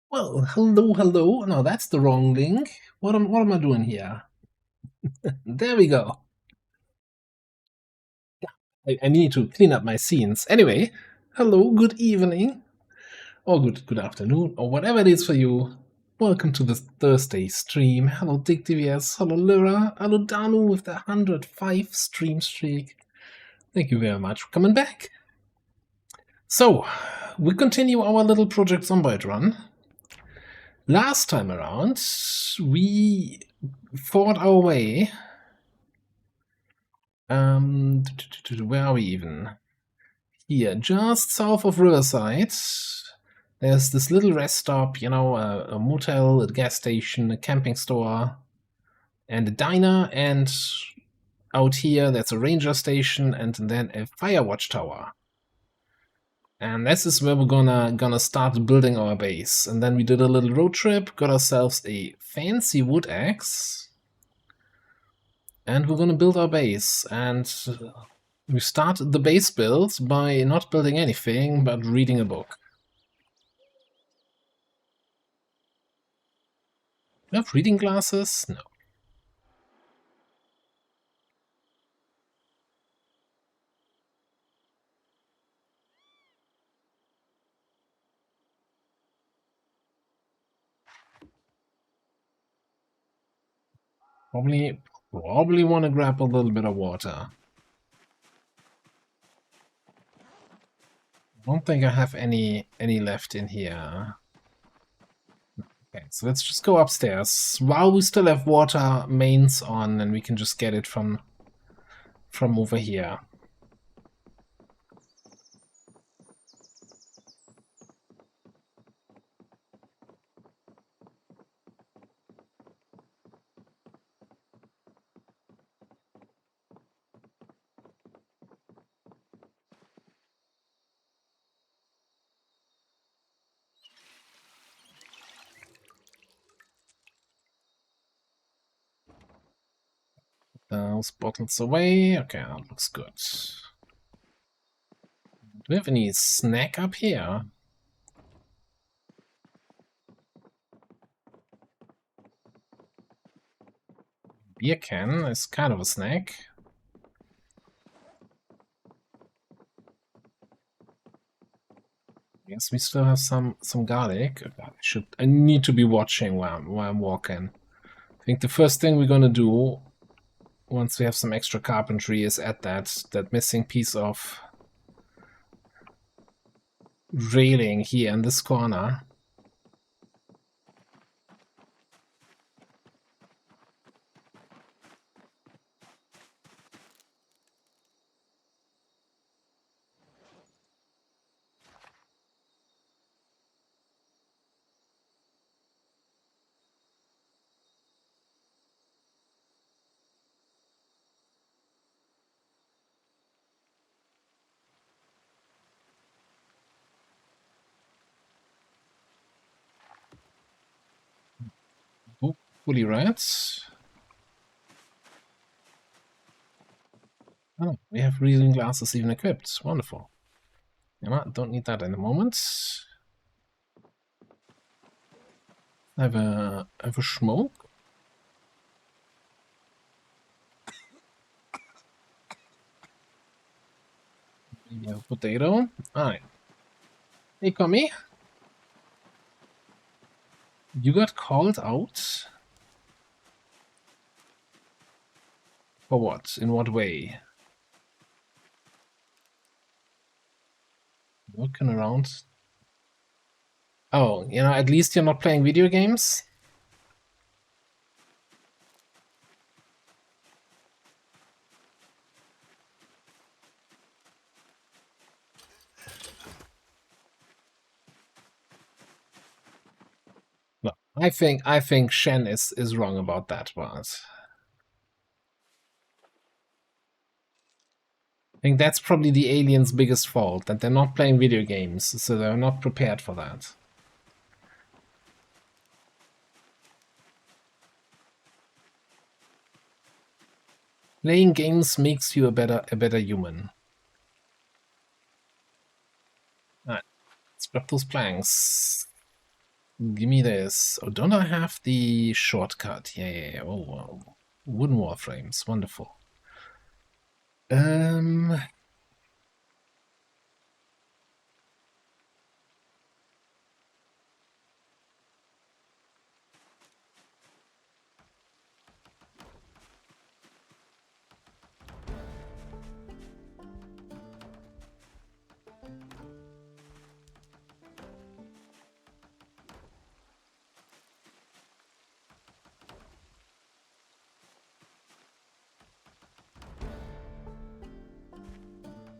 Well, hello, hello. No, that's the wrong link. What am I doing here? There we go. I need to clean up my scenes. Anyway, hello, good evening, or good afternoon, or whatever it is for you. Welcome to this Thursday stream. Hello, Dick DVS. Hello, Lyra. Hello, Danu with the 105 stream streak. Thank you very much for coming back. So, we continue our little Project Zomboid run. Last time around, we fought our way. Where are we even? Here, just south of Riverside. There's this little rest stop, you know, a motel, a gas station, a camping store, and a diner. And out here, there's a ranger station, and then a fire watchtower. And this is where we're gonna start building our base. And then we did a little road trip, got ourselves a fancy wood axe, and we're gonna build our base. And we start the base build by not building anything, but reading a book. You have reading glasses? No. Probably want to grab a little bit of water. I don't think I have any left in here. Okay, so let's just go upstairs. While we still have water mains on, and we can just get it from over here. Those bottles away. Okay, that looks good. Do we have any snack up here? Beer can is kind of a snack. Yes, we still have some garlic. I need to be watching while I'm walking. I think the first thing we're gonna do once we have some extra carpentry is add that missing piece of railing here in this corner. Fully red. Oh, we have reading glasses even equipped. Wonderful. Yeah, don't need that in a moment. I have a smoke. Maybe a potato. Alright. Hey, Commie. You got called out? For what? In what way? Looking around. Oh, you know, at least you're not playing video games? No. I think Shen is wrong about that part. I think that's probably the aliens' biggest fault, that they're not playing video games, so they're not prepared for that. Playing games makes you a better human. Alright, let's grab those planks. Give me this. Oh, don't I have the shortcut? Yeah. Oh, wow. Wooden wall frames. Wonderful.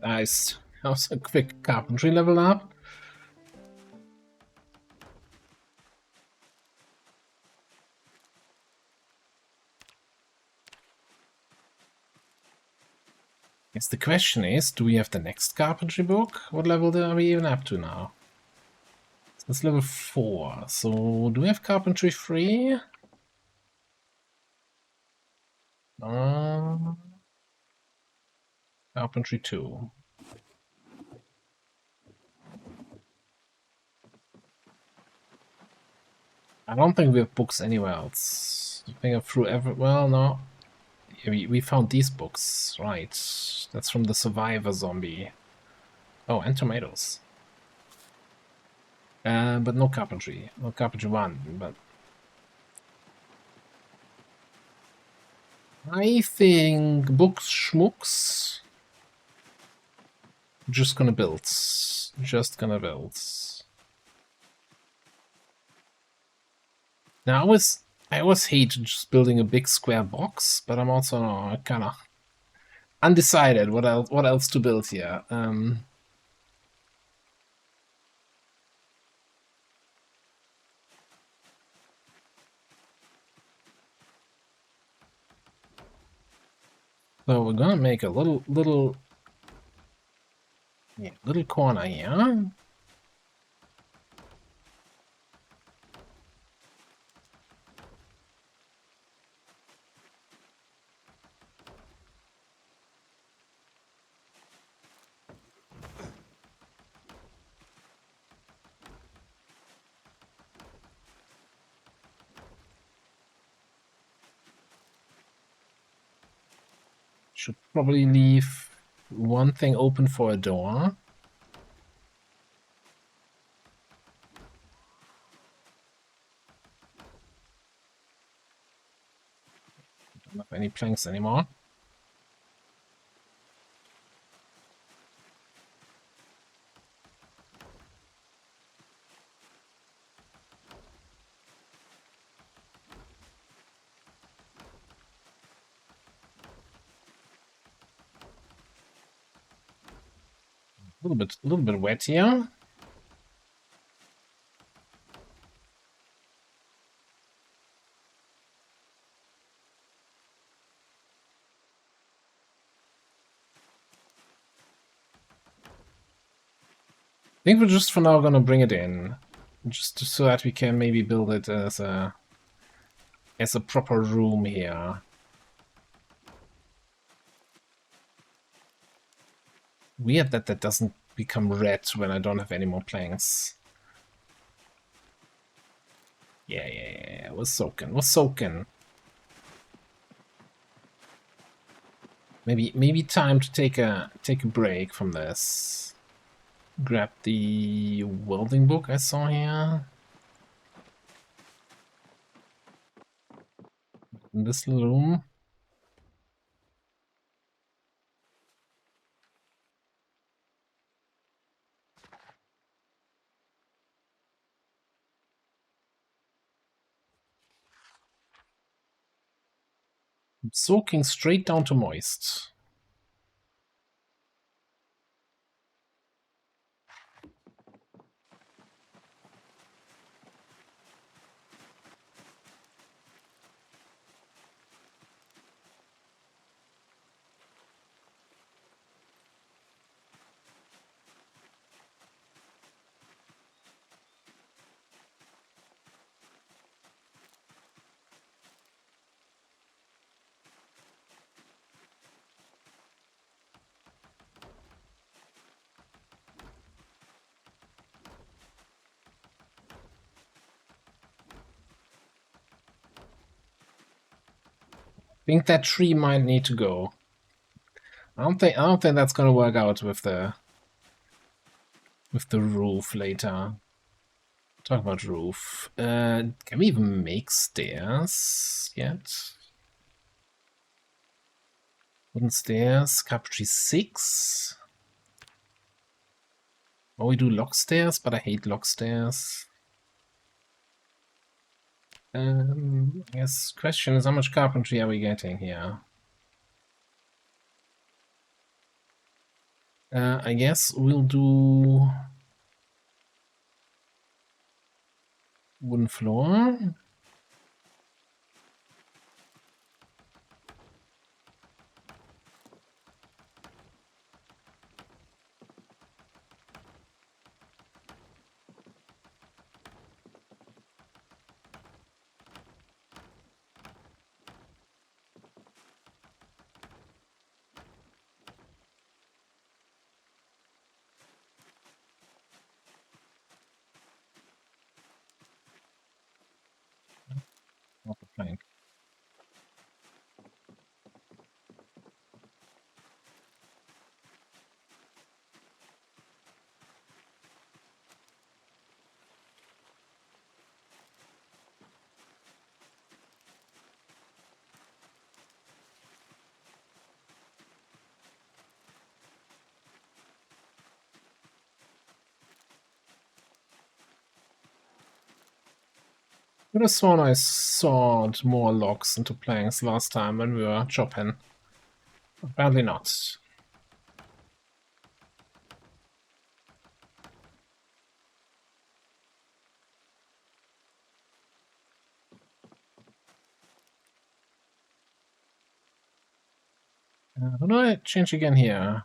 Nice. That was a quick carpentry level up. Guess the question is, do we have the next carpentry book? What level are we even up to now? It's level 4. So do we have carpentry 3? Carpentry 2. I don't think we have books anywhere else. I think I threw every... Well, no. Yeah, we found these books. Right. That's from the Survivor zombie. Oh, and tomatoes. But no carpentry. No carpentry 1, but... I think books schmooks. Just gonna build. Just gonna build. Now I always hate just building a big square box, but I'm also kind of undecided what else to build here. So we're gonna make a little corner here. Should probably leave one thing open for a door. Don't have any planks anymore. A little bit wet here. I think we're just for now gonna bring it in, just so that we can maybe build it as a proper room here. Weird that that doesn't become red when I don't have any more planks. Yeah. We're soaking. Maybe time to take a break from this. Grab the welding book I saw here. In this little room. I'm soaking straight down to moist. think that tree might need to go. I don't think that's gonna work out with the roof later. Talk about roof. Can we even make stairs yet? Wooden stairs, carpentry 6. Or we do log stairs, but I hate log stairs. I guess question is how much carpentry are we getting here? I guess we'll do wooden floor. Not the plank. Could have sworn I sawed more logs into planks last time when we were chopping. Apparently not. How do I change again here?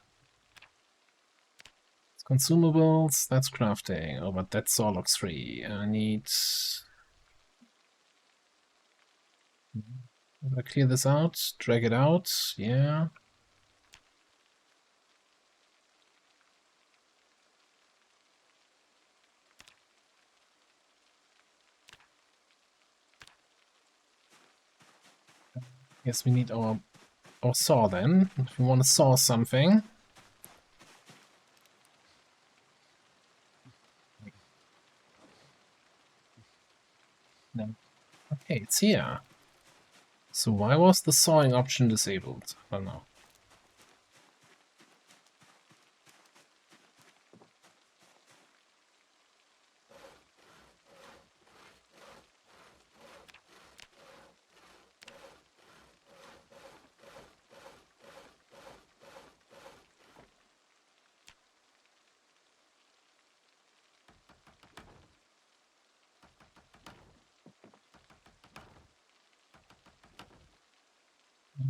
It's consumables, that's crafting. Oh, but that's saw logs 3. I need... How do I clear this out? Drag it out, yeah. Guess we need our saw then, if we want to saw something. No. Okay, it's here. So why was the sawing option disabled? I don't know.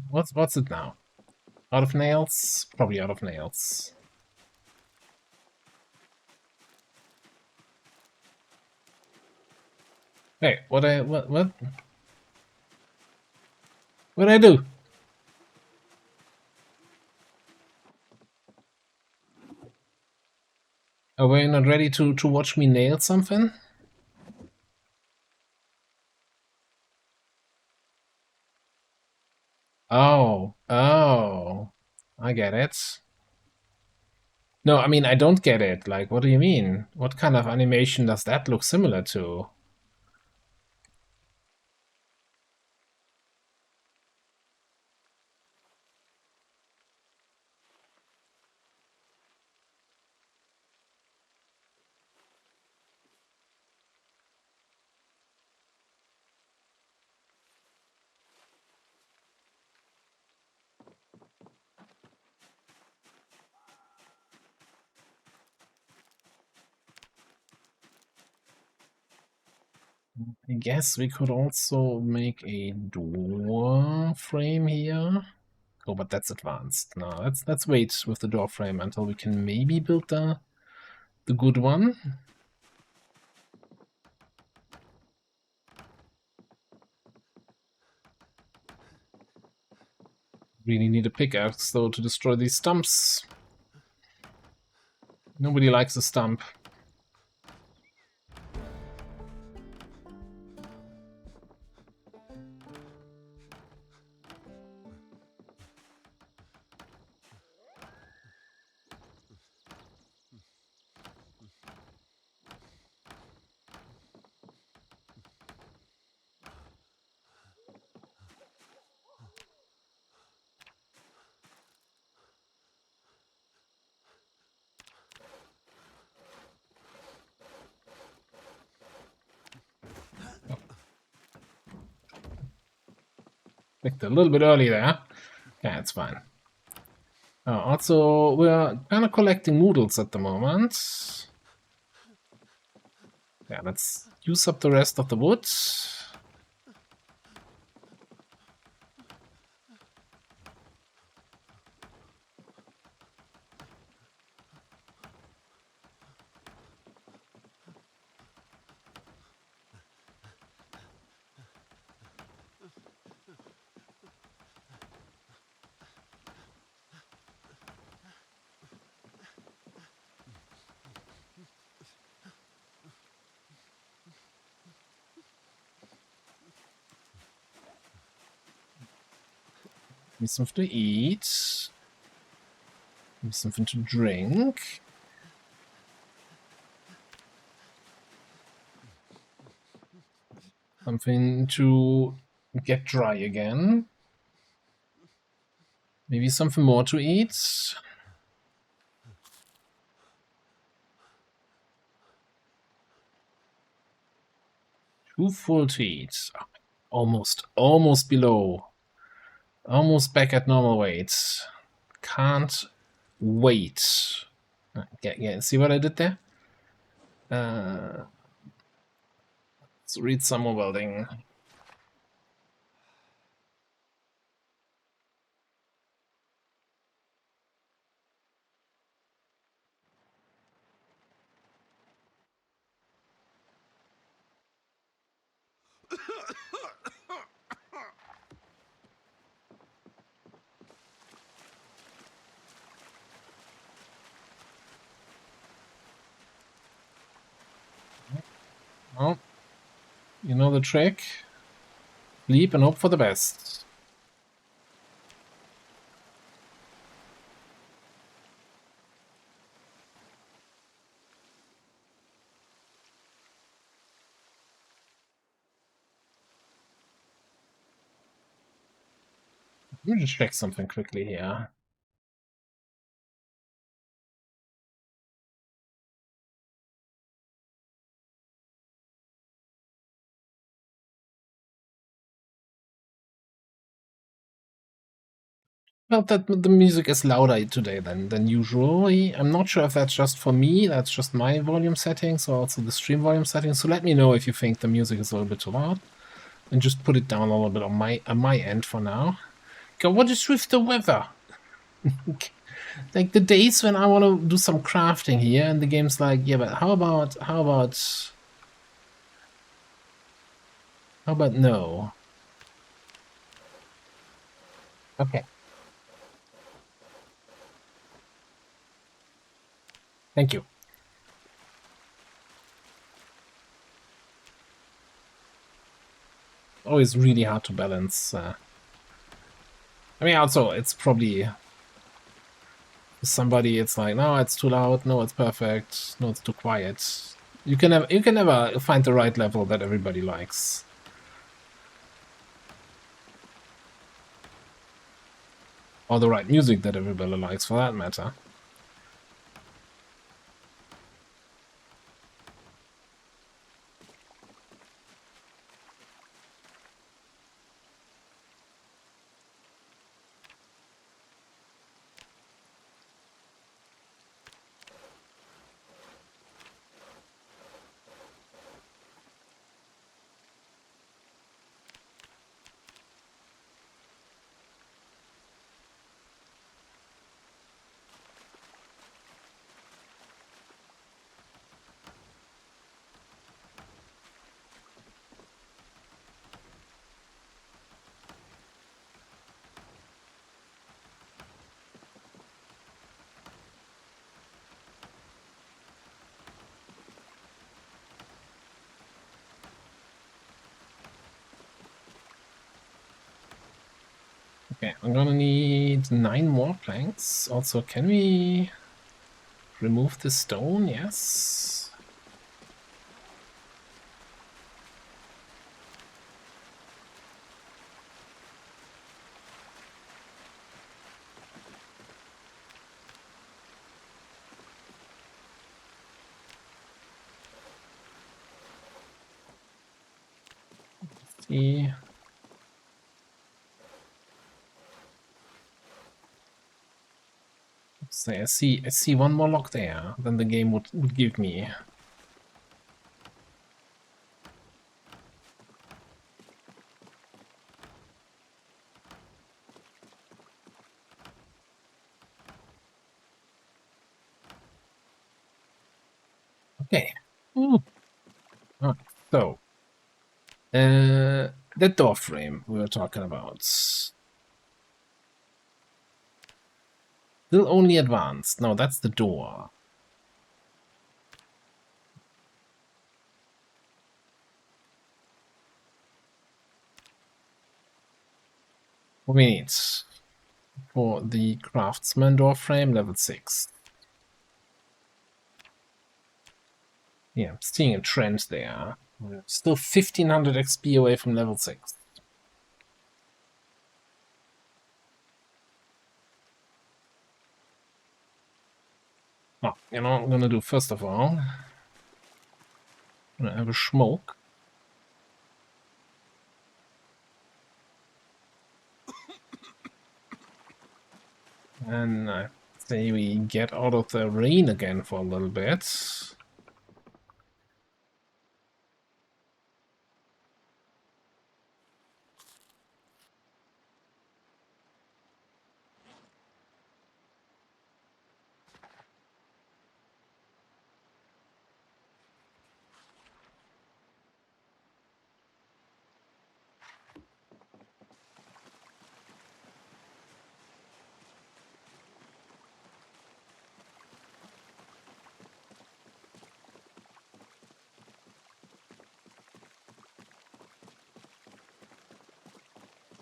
What's it now? Out of nails? Probably out of nails. Hey, what? What'd I do? Are we not ready to watch me nail something? Oh, I get it. No, I mean, I don't get it. Like, what do you mean? What kind of animation does that look similar to? I guess we could also make a door frame here. Oh, but that's advanced. No, let's wait with the door frame until we can maybe build the good one. Really need a pickaxe though to destroy these stumps. Nobody likes a stump. Picked a little bit early there. Yeah, it's fine. Also, we're kind of collecting noodles at the moment. Yeah, let's use up the rest of the wood. Need something to eat. Need something to drink. Something to get dry again. Maybe something more to eat. 2 full to eat. Almost below. Almost back at normal weight. Can't wait. See what I did there? Let's read some more welding. Well, you know the trick. Sleep and hope for the best. Let me just check something quickly here. Well, that the music is louder today than usually. I'm not sure if that's just for me, that's just my volume settings, or also the stream volume settings. So let me know if you think the music is a little bit too loud, and just put it down a little bit on my end for now. God, what is with the weather? Like the days when I want to do some crafting here, and the game's like, yeah, but how about no? Okay, thank you. Always really hard to balance. I mean, also it's probably somebody. It's like, no, it's too loud. No, it's perfect. No, it's too quiet. You can never find the right level that everybody likes, or the right music that everybody likes, for that matter. Okay, I'm gonna need 9 more planks. Also, can we remove the stone? Yes. See. say I see one more lock there than the game would give me. Okay. Alright, so that door frame we were talking about. Still only advanced. No, that's the door. What we need for the craftsman door frame, level 6. Yeah, I'm seeing a trend there. We're still 1500 XP away from level 6. Oh, you know what I'm gonna do first of all? I'm gonna have a smoke. And I say we get out of the rain again for a little bit.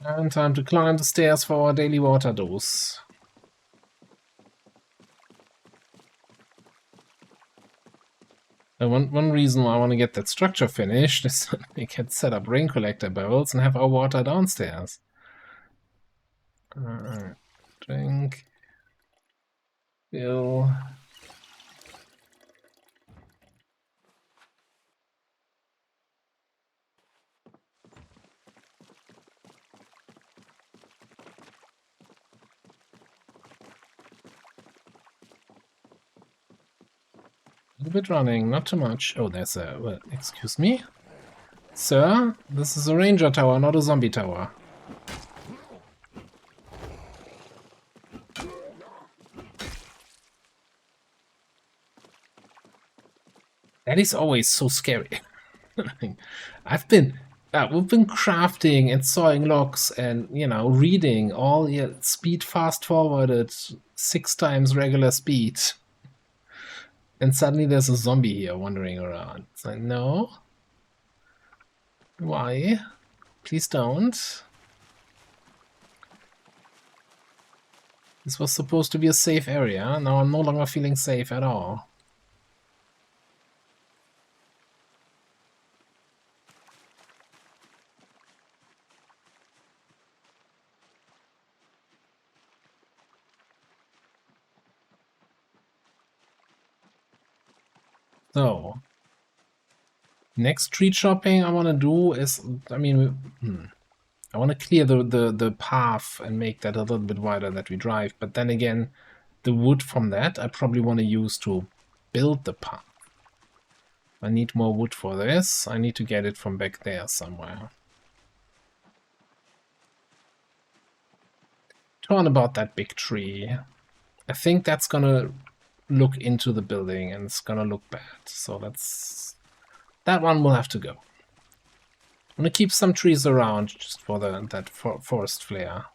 And time to climb the stairs for our daily water dose. And one reason why I want to get that structure finished is that we can set up rain collector barrels and have our water downstairs. Drink. Fill. A little bit running, not too much. Oh, there's a... Well, excuse me? Sir, this is a ranger tower, not a zombie tower. That is always so scary. We've been crafting and sawing logs and, you know, reading all your speed fast forwarded 6 times regular speed. And suddenly there's a zombie here wandering around. It's like, no. Why? Please don't. This was supposed to be a safe area. Now I'm no longer feeling safe at all. So, next tree chopping I want to do is, I mean, I want to clear the path and make that a little bit wider that we drive. But then again, the wood from that I probably want to use to build the path. I need more wood for this. I need to get it from back there somewhere. Turn about that big tree. I think that's gonna look into the building and it's gonna look bad. So that one will have to go. I'm gonna keep some trees around just for that forest flare.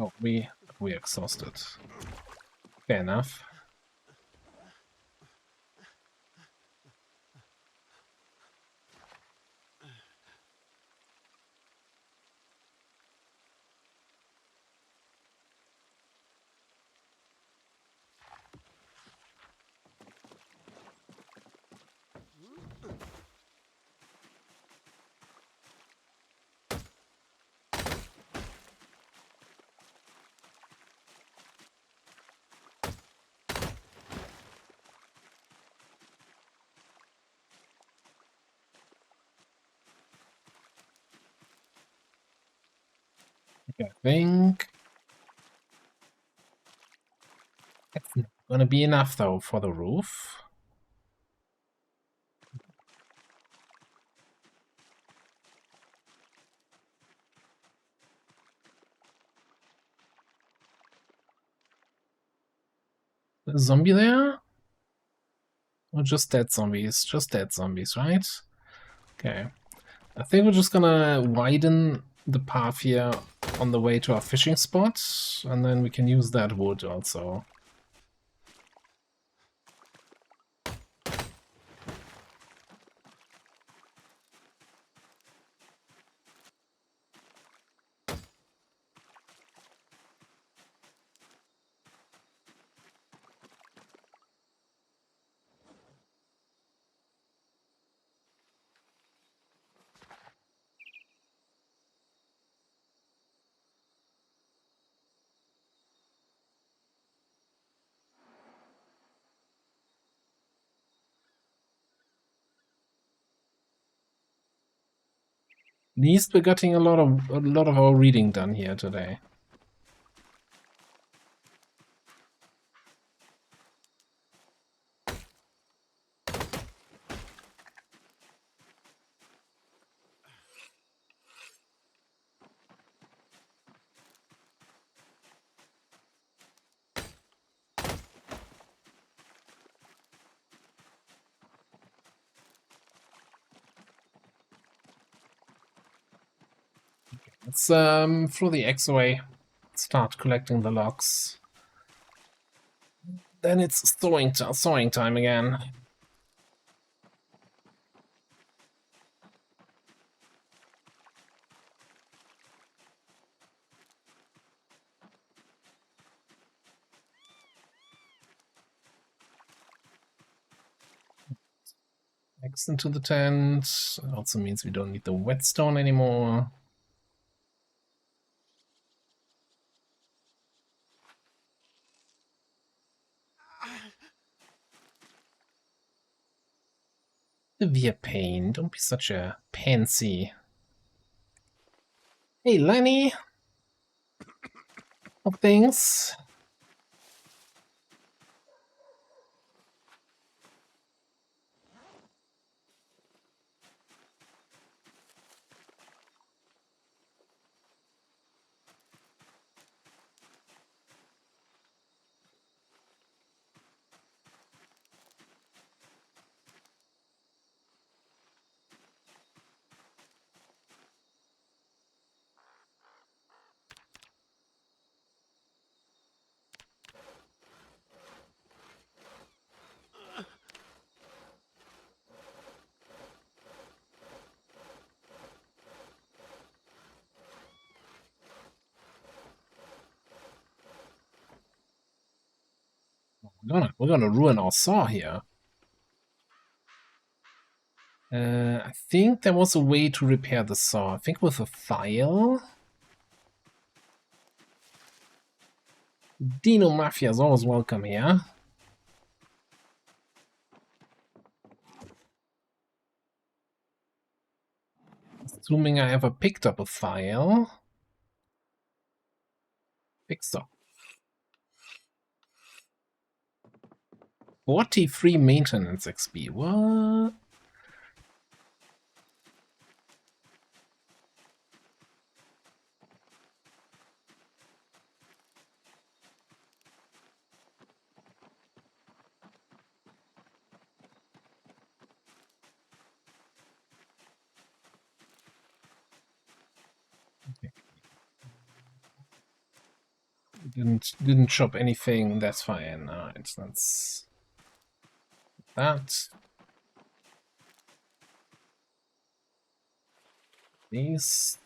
Oh, we're exhausted. Fair enough. I think it's not gonna be enough though for the roof. A zombie there? Or just dead zombies? Just dead zombies, right? Okay. I think we're just gonna widen the path here on the way to our fishing spot, and then we can use that wood also. At least we're getting a lot of our reading done here today. Let's throw the X away. Start collecting the logs. Then it's sawing time again. X into the tent. Also means we don't need the whetstone anymore. Severe pain. Don't be such a pansy. Hey, Lenny. Of things. We're gonna ruin our saw here. I think there was a way to repair the saw. I think with a file. Dino Mafia is always welcome here. Assuming I ever picked up a file. Pick so. 43 maintenance XP. What? Didn't chop anything. That's fine. Alright, that's that. These.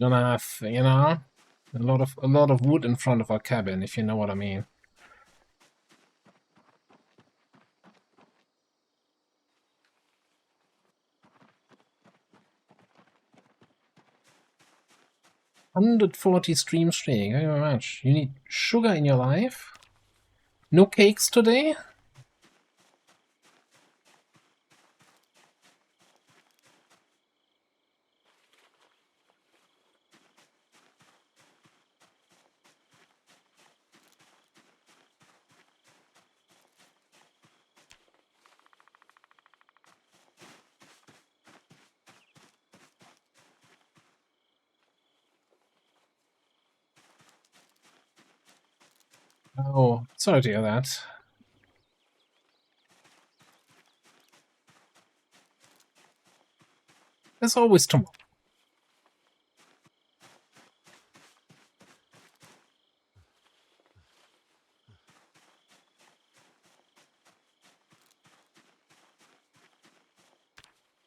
Gonna have, you know, a lot of wood in front of our cabin, if you know what I mean. 140 stream streak. Thank you very much. You need sugar in your life? No cakes today? Oh, sorry to hear that. There's always tomorrow.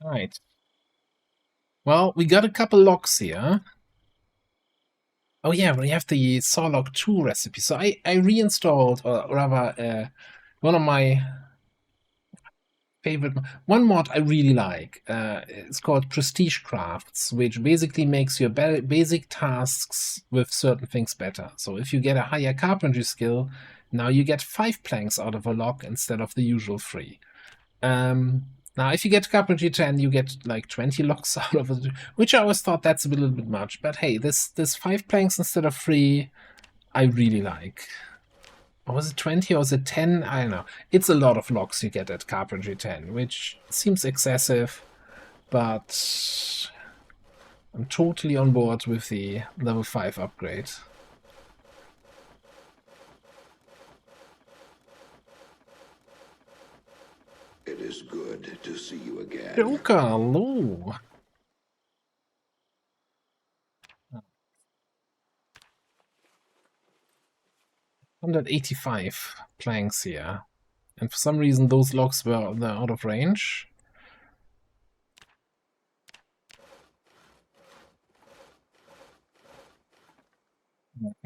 Right. Well, we got a couple logs here. Oh yeah, we have the Sawlog 2 recipe. So I reinstalled, or rather, one of my favorite, one mod I really like. It's called Prestige Crafts, which basically makes your basic tasks with certain things better. So if you get a higher carpentry skill, now you get 5 planks out of a log instead of the usual 3. Now, if you get carpentry 10, you get like 20 logs out of it, which I always thought that's a little bit much. But hey, this 5 planks instead of 3, I really like. Or was it 20 or was it 10? I don't know. It's a lot of logs you get at carpentry 10, which seems excessive, but I'm totally on board with the level 5 upgrade. It is good to see you again. Joker, hello. 185 planks here. And for some reason those logs were out of range.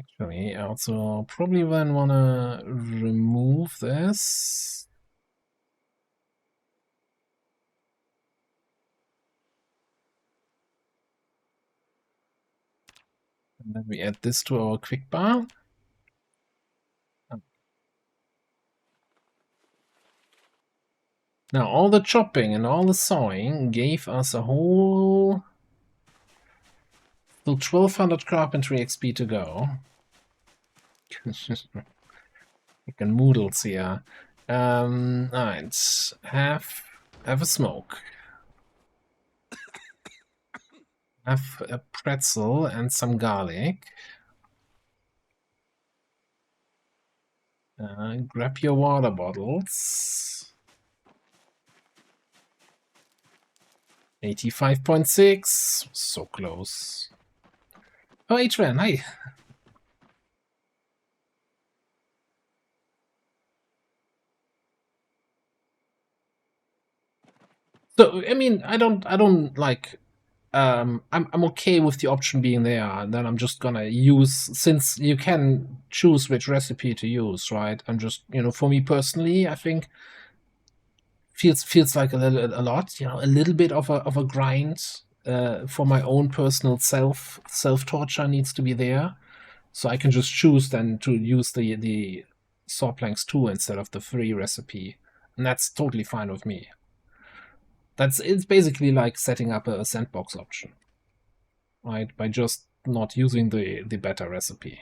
Actually, I also probably then want to remove this. And then we add this to our quick bar. Now, all the chopping and all the sawing gave us a whole... Still 1200 carpentry XP to go. Fucking moodles here. Alright. Have a smoke. Have a pretzel and some garlic. Grab your water bottles. 85.6. So close. Oh, Adrian, hi. So, I mean, I don't like... I'm okay with the option being there, and then I'm just gonna use, since you can choose which recipe to use, right? I'm just, for me personally, I think feels like a lot, a little bit of a grind for my own personal self torture needs to be there, so I can just choose then to use the saw planks 2 instead of the 3 recipe, and that's totally fine with me. It's basically like setting up a sandbox option, right? By just not using the better recipe.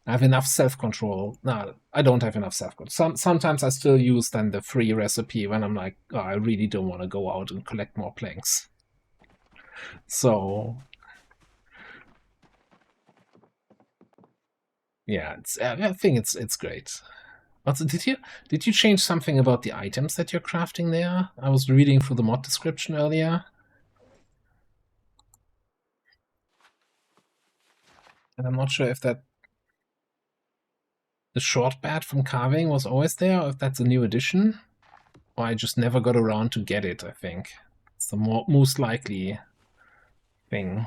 I have enough self-control. No, I don't have enough self-control. Sometimes I still use then the free recipe when I'm like, oh, I really don't want to go out and collect more planks. So yeah, I think it's great. Also, did you change something about the items that you're crafting there? I was reading through the mod description earlier, and I'm not sure if that the short bat from carving was always there, or if that's a new addition, or I just never got around to get it. I think it's the most likely thing.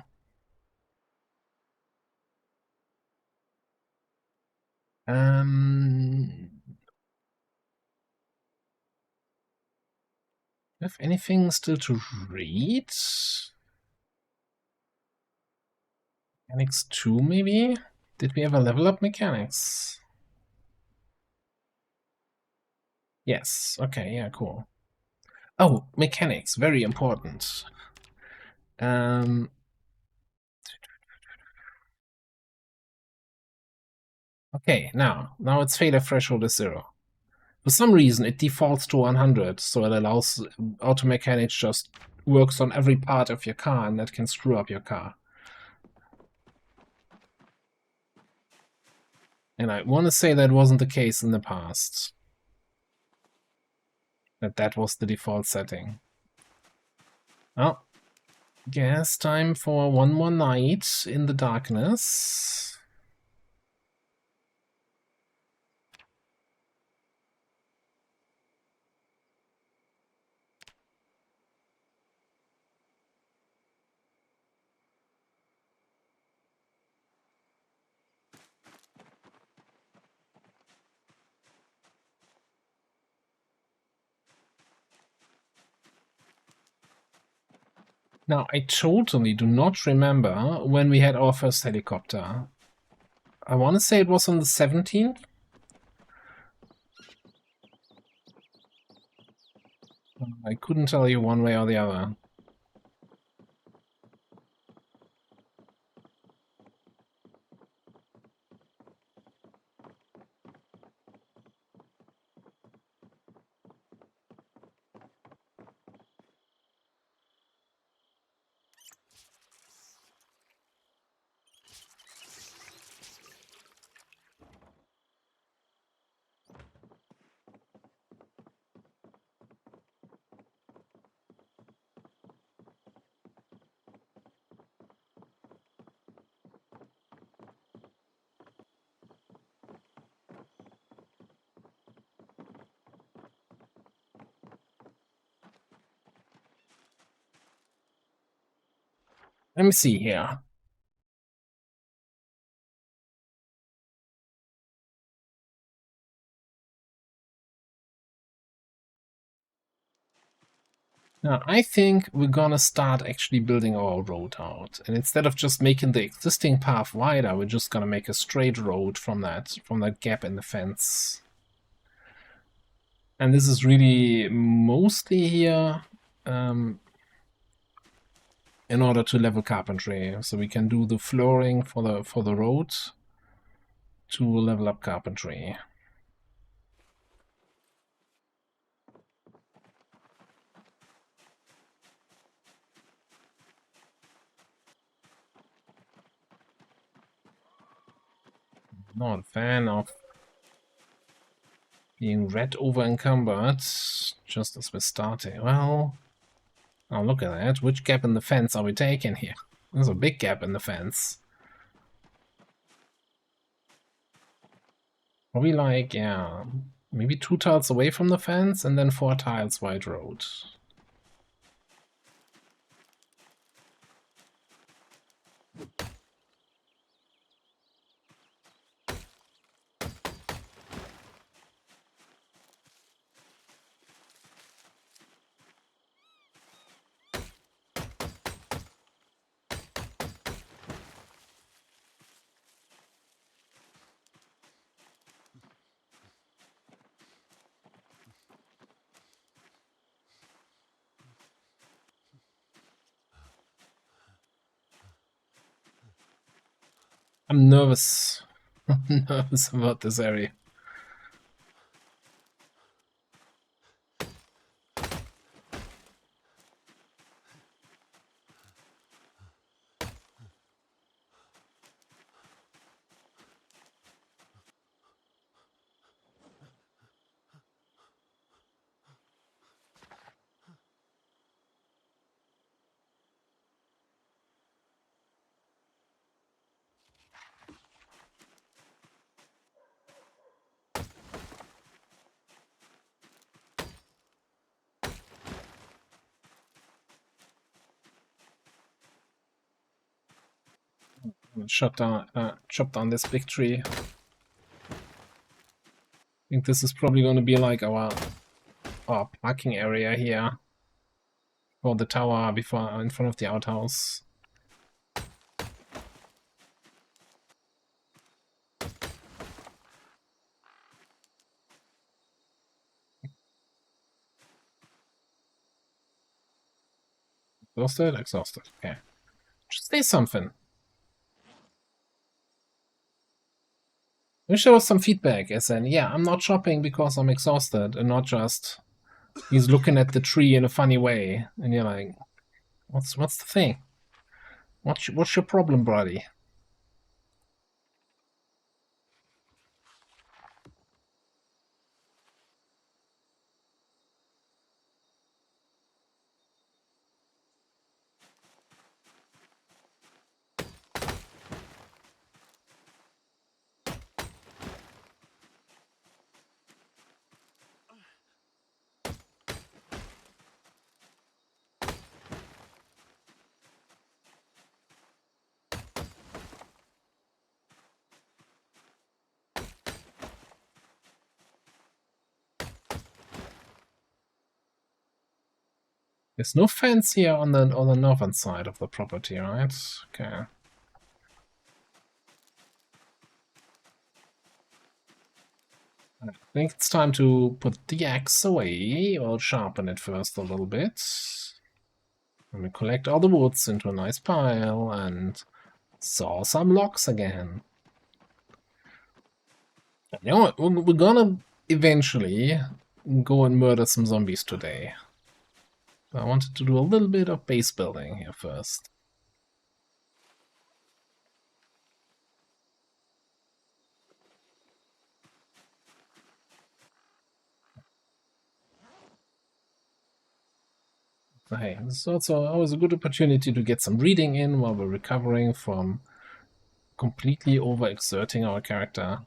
Have anything still to read? Mechanics 2, maybe? Did we ever level up mechanics? Yes. Okay, yeah, cool. Oh, mechanics, very important. Okay, now its failure threshold is 0. For some reason, it defaults to 100, so it allows auto mechanics just works on every part of your car, and that can screw up your car. And I want to say that wasn't the case in the past. That was the default setting. Well, guess time for one more night in the darkness. Now, I totally do not remember when we had our first helicopter. I want to say it was on the 17th. I couldn't tell you one way or the other. Let me see here. Now, I think we're gonna start actually building our road out. And instead of just making the existing path wider, we're just gonna make a straight road from that gap in the fence. And this is really mostly here in order to level carpentry. So we can do the flooring for the road to level up carpentry. Not a fan of being red over encumbered just as we're starting. Well, oh, look at that. Which gap in the fence are we taking here? There's a big gap in the fence. Probably like, yeah, maybe 2 tiles away from the fence and then 4 tiles wide road. I'm nervous. I'm nervous about this area. Chop down this big tree. I think this is probably going to be like our parking area here for the tower before in front of the outhouse. Exhausted? Exhausted. Okay. Just say something. Wish there was some feedback, as in, yeah, I'm not shopping because I'm exhausted, and not just he's looking at the tree in a funny way, and you're like, what's the thing? What's your problem, buddy? There's no fence here on the northern side of the property, right? Okay. I think it's time to put the axe away. I'll sharpen it first a little bit. Let me collect all the woods into a nice pile and saw some logs again. You know what? We're gonna eventually go and murder some zombies today. I wanted to do a little bit of base building here first. So, hey, this is also always a good opportunity to get some reading in while we're recovering from completely overexerting our character.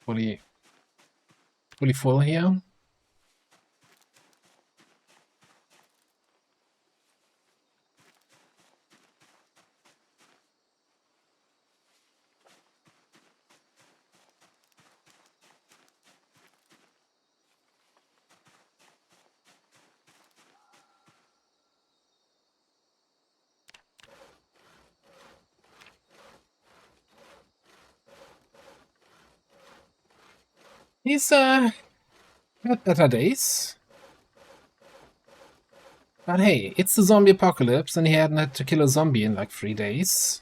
Fully full here. He's had better days. But hey, it's the zombie apocalypse and he hadn't had to kill a zombie in like 3 days.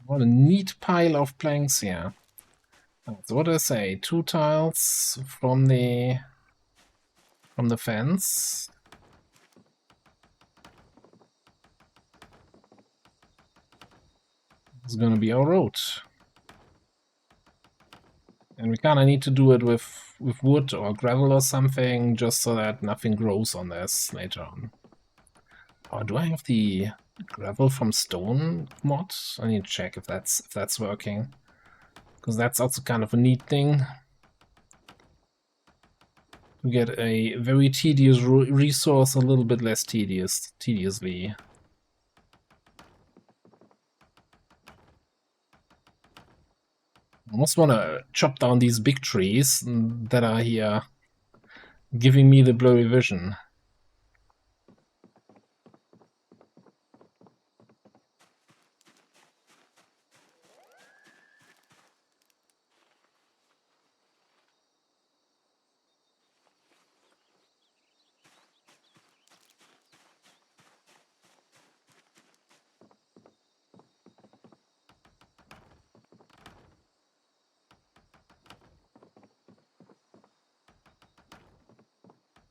What a neat pile of planks here. So what do I say? 2 tiles from the fence. It's gonna be our road. And we kinda need to do it with wood or gravel or something, just so that nothing grows on this later on. Oh, do I have the gravel from stone mod? I need to check if that's working. Because that's also kind of a neat thing. To get a very tedious resource a little bit less tediously. I almost want to chop down these big trees that are here giving me the blurry vision.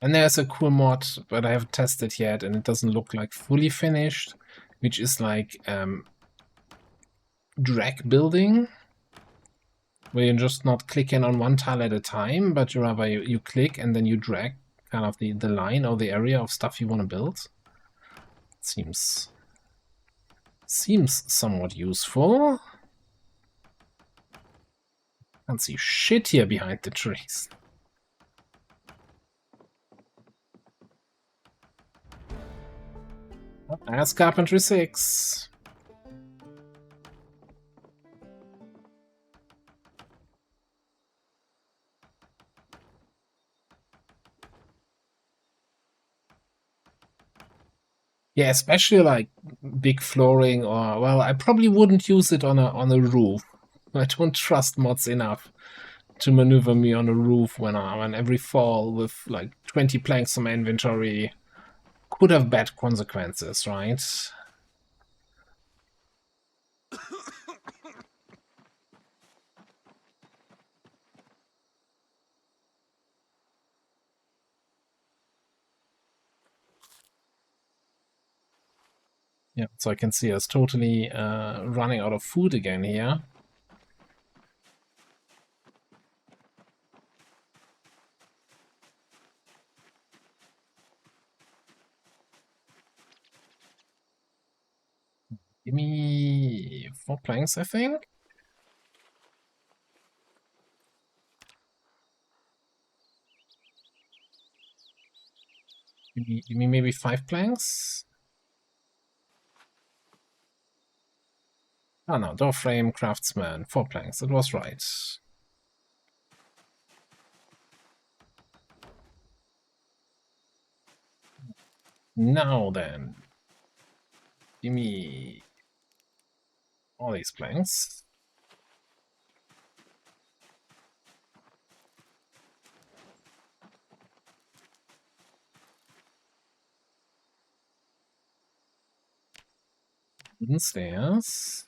And there's a cool mod, but I haven't tested yet, and it doesn't look like fully finished, which is like drag building. where you're just not clicking on one tile at a time, but you rather you click and then you drag kind of the line or the area of stuff you want to build. Seems somewhat useful. Can't see shit here behind the trees. That's Carpentry 6. Yeah, especially like big flooring, or well, I probably wouldn't use it on a roof. I don't trust mods enough to maneuver me on a roof when every fall with like 20 planks on my inventory could have bad consequences, right? Yeah, so I can see us totally running out of food again here. Give me 4 planks, I think. Give me maybe 5 planks. Oh no, door frame, craftsman, 4 planks. It was right. Now then, give me all these planks. Wooden stairs.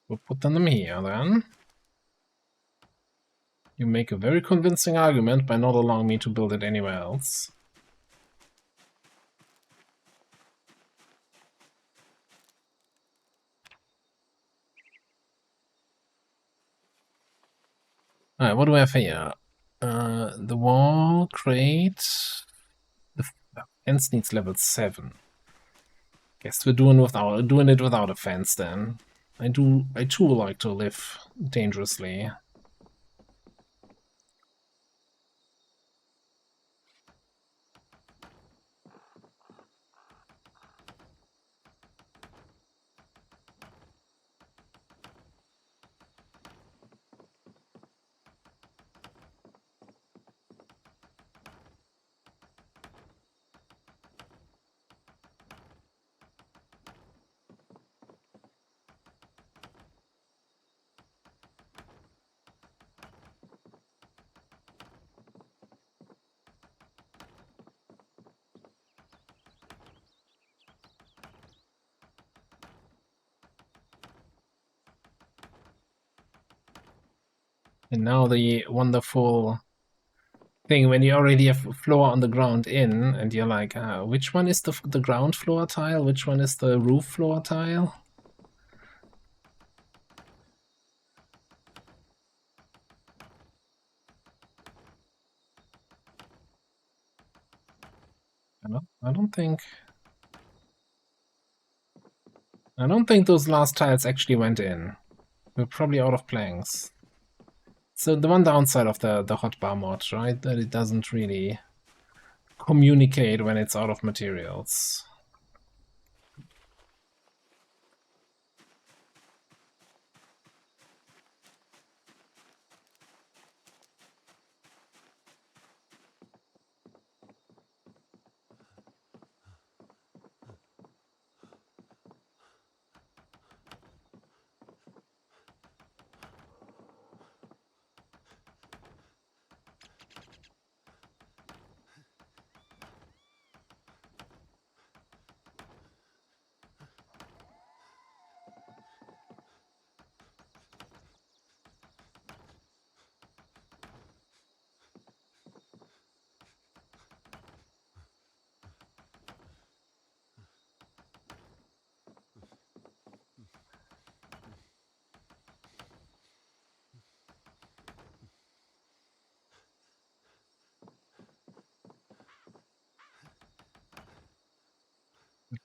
We'll put them here then. You make a very convincing argument by not allowing me to build it anywhere else. Alright, what do I have here? The wall, crate. The fence needs level 7. Guess we're doing it without a fence then. I too like to live dangerously. And now the wonderful thing when you already have a floor on the ground in, and you're like, which one is the ground floor tile? Which one is the roof floor tile? I don't think those last tiles actually went in. We're probably out of planks. So the one downside of the hotbar mod, right? That it doesn't really communicate when it's out of materials.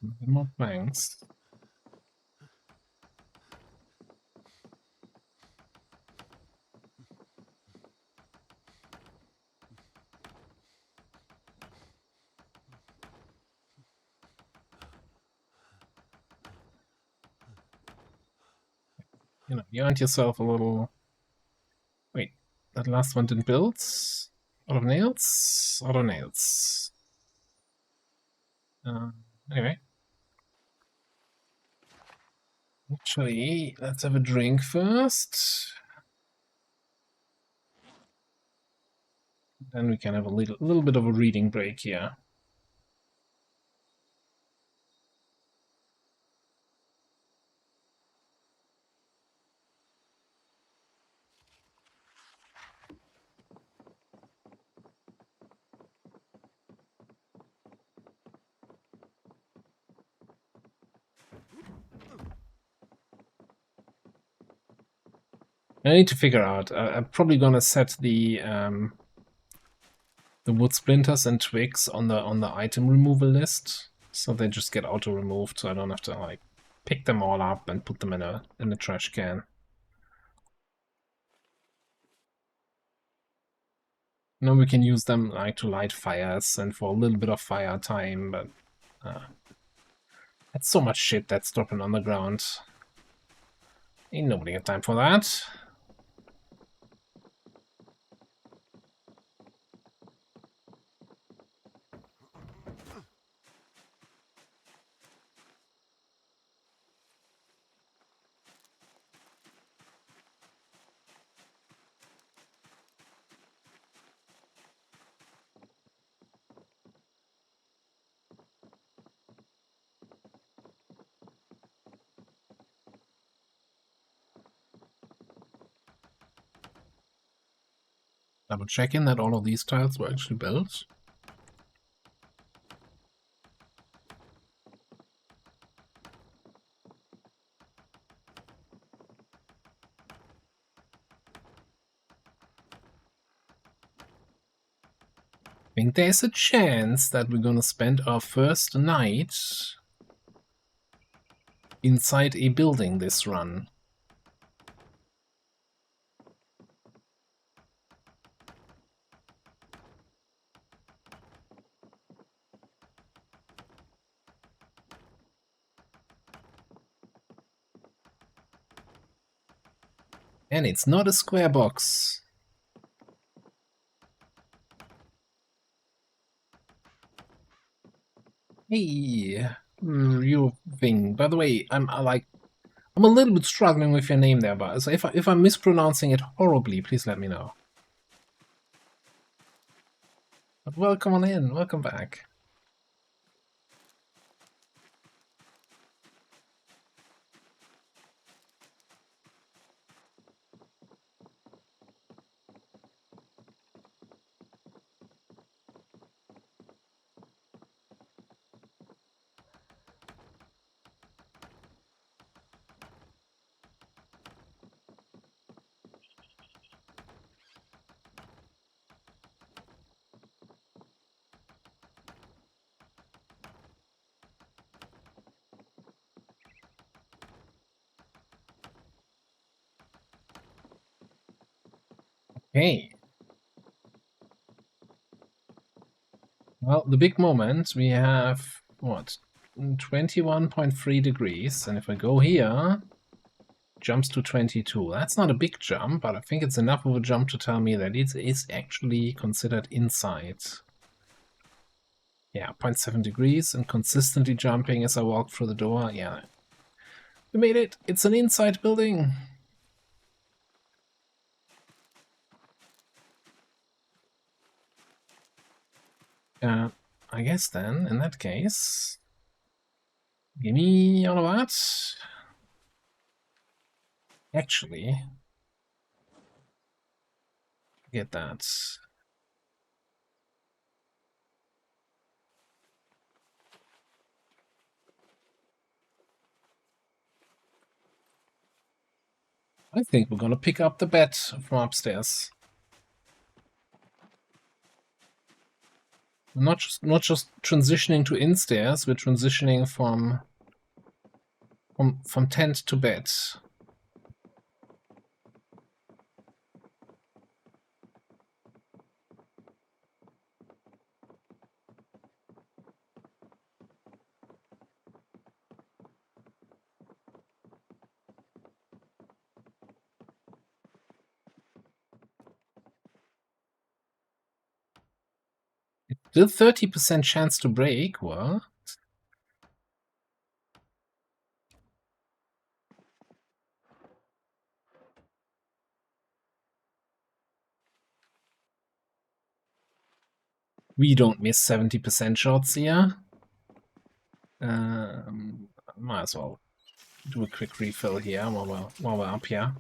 More planks. You know, you earned yourself a little. Wait, that last one didn't build. Out of nails. Out of nails. Anyway. Actually, let's have a drink first. Then we can have a little bit of a reading break here. I need to figure out. I'm probably gonna set the wood splinters and twigs on the item removal list, so they just get auto removed, so I don't have to like pick them all up and put them in a trash can. Now we can use them like to light fires and for a little bit of fire time, but that's so much shit that's dropping on the ground. Ain't nobody got time for that. Double checking that all of these tiles were actually built. I think there's a chance that we're gonna spend our first night inside a building this run. And it's not a square box. Hey, you thing. By the way, I'm a little bit struggling with your name there, but so if I'm mispronouncing it horribly, please let me know. But welcome on in, welcome back. Okay. Well, the big moment, we have, what, 21.3 degrees, and if I go here, jumps to 22. That's not a big jump, but I think it's enough of a jump to tell me that it is actually considered inside. Yeah, 0.7 degrees, and consistently jumping as I walk through the door. Yeah, we made it. It's an inside building. I guess then, in that case, give me all of that. Actually, get that. I think we're gonna pick up the bed from upstairs. not just transitioning to in-stairs, we're transitioning from tent to bed. Still 30% chance to break, what? We don't miss 70% shots here. Might as well do a quick refill here while we're up here.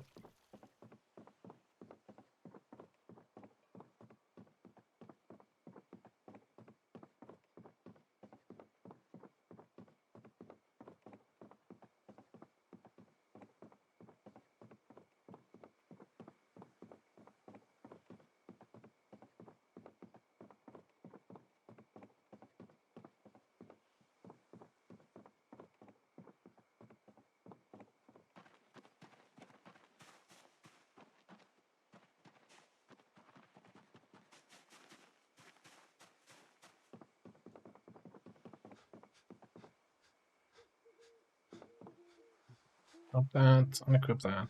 Drop that, unequip that.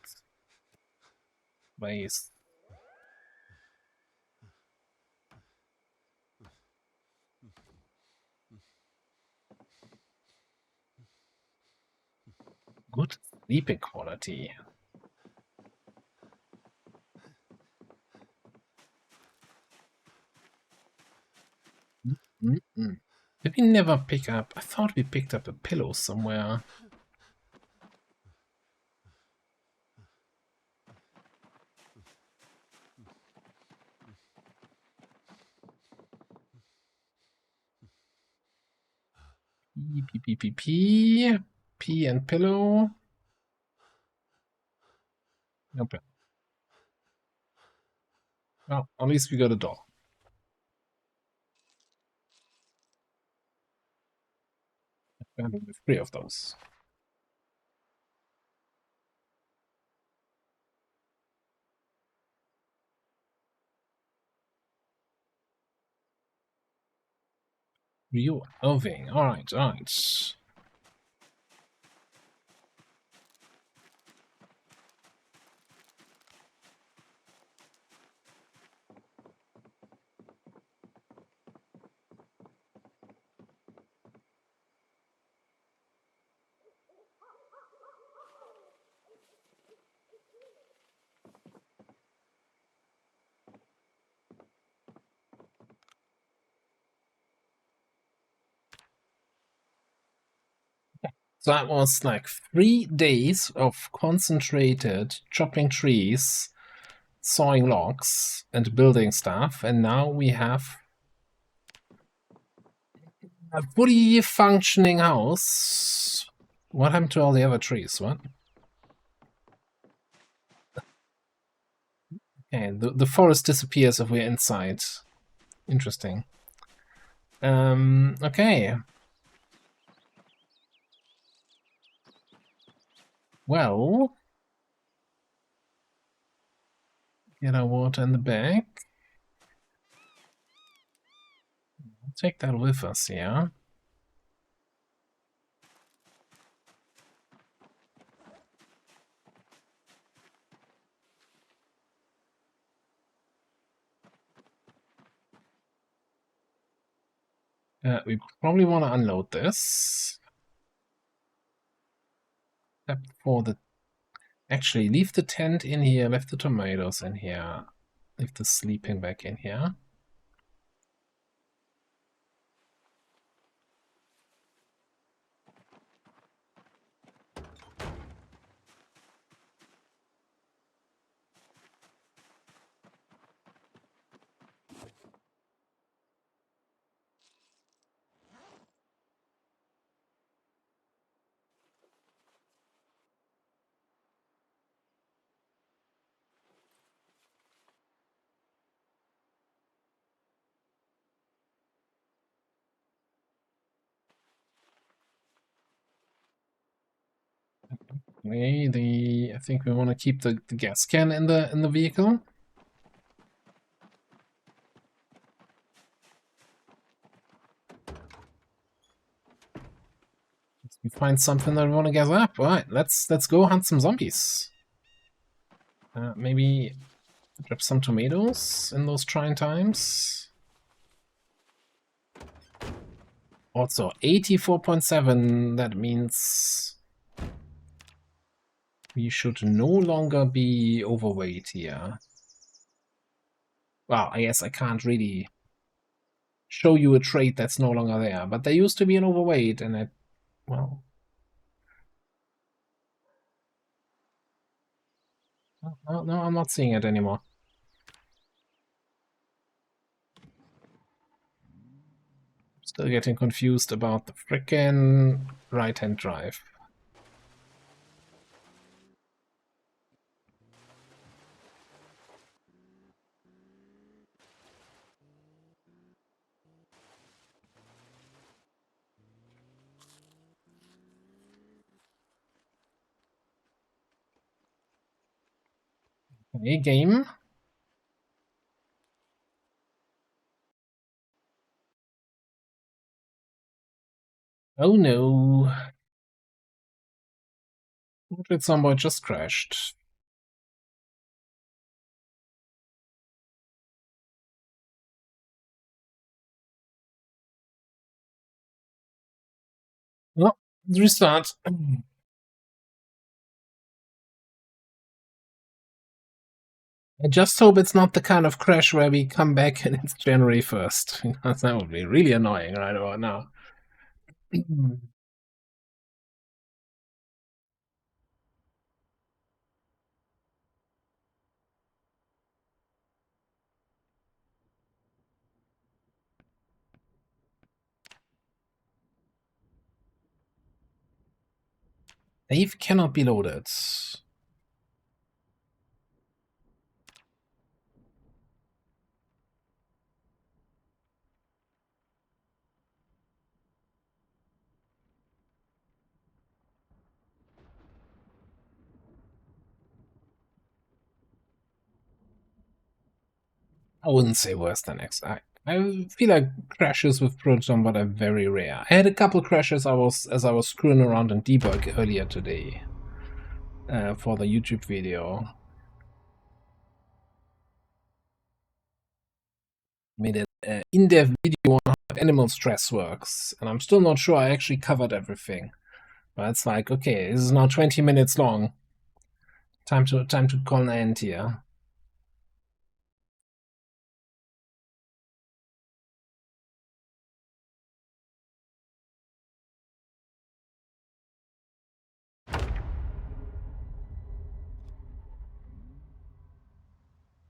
Base. Good sleeping quality. Did we never pick up? I thought we picked up a pillow somewhere. P and pillow. Nope. Well, at least we got a doll. And we have 3 of those. View Irving. Alright. So that was like 3 days of concentrated chopping trees, sawing logs, and building stuff, and now we have a fully functioning house. What happened to all the other trees? What? Okay, the forest disappears if we're inside. Interesting. Okay. Well, get our water in the bag. Take that with us, yeah. We probably want to unload this. Except for the... Actually, leave the tent in here, leave the tomatoes in here. Leave the sleeping bag in here. I think we want to keep the gas can in the vehicle. We find something that we want to gather up. All right, let's go hunt some zombies. Maybe grab some tomatoes in those trying times. Also, 84.7. That means we should no longer be overweight here. Well, I guess I can't really show you a trait that's no longer there, but there used to be an overweight, and it, well, no, I'm not seeing it anymore. Still getting confused about the frickin' right-hand drive. Okay, game. Oh no. What did somebody just crashed? Well, restart. I just hope it's not the kind of crash where we come back and it's January 1st. That would be really annoying right about now. Save cannot be loaded. I wouldn't say worse than X. I feel like crashes with Proton, but are very rare. I had a couple crashes as I was screwing around in debug earlier today for the YouTube video. Made an in-depth video on how animal stress works, and I'm still not sure I actually covered everything. But it's like, okay, this is now 20 minutes long. Time to call an end here.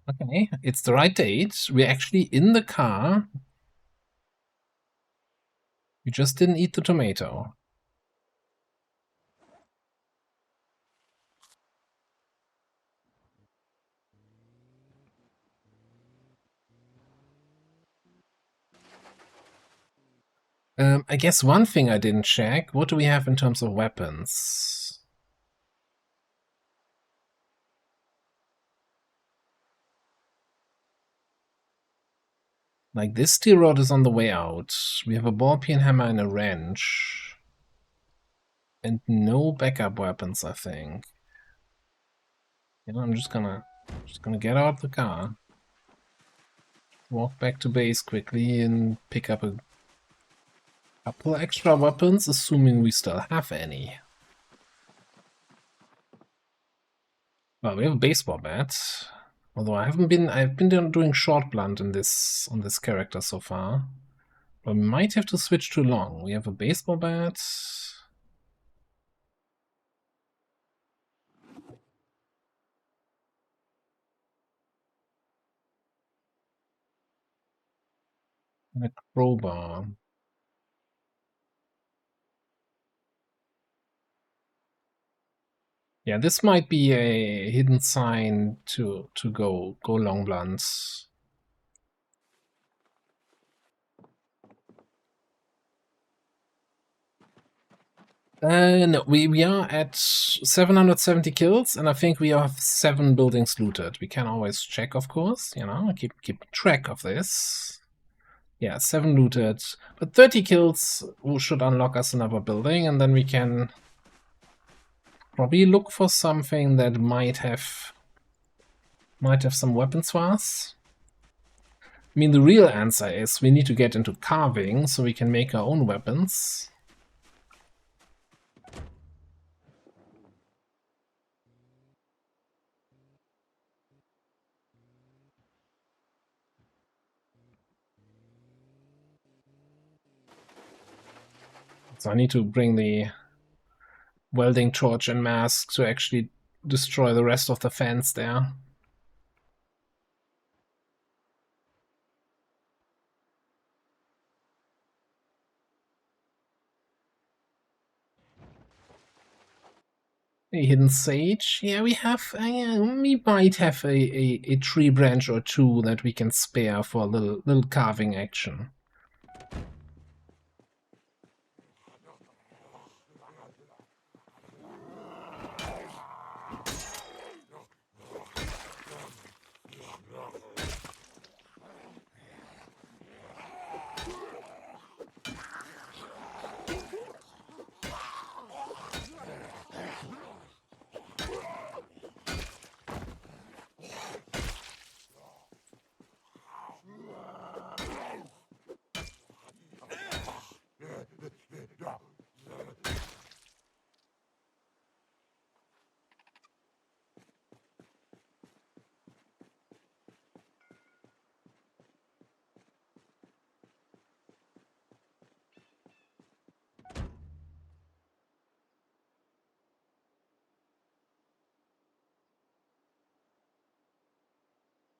Okay, it's the right date. We're actually in the car. We just didn't eat the tomato. I guess one thing I didn't check, what do we have in terms of weapons? Like, this steel rod is on the way out. We have a ball peen hammer and a wrench. And no backup weapons, I think. You know, I'm just gonna get out the car. Walk back to base quickly and pick up a couple extra weapons, assuming we still have any. Well, we have a baseball bat. Although I've been doing short blunt on this character so far. But we might have to switch to long. We have a baseball bat. And a crowbar. Yeah, this might be a hidden sign to go long blunts. No, we are at 770 kills, and I think we have 7 buildings looted. We can always check, of course, you know, keep track of this. Yeah, 7 looted, but 30 kills should unlock us another building, and then we can probably look for something that might have some weapons for us. I mean, the real answer is we need to get into carving so we can make our own weapons. So I need to bring the welding torch and mask to actually destroy the rest of the fence there. A hidden sage. Yeah, we have. We might have a tree branch or two that we can spare for a little carving action.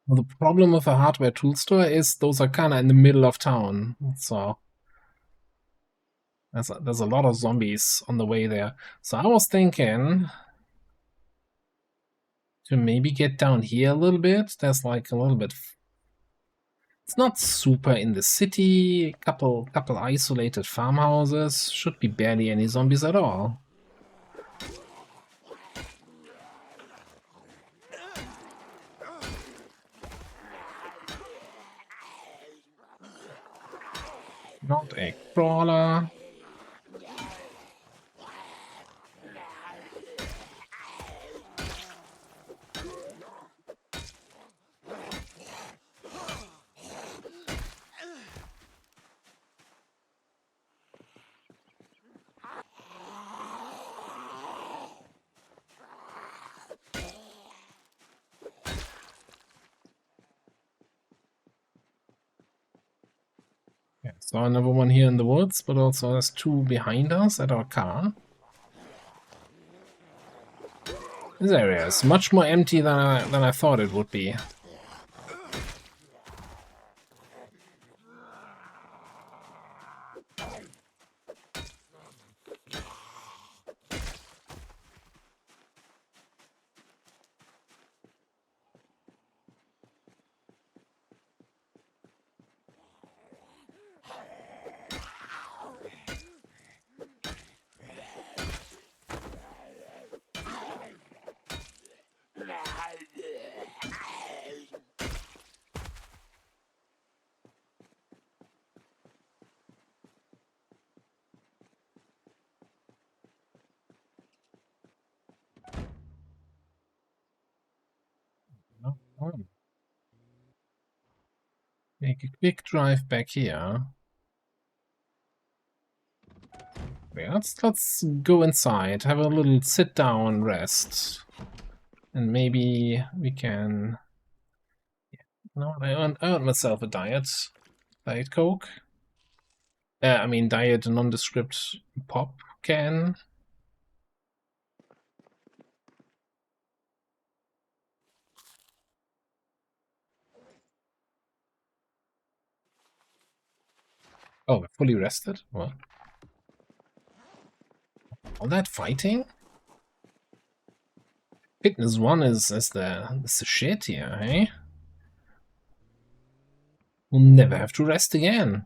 Well, the problem with a hardware tool store is those are kind of in the middle of town, so there's a lot of zombies on the way there. So I was thinking to maybe get down here a little bit. There's like a little bit. It's not super in the city. Couple isolated farmhouses. Should be barely any zombies at all. Not a crawler. Yeah, so another one here in the woods, but also there's 2 behind us at our car. This area is much more empty than I thought it would be. Make a quick drive back here. Yeah, let's go inside, have a little sit down rest, and maybe we can. No, I earned myself a diet Coke. I mean diet nondescript pop can. Oh, we're fully rested? What? All that fighting? Fitness 1 is the shit here, eh? We'll never have to rest again.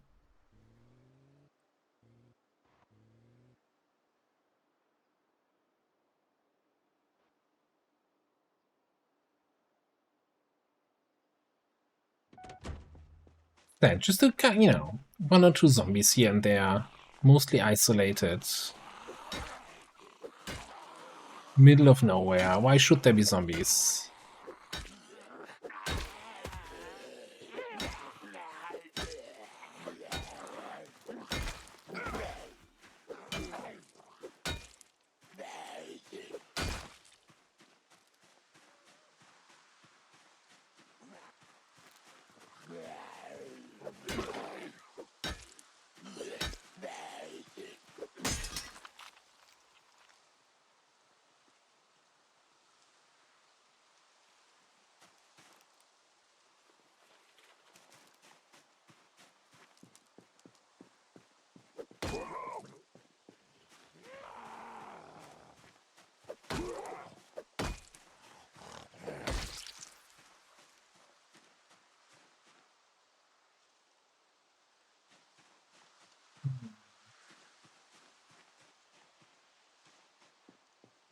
Then just a, you know, 1 or 2 zombies here and there, mostly isolated. Middle of nowhere. Why should there be zombies?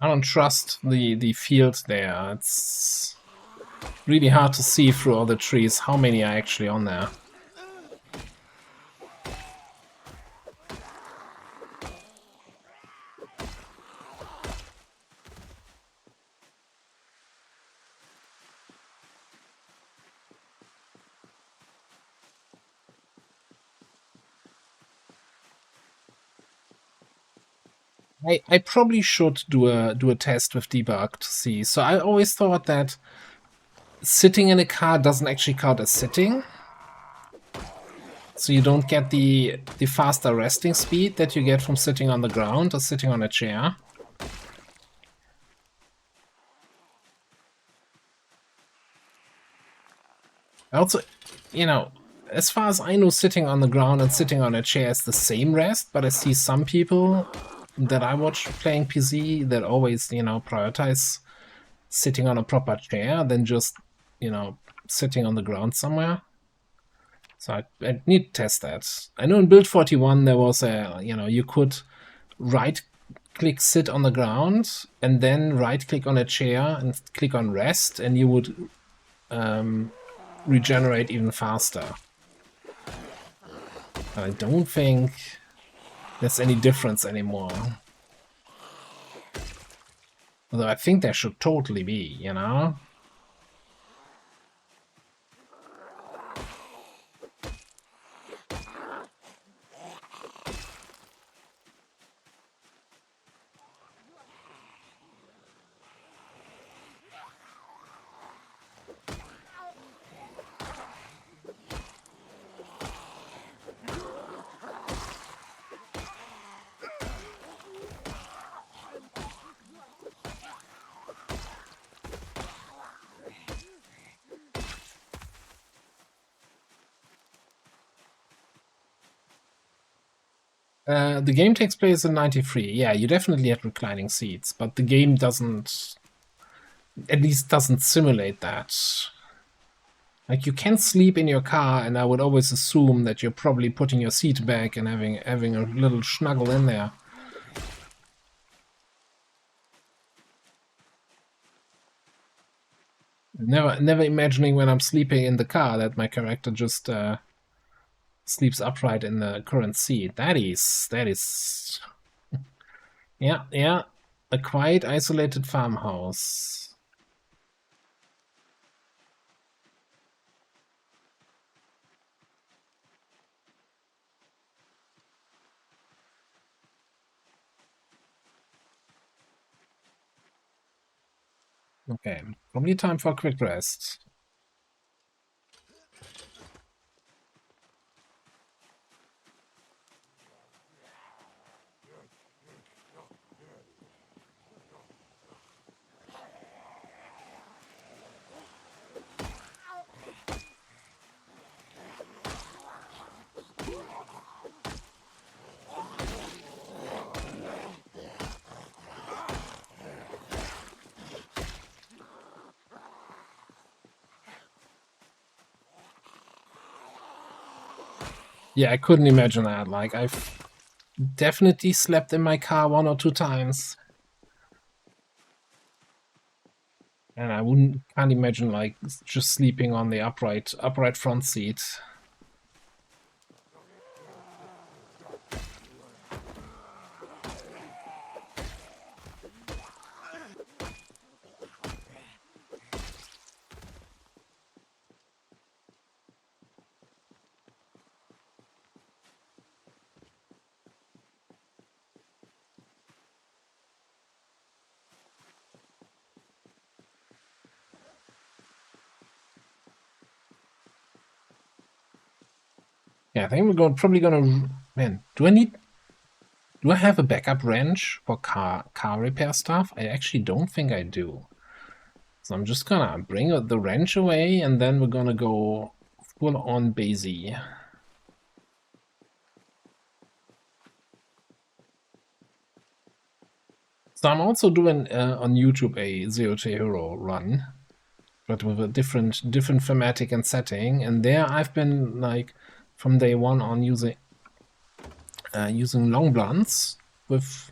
I don't trust the field there. It's really hard to see through all the trees how many are actually on there. I probably should do a test with debug to see. So I always thought that sitting in a car doesn't actually count as sitting. So you don't get the faster resting speed that you get from sitting on the ground or sitting on a chair. Also, you know, as far as I know, sitting on the ground and sitting on a chair is the same rest, but I see some people that I watch playing PC that always, you know, prioritize sitting on a proper chair than just, you know, sitting on the ground somewhere. So I need to test that. I know in Build 41 there was a, you know, you could right-click sit on the ground and then right-click on a chair and click on rest, and you would regenerate even faster. But I don't think there's any difference anymore. Although I think there should totally be, you know? The game takes place in 93. Yeah, you definitely had reclining seats, but the game doesn't, at least doesn't simulate that. Like, you can sleep in your car, and I would always assume that you're probably putting your seat back and having a little snuggle in there. Never imagining when I'm sleeping in the car that my character just sleeps upright in the current seat. That is yeah, a quiet, isolated farmhouse. Okay, probably time for a quick rest. Yeah, I couldn't imagine that. Like, I've definitely slept in my car 1 or 2 times. And I can't imagine, like, just sleeping on the upright front seat. Yeah, I think we're probably gonna. Man, do I have a backup wrench for car repair stuff? I actually don't think I do. So I'm just gonna bring the wrench away, and then we're gonna go full on Basie. So I'm also doing on YouTube a Zero to Hero run, but with a different thematic and setting. And there I've been like from day one on using long blunts with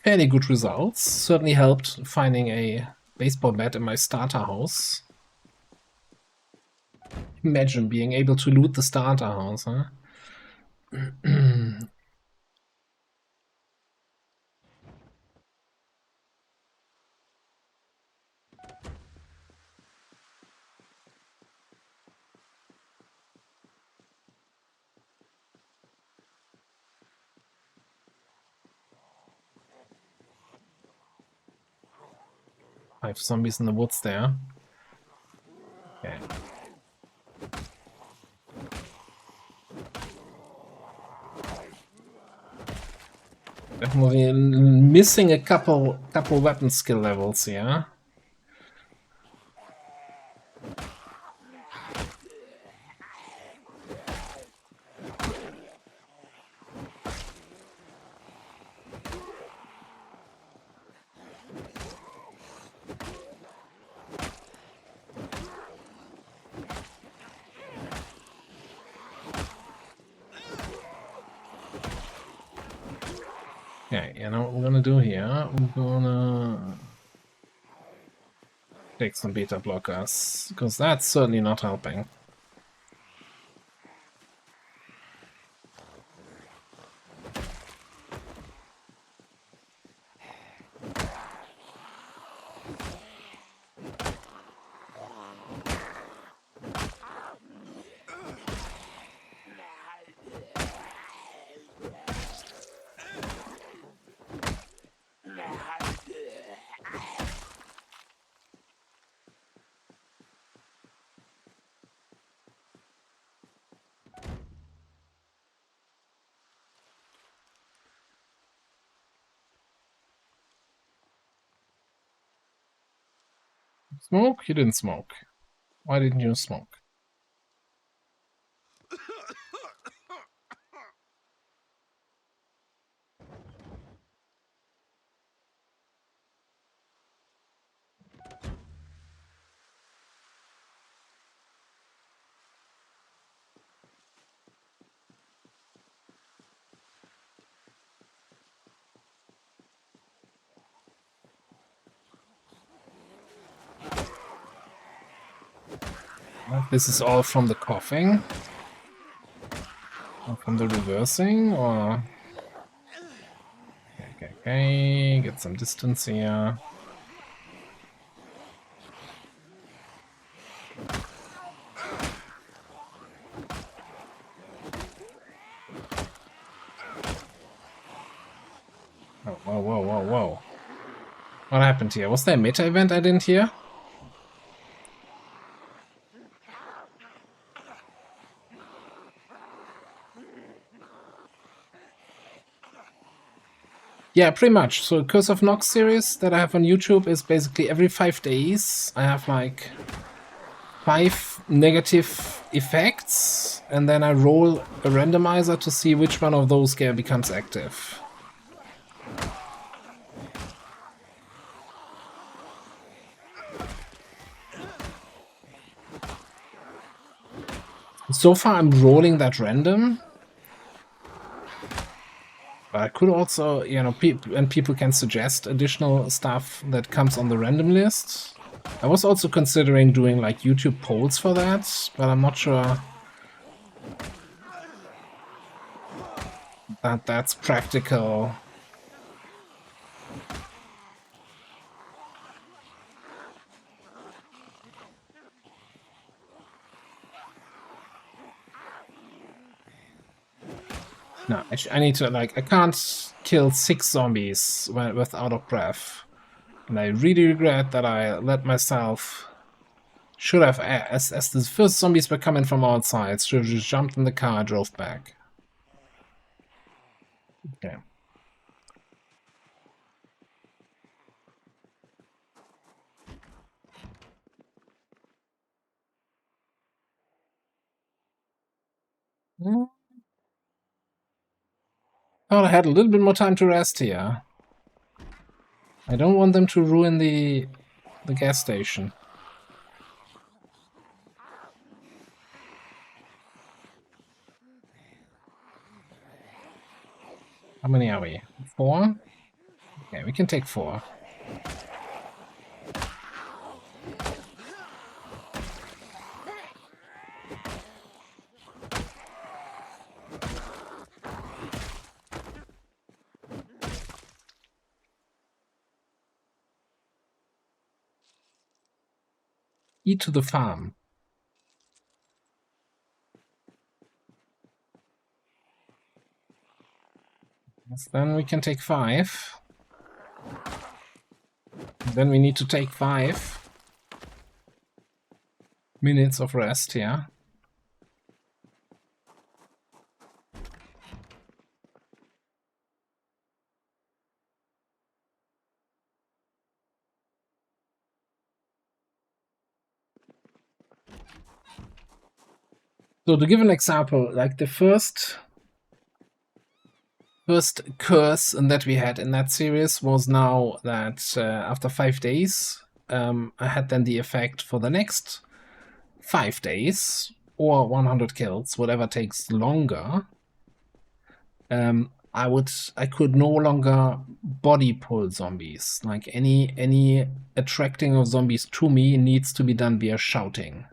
fairly good results. Certainly helped finding a baseball bat in my starter house. Imagine being able to loot the starter house, huh? I have zombies in the woods there. Okay. Definitely missing a couple weapon skill levels here. Okay, you know what we're gonna do here? We're gonna take some beta blockers, because that's certainly not helping. Smoke? You didn't smoke. Why didn't you smoke? This is all from the coughing? Or from the reversing, or... Okay, get some distance here. Oh, whoa. What happened here? Was there a meta event I didn't hear? Yeah, pretty much. So Curse of Nox series that I have on YouTube is basically every 5 days I have like 5 negative effects, and then I roll a randomizer to see which one of those becomes active. So far I'm rolling that random. But I could also, you know, people can suggest additional stuff that comes on the random list. I was also considering doing like YouTube polls for that, but I'm not sure that that's practical. No, I need to, like, I can't kill 6 zombies with out of breath. And I really regret that I let myself Should have, as the first zombies were coming from outside, should have just jumped in the car and drove back. Okay. Thought I had a little bit more time to rest here. I don't want them to ruin the gas station. How many are we? 4? Okay, we can take 4. Eat to the farm. Yes, then we can take 5. Then we need to take 5 minutes of rest here. So to give an example, like the first curse that we had in that series was now that after 5 days, I had then the effect for the next 5 days or 100 kills, whatever takes longer. I could no longer body pull zombies. Like any attracting of zombies to me needs to be done via shouting.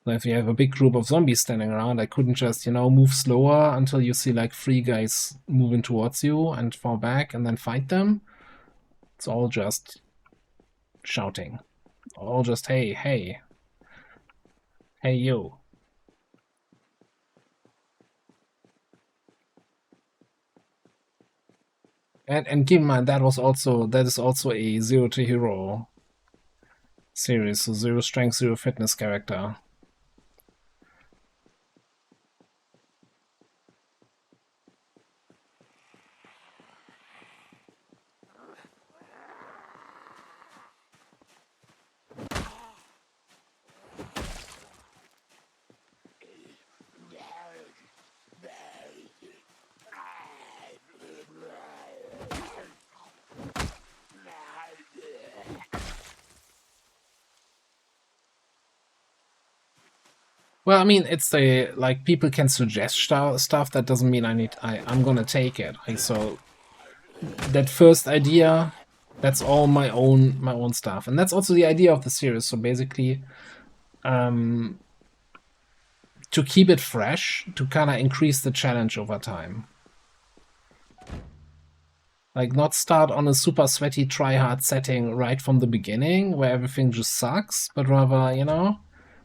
So if you have a big group of zombies standing around, I couldn't just, move slower until you see like 3 guys moving towards you and fall back and then fight them. It's all just shouting. All just, hey, hey. Hey, you. And keep in mind that is also a 0 to hero series, so 0 strength, 0 fitness character. Well, I mean, it's like people can suggest stuff. That doesn't mean I'm gonna take it. Like, so that first idea, that's all my own stuff, and that's also the idea of the series. So basically, to keep it fresh, to kind of increase the challenge over time. Like, not start on a super sweaty try-hard setting right from the beginning where everything just sucks, but rather,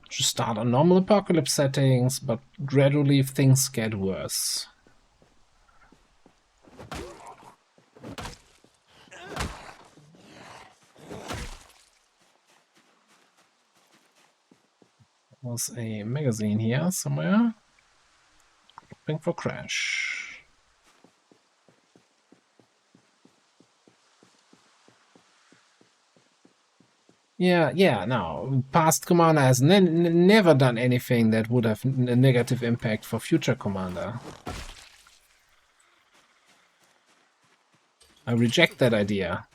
just start on normal apocalypse settings, but gradually things get worse. Was a magazine here somewhere. Looking for Crash. Yeah, no. Past Commander has never done anything that would have a negative impact for future Commander. I reject that idea.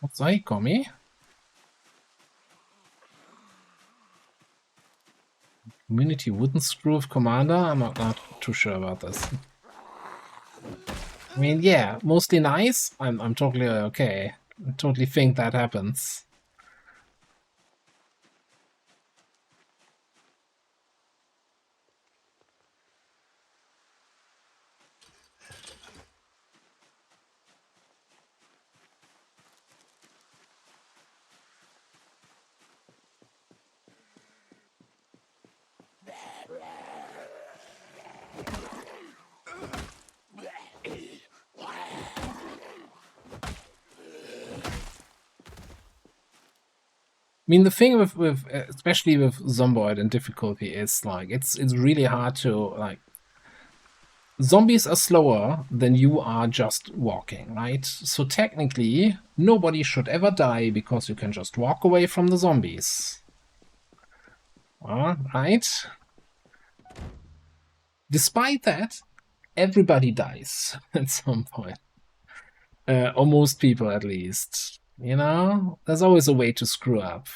Wat zei je, Commie? Community wouldn't screw with Commander? I'm not too sure about this. I mean, yeah, mostly nice. I'm totally okay. I totally think that happens. mean, the thing with especially with Zomboid and difficulty is like it's really hard to like. Zombies are slower than you are just walking, right? So technically, nobody should ever die because you can just walk away from the zombies. Right? Despite that, everybody dies at some point. Or most people, at least. You know? There's always a way to screw up.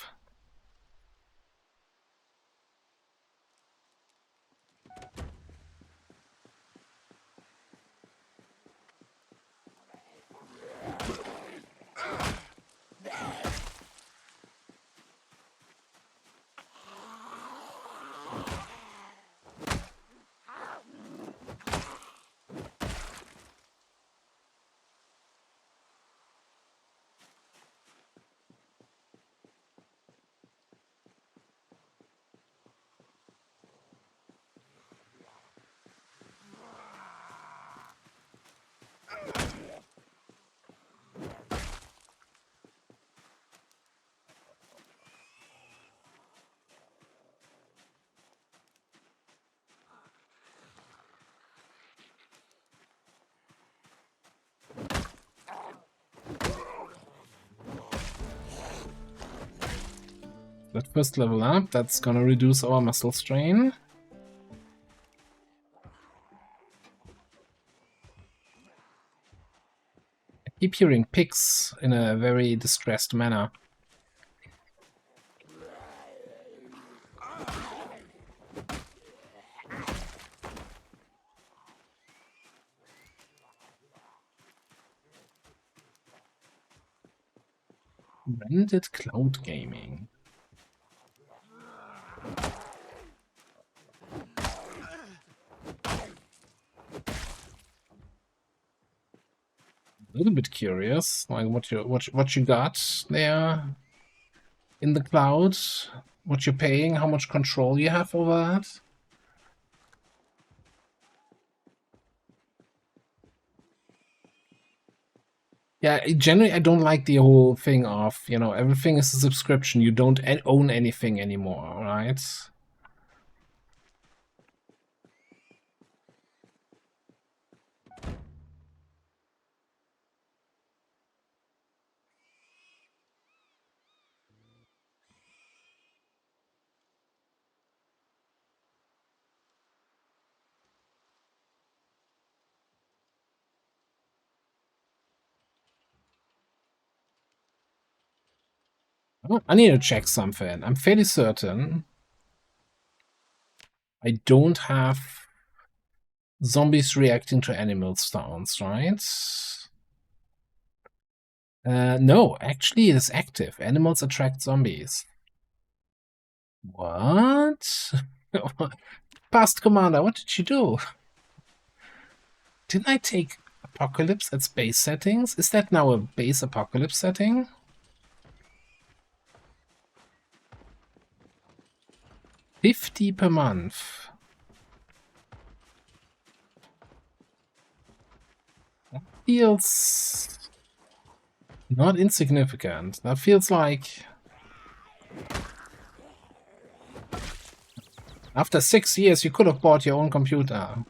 That first level up, that's gonna reduce our muscle strain. I keep hearing pigs in a very distressed manner. Branded Cloud Gaming. A little bit curious, like what you got there in the cloud, what you're paying, how much control you have over that. Yeah, generally I don't like the whole thing of, you know, everything is a subscription. You don't own anything anymore, right? Oh, I need to check something. I'm fairly certain I don't have zombies reacting to animal sounds, right? No, actually it's active. Animals attract zombies. What? Past Commander, what did you do? Didn't I take Apocalypse at base settings? Is that now a base Apocalypse setting? $50 per month. That feels not insignificant. That feels like after 6 years you could have bought your own computer.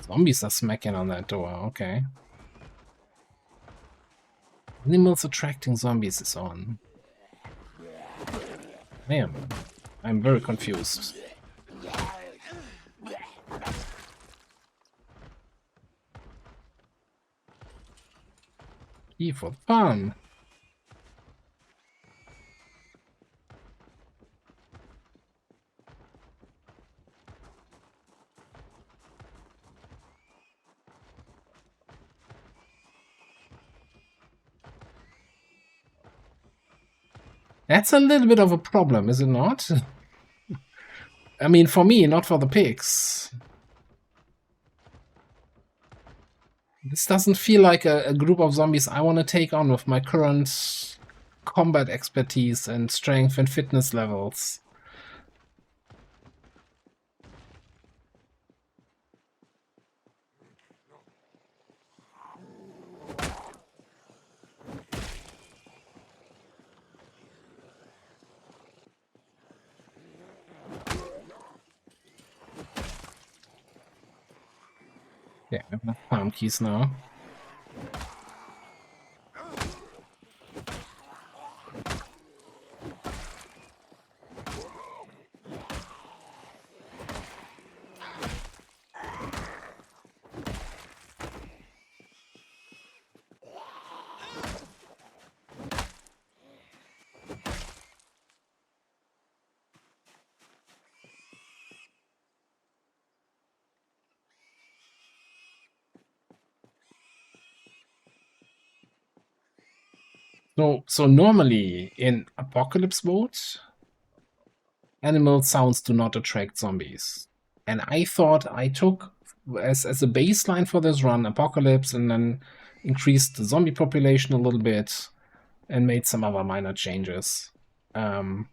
Zombies are smacking on that door, okay. Animals attracting zombies is on. I'm very confused. Key for fun. That's a little bit of a problem, is it not? I mean, for me, not for the pigs. This doesn't feel like a group of zombies I want to take on with my current combat expertise and strength and fitness levels. Yeah, I have enough palm keys now. So normally in apocalypse mode, animal sounds do not attract zombies. And I thought I took as a baseline for this run apocalypse and then increased the zombie population a little bit and made some other minor changes. I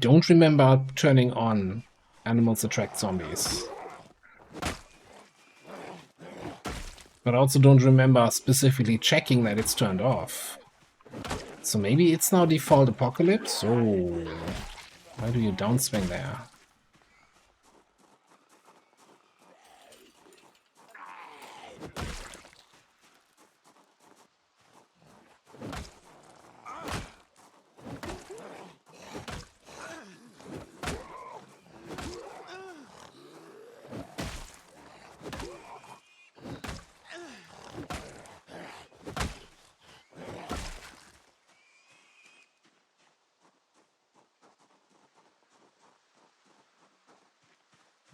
don't remember turning on animals attract zombies. But I also don't remember specifically checking that it's turned off. So maybe it's now default apocalypse? Oh, why do you downswing there?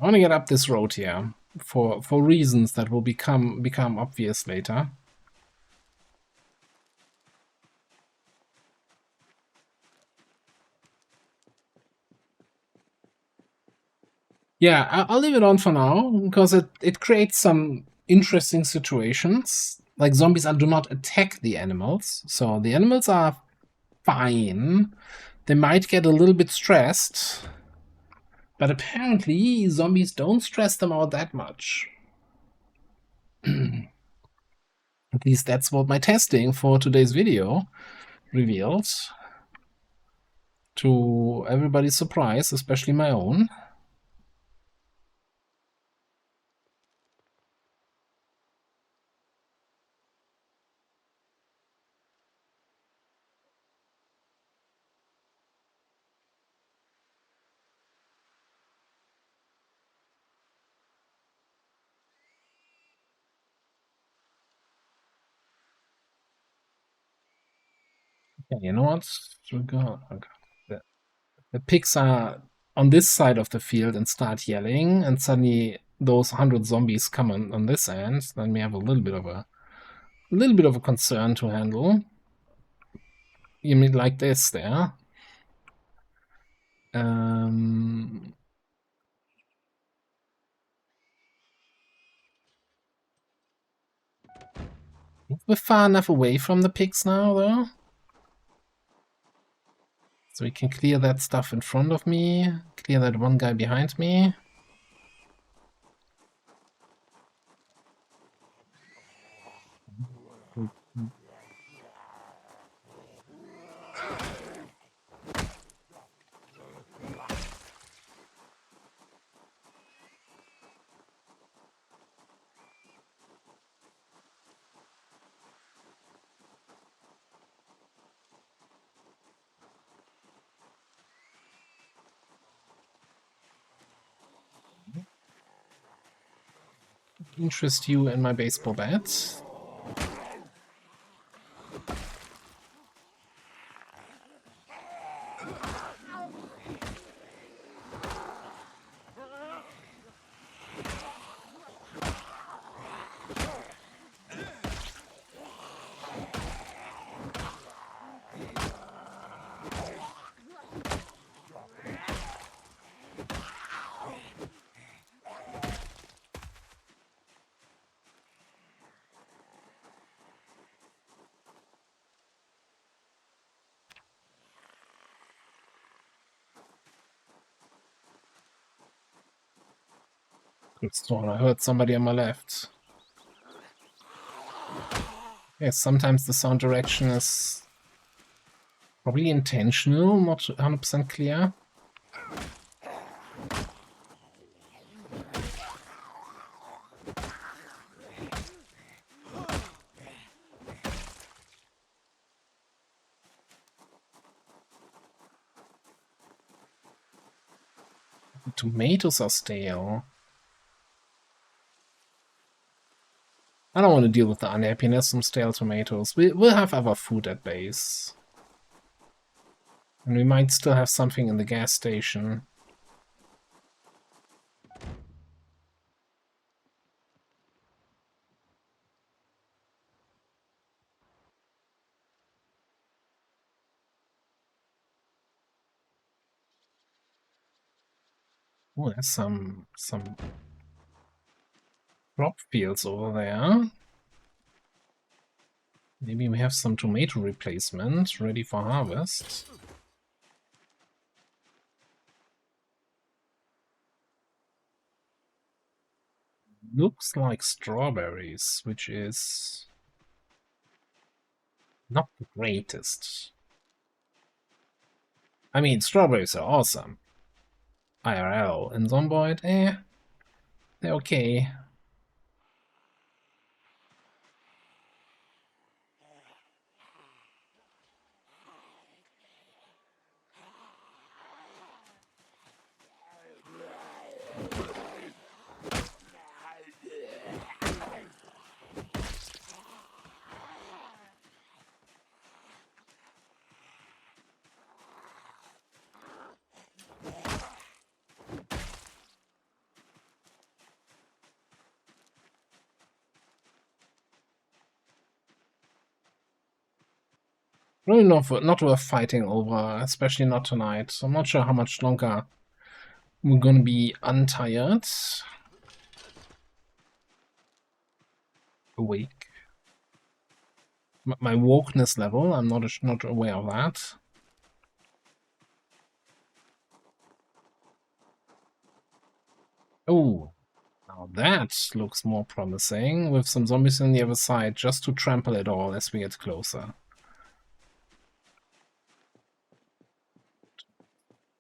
I want to get up this road here for reasons that will become obvious later. Yeah, I'll leave it on for now because it creates some interesting situations. Like zombies do not attack the animals, so the animals are fine. They might get a little bit stressed, but apparently zombies don't stress them out that much. At least that's what my testing for today's video revealed. To everybody's surprise, especially my own. Yeah, you know what? The pigs are on this side of the field and start yelling, and suddenly those 100 zombies come on this end. Then we have a little bit of a concern to handle. You mean like this there? We're far enough away from the pigs now, though. So we can clear that stuff in front of me, clear that one guy behind me. Interest you in my baseball bat. Good storm. I heard somebody on my left. Yes, sometimes the sound direction is probably intentional, not 100% clear. The tomatoes are stale. I don't want to deal with the unhappiness from stale tomatoes. We'll have other food at base. And we might still have something in the gas station. Oh, there's some crop fields over there. Maybe we have some tomato replacement ready for harvest. Looks like strawberries, which is not the greatest. I mean, strawberries are awesome. IRL and Zomboid, they're okay. Really not worth fighting over, especially not tonight. I'm not sure how much longer we're gonna be untired. Awake. My wokeness level, I'm not aware of that. Oh, now that looks more promising, with some zombies on the other side, just to trample it all as we get closer.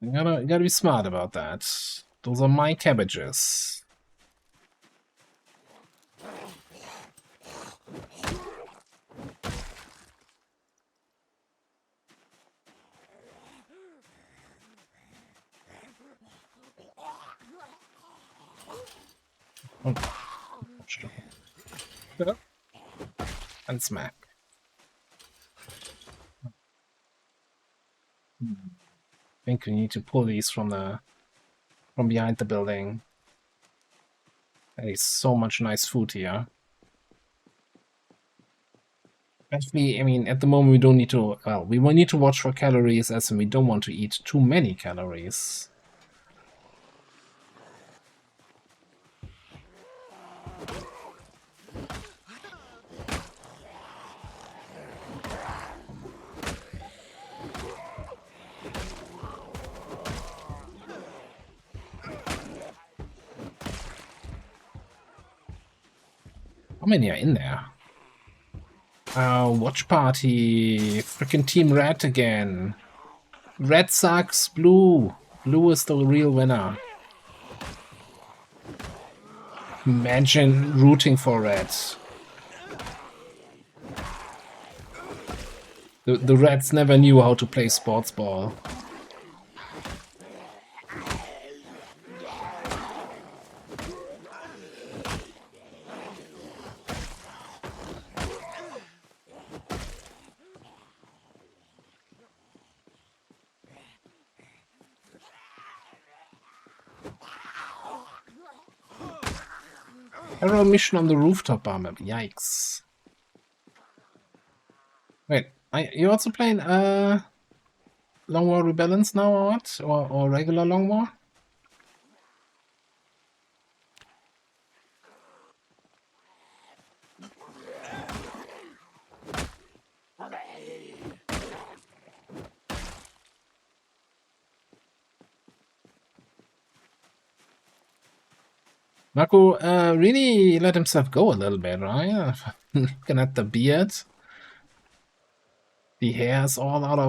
You gotta be smart about that. Those are my cabbages. Oh, and smack. I think we need to pull these from behind the building. There is so much nice food here. Actually, I mean, at the moment we don't need to. Well, we will need to watch for calories, as in we don't want to eat too many calories. How many are in there? Watch party. Frickin' Team Red again. Red sucks. Blue. Blue is the real winner. Imagine rooting for Red. The Reds never knew how to play sports ball. Arrow mission on the rooftop bar map. Yikes. Wait, you also playing Long War Rebellions now or what? Or regular Long War? Marco really let himself go a little bit, right? Looking at the beard. The hair is all out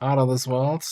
of this world.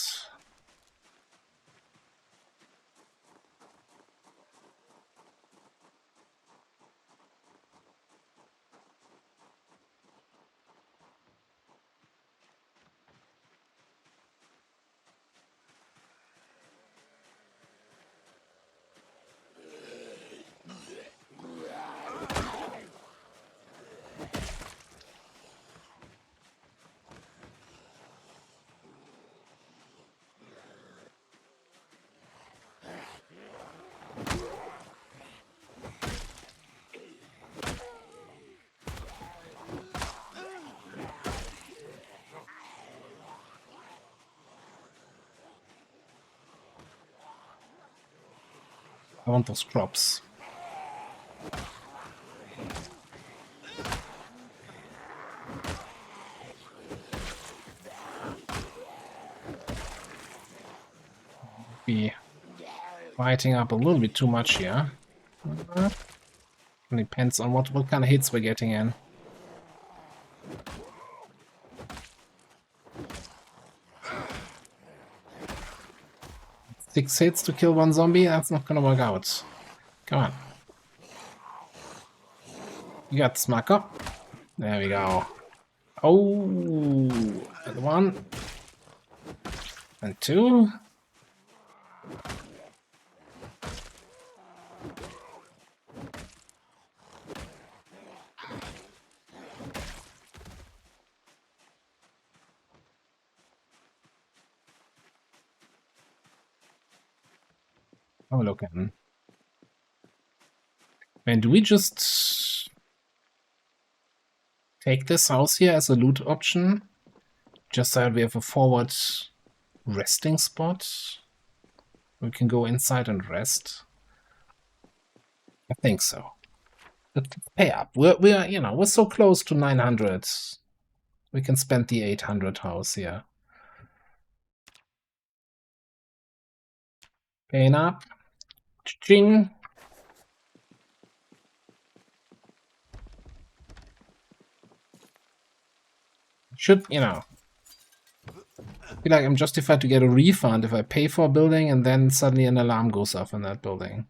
I want those crops. Be fighting up a little bit too much here. Depends on what kind of hits we're getting in. 6 hits to kill 1 zombie? That's not gonna work out. Come on. You got this, Marco. There we go. Oh, and 1. And 2. Oh, look at him. Man, do we just take this house here as a loot option? Just so that we have a forward resting spot? We can go inside and rest. I think so. Let's pay up. We're so close to 900. We can spend the 800 house here. Paying up. Ching. Should, feel like I'm justified to get a refund if I pay for a building and then suddenly an alarm goes off in that building.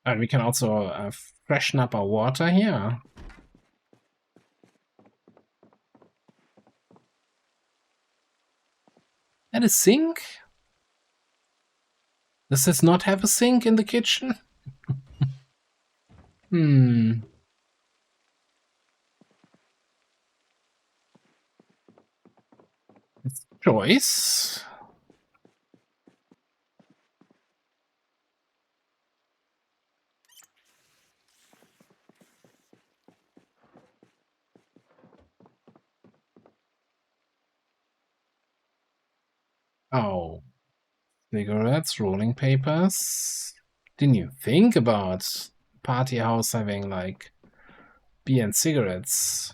And we can also freshen up our water here. And a sink? Does this not have a sink in the kitchen? It's a choice. Oh, cigarettes, rolling papers. Didn't you think about party house having like beer and cigarettes?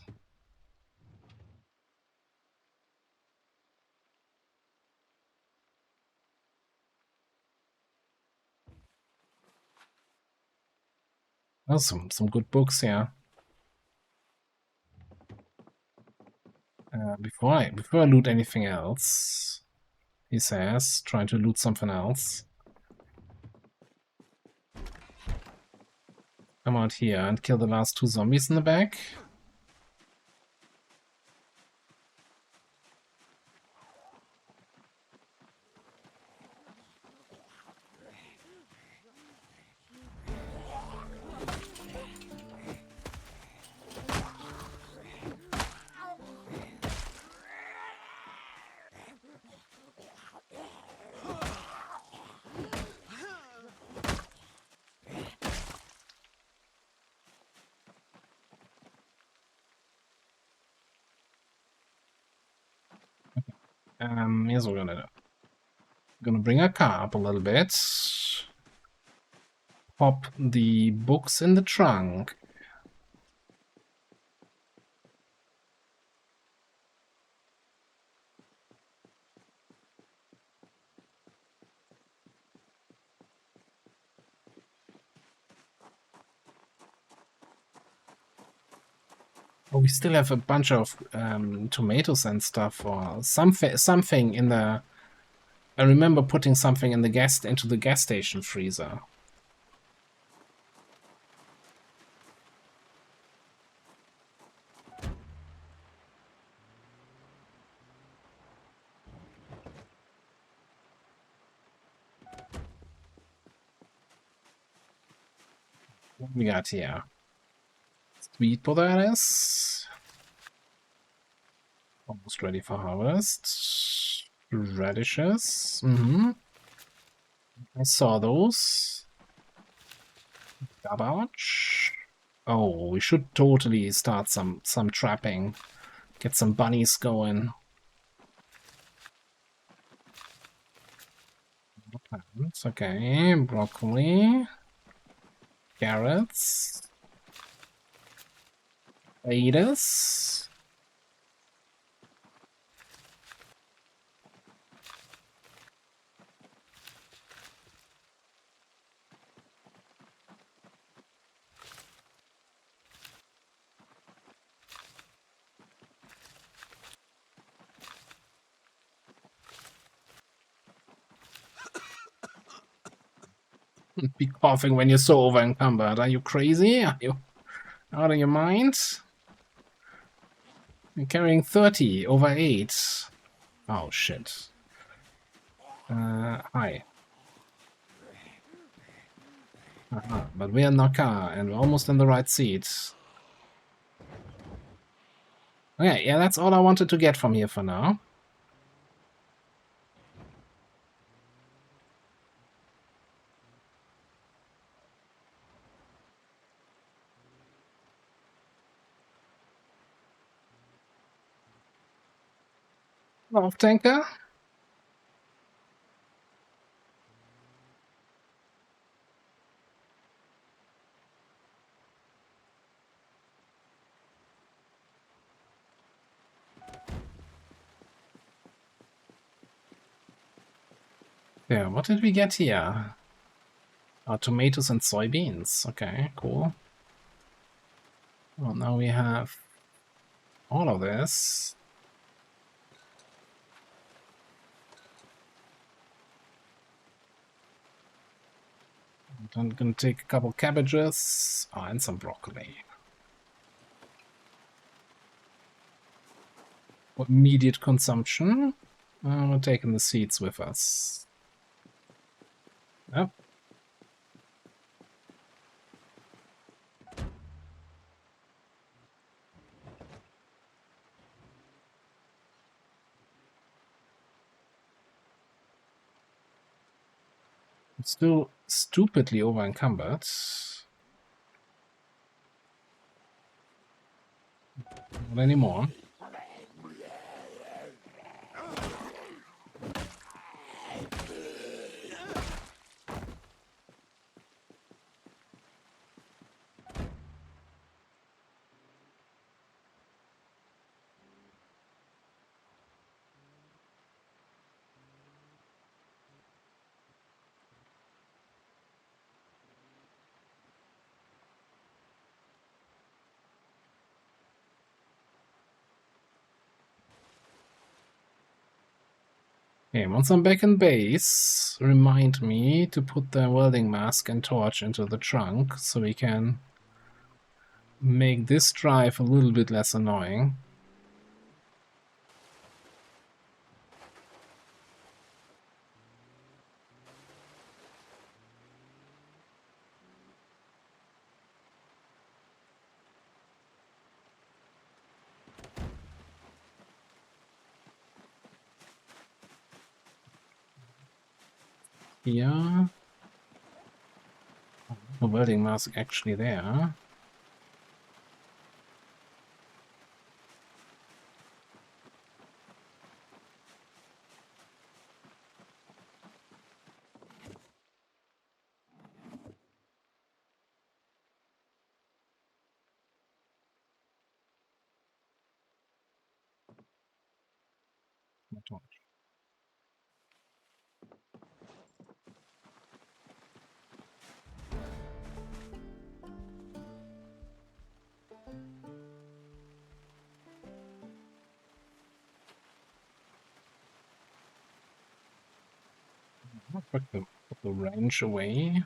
Oh, some good books here. Before I loot anything else, he says, trying to loot something else. Come out here and kill the last 2 zombies in the back. Hier sogar nicht. Gonna bring our car up a little bit. Pop the books in the trunk. Oh, we still have a bunch of tomatoes and stuff, or something in the. I remember putting something in the into the gas station freezer. What we got here? Sweet potatoes. Almost ready for harvest. Radishes. I saw those. Garbage. Oh, we should totally start some trapping. Get some bunnies going. Plants, okay. Broccoli. Carrots. Potatoes. Be coughing when you're so over encumbered. Are you crazy? Are you out of your mind? You're carrying 30 over 8. Oh shit. Hi. But we're in the car and we're almost in the right seat. Okay, yeah, that's all I wanted to get from here for now. Off tanker. Yeah, what did we get here? Tomatoes and soybeans. Okay, cool. Well, now we have all of this. I'm gonna take a couple cabbages and some broccoli. For immediate consumption. We're taking the seeds with us. Yep. I'm still stupidly over encumbered. Not anymore. Okay, once I'm back in base, remind me to put the welding mask and torch into the trunk so we can make this drive a little bit less annoying. Here. The welding mask actually there. my torch. Put the range away.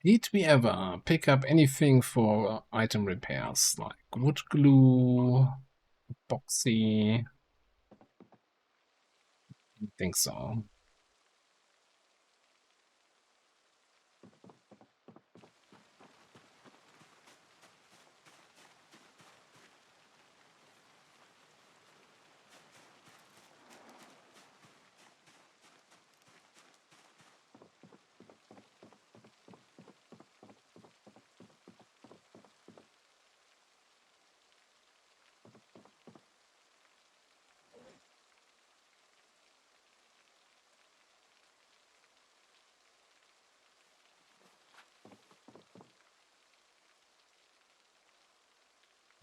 Did we ever pick up anything for item repairs, like wood glue, epoxy? I think so.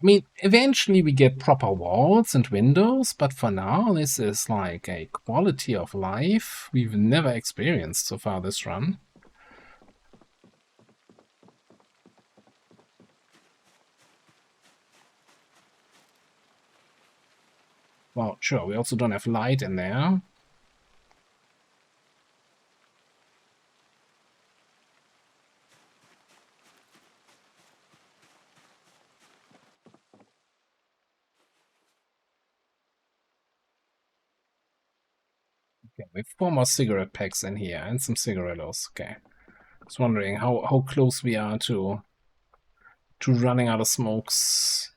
I mean, eventually we get proper walls and windows, but for now, this is like a quality of life we've never experienced so far this run. Well, sure, we also don't have light in there. Okay, we have 4 more cigarette packs in here and some cigarillos. Okay. I was wondering how close we are to running out of smokes.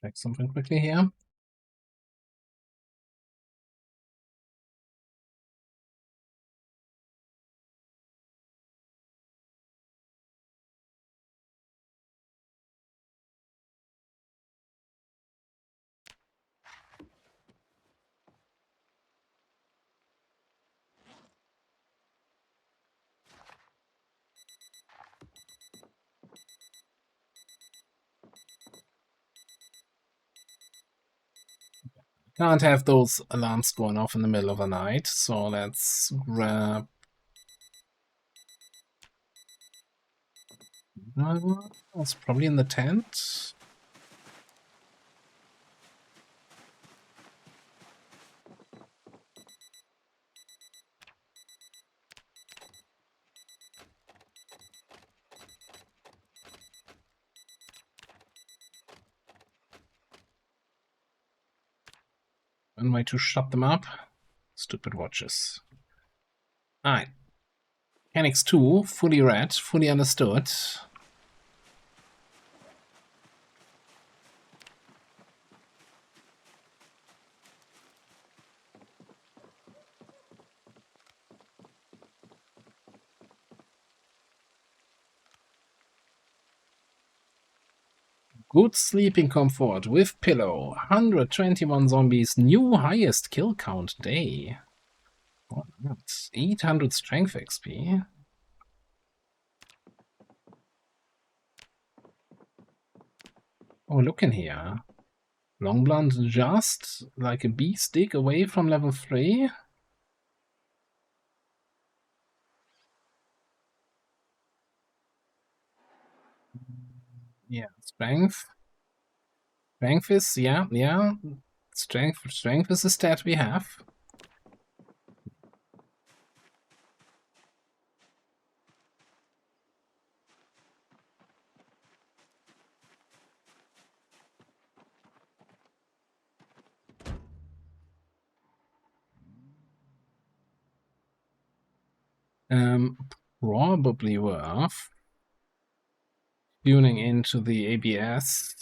Check something quickly here. Can't have those alarms going off in the middle of the night, so let's grab... It's probably in the tent. One way to shut them up. Stupid watches. Alright. Mechanics 2, fully read, fully understood. Good sleeping comfort with pillow. 121 zombies, new highest kill count day. Oh, that's 800 strength XP. Oh, look in here. Longblunt just like a bee stick away from level 3. Yeah, strength. Strength is, yeah. Strength is a stat we have. Probably worth tuning into the ABS.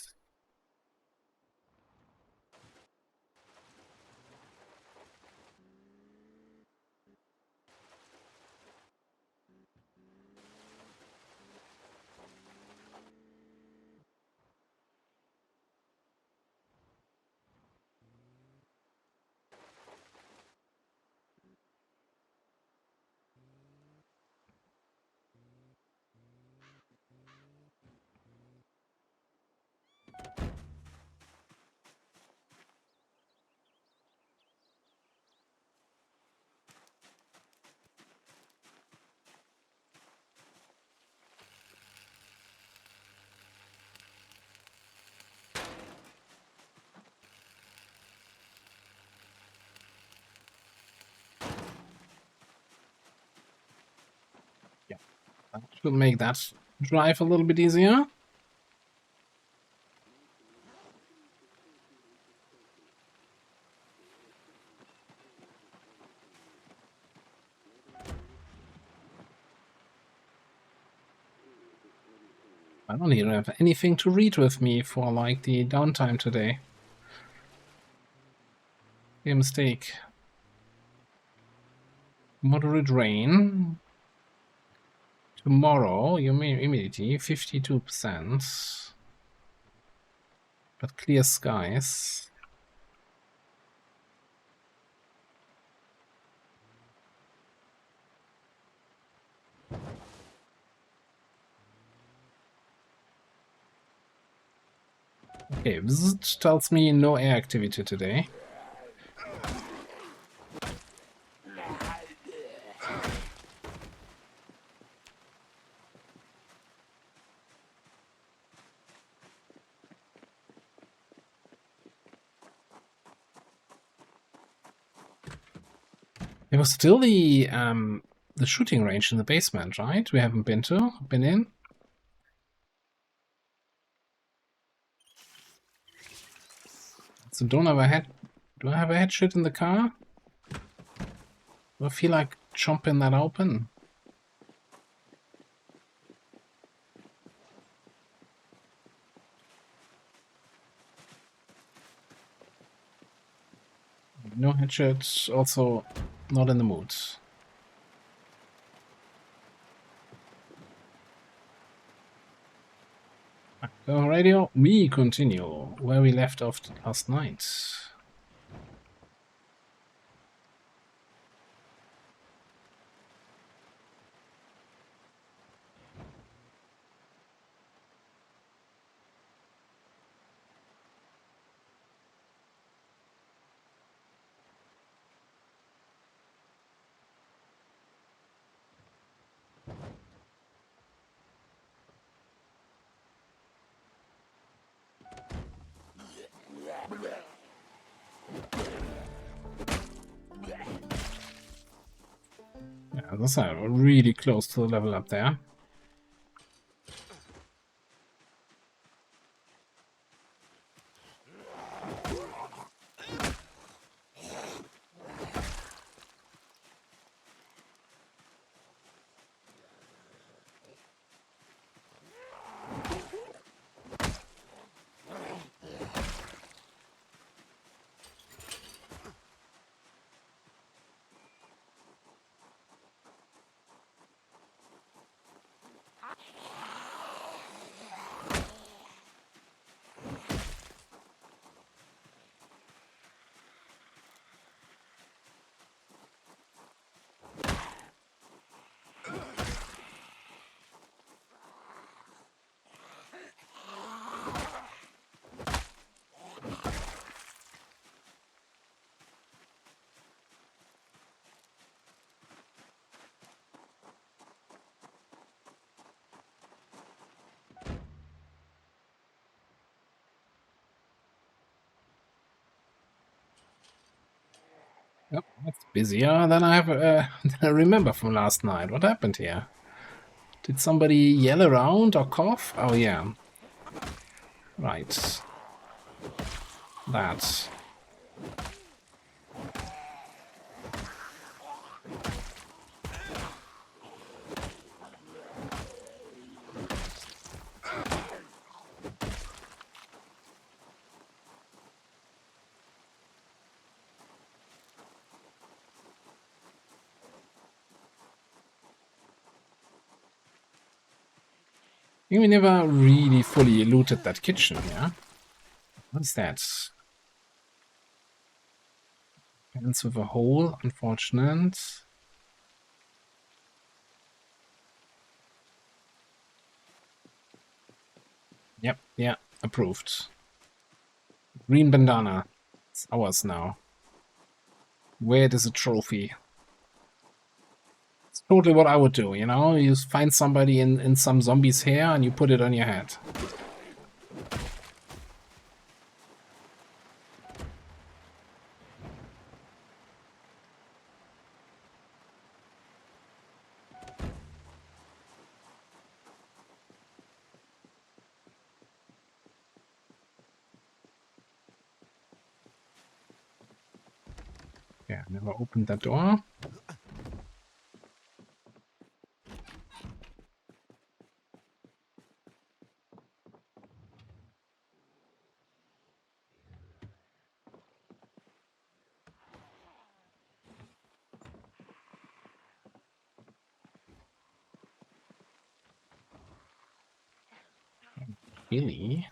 That should make that drive a little bit easier. I don't even have anything to read with me for like the downtime today. A mistake. Moderate rain. Tomorrow, humidity 52%. But clear skies. Okay, this tells me no air activity today. There was still the shooting range in the basement, right? We haven't been in. So do I have a head shit in the car? Do I feel like chomping that open? No headshots, also not in the mood. Radio, we continue where we left off last night. Yeah, that's really close to the level up there. Yep, that's busier than I have than I remember from last night. What happened here? Did somebody yell around or cough? Oh yeah. Right. That. think we never really fully looted that kitchen, yeah? What is that? Pants with a hole, unfortunate. Yep, yeah, approved. Green bandana. It's ours now. Where is a trophy? It's totally what I would do, you know? You find somebody in some zombie's hair and you put it on your head. Yeah, never opened that door. Really?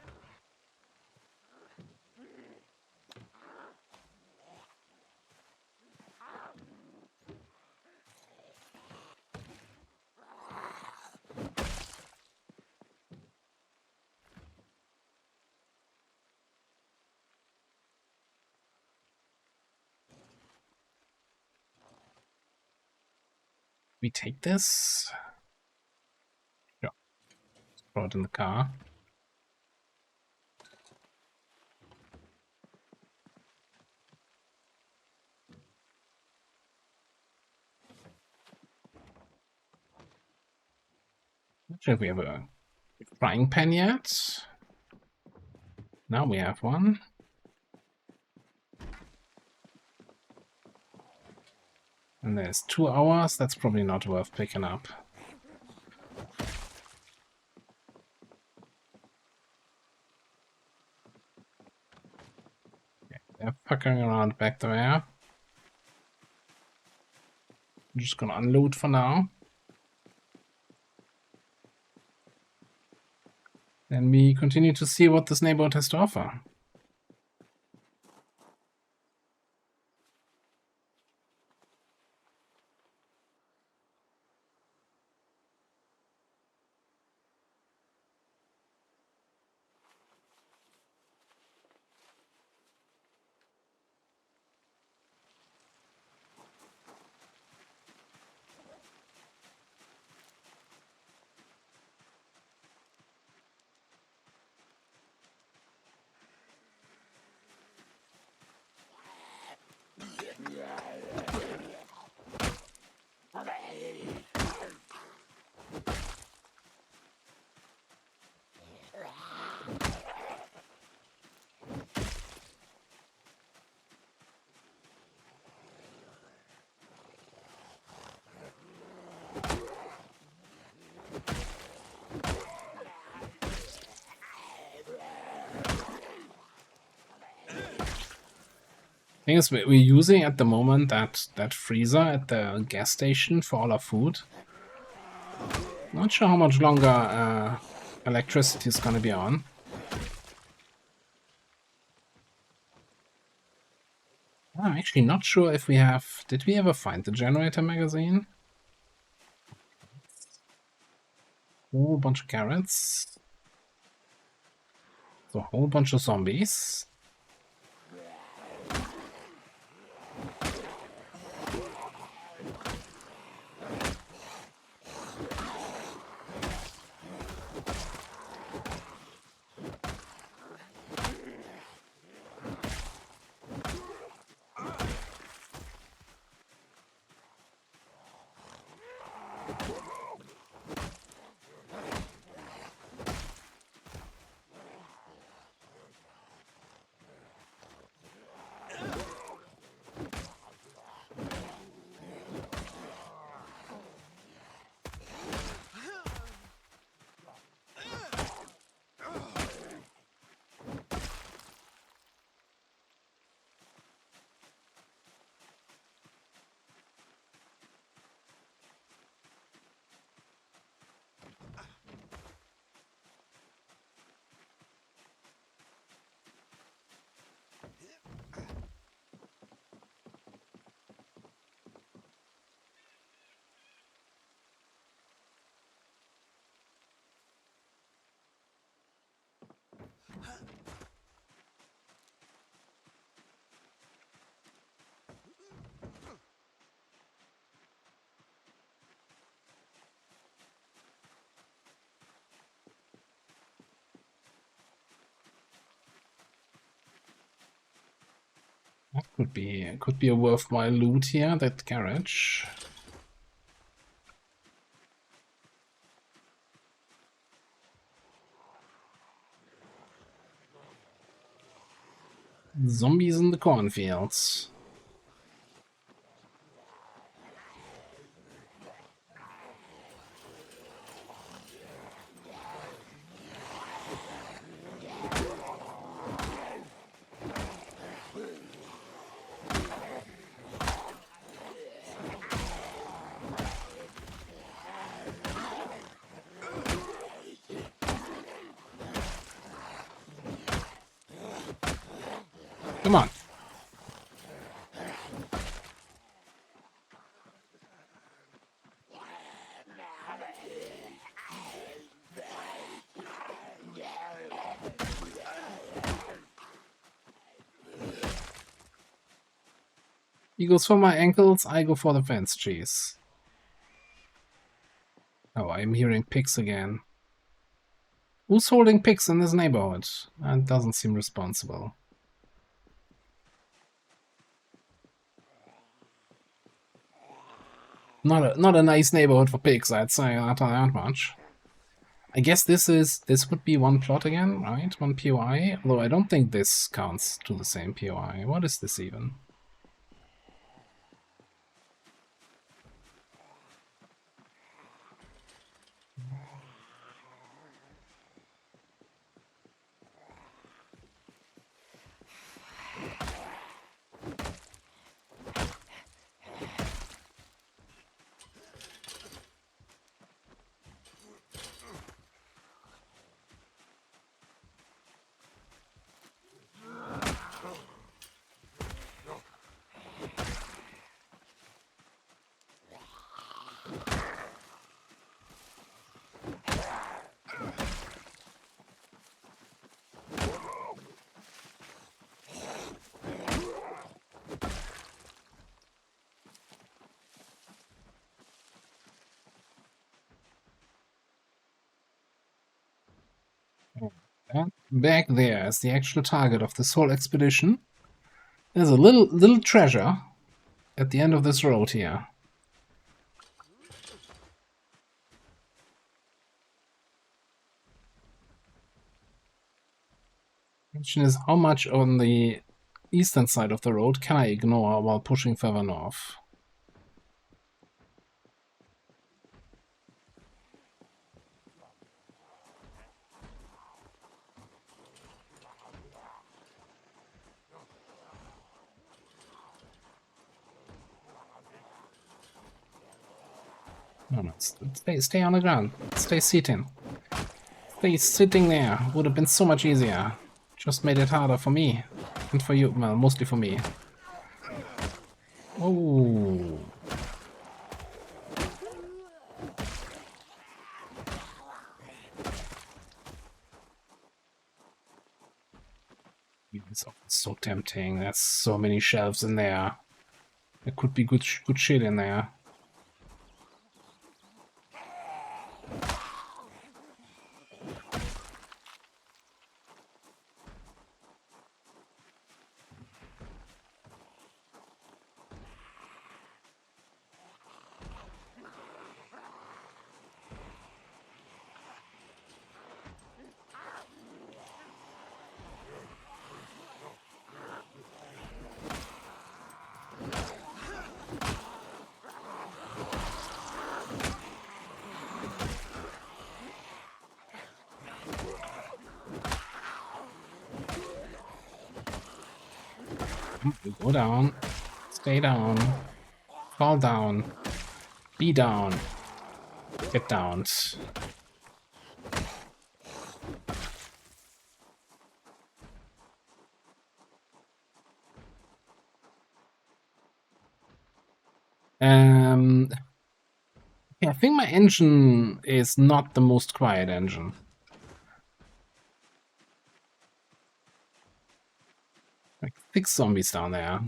We take this? Yeah. Throw it in the car. Not sure if we have a frying pan yet. Now we have one. And there's 2 hours. That's probably not worth picking up. Okay, they're fucking around back there. I'm just gonna unload for now. Then we continue to see what this neighborhood has to offer. Thing is, we're using at the moment that freezer at the gas station for all our food. Not sure how much longer electricity is gonna be on. I'm actually not sure if we have... Did we ever find the generator magazine? Whole bunch of carrots. So a whole bunch of zombies. Could be a worthwhile loot here, that garage. Zombies in the cornfields. Come on. He goes for my ankles, I go for the fence cheese. Oh, I'm hearing pigs again. Who's holding pigs in this neighborhood? That doesn't seem responsible. Not a nice neighborhood for pigs, I'd say that much. I guess this would be one plot again, right? One POI. Although I don't think this counts to the same POI. What is this even? And back there is the actual target of this whole expedition. There's a little treasure at the end of this road here. The question is, how much on the eastern side of the road can I ignore while pushing further north? No, stay on the ground. Stay sitting. Stay sitting there. Would have been so much easier. Just made it harder for me. And for you. Well, mostly for me. Oh. It's so tempting. There's so many shelves in there. There could be good shit in there. Go down. Stay down. Fall down. Be down. Get down. Yeah, I think my engine is not the most quiet engine. Like 6 zombies down there.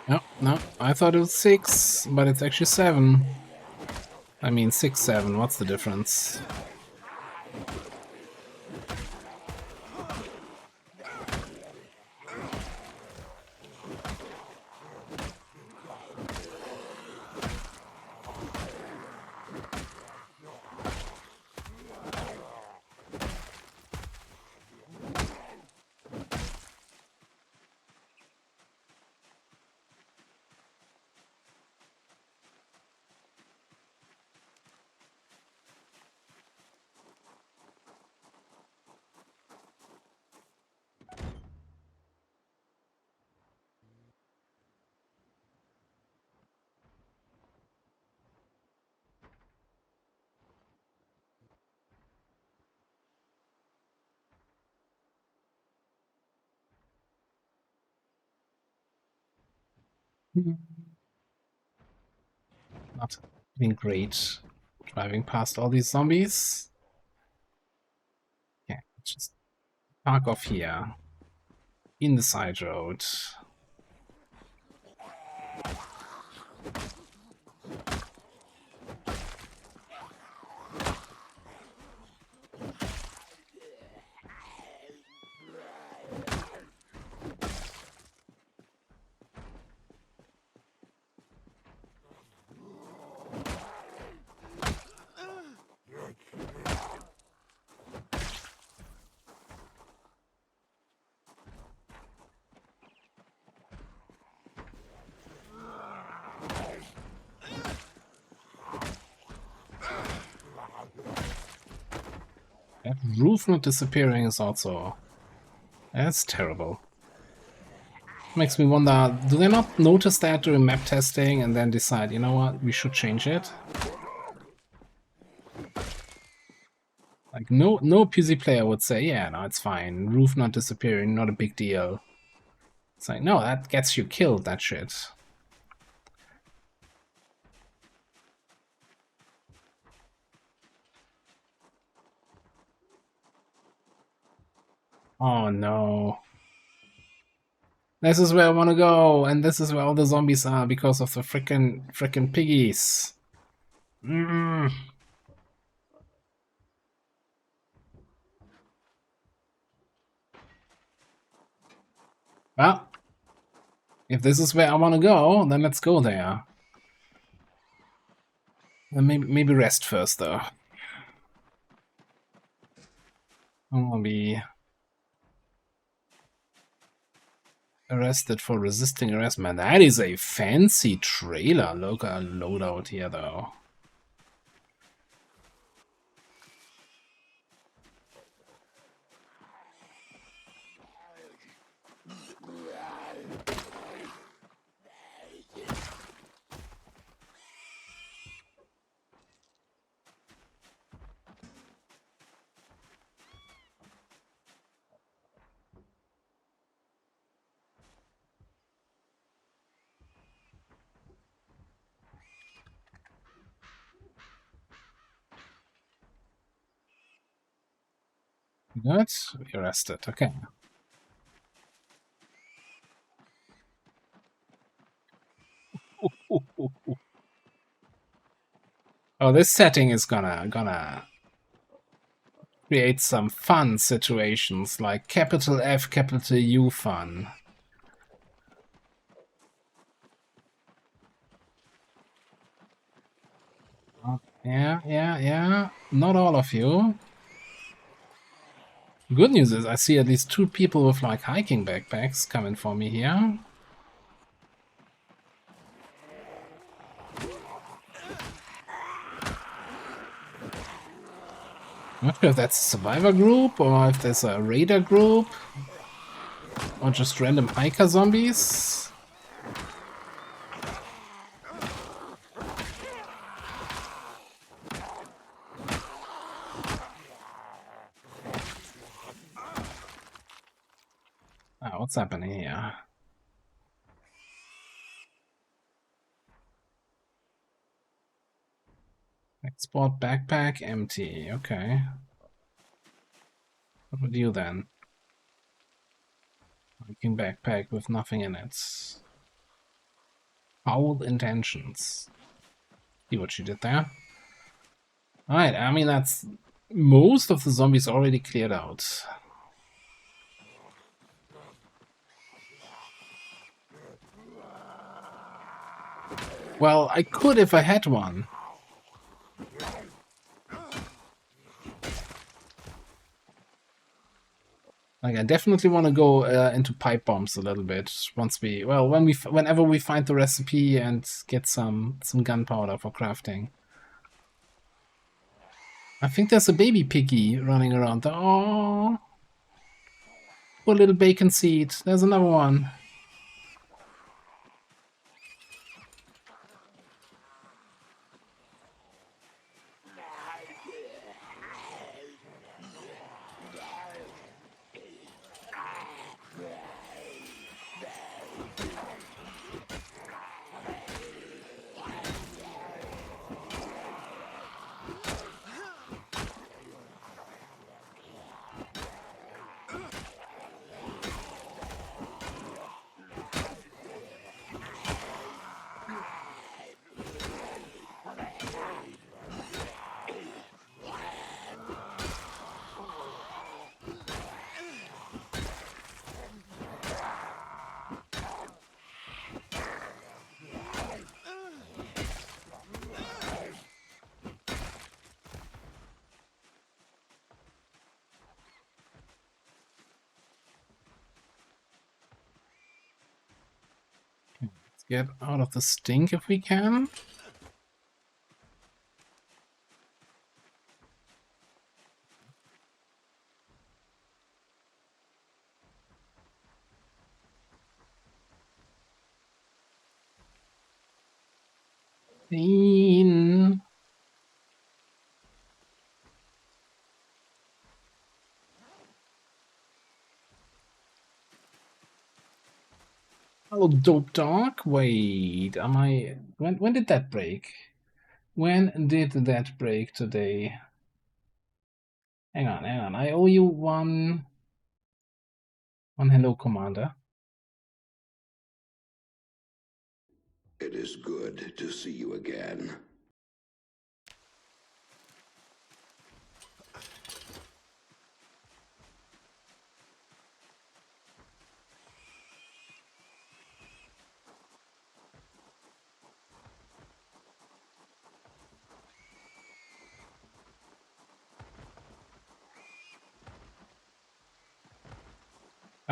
No, no, I thought it was 6, but it's actually 7. I mean 6, 7, what's the difference? Not being great. Driving past all these zombies. Yeah, just park off here. In the side road. That roof not disappearing is also... That's terrible. Makes me wonder, do they not notice that during map testing and then decide, you know what, we should change it? Like, no PC player would say, yeah, no, it's fine. Roof not disappearing, not a big deal. It's like, no, that gets you killed, that shit. Oh no. This is where I want to go, and this is where all the zombies are because of the frickin' piggies. Mm. Well, if this is where I want to go, then let's go there. And maybe rest first, though. I want to be arrested for resisting arrest. Man, that is a fancy trailer loadout here, though. Good. Be arrested. Okay. Oh, this setting is gonna create some fun situations, like capital F, capital U fun. Yeah. Not all of you. Good news is I see at least 2 people with like hiking backpacks coming for me here. Not sure if that's a survivor group or if there's a raider group or just random hiker zombies. Ah, what's happening here? Export backpack empty. Okay. What would you then? Hiking backpack with nothing in it. Foul intentions. See what she did there? Alright, I mean, that's most of the zombies already cleared out. Well, I could if I had one. Like, I definitely want to go into pipe bombs a little bit once we, well, whenever we find the recipe and get some gunpowder for crafting. I think there's a baby piggy running around there. Oh, poor little bacon seed. There's another one. Get out of the stink if we can. Clean. Hello, dope dog. Wait, am I? When did that break? When did that break today? Hang on. I owe you one hello, Commander. It is good to see you again.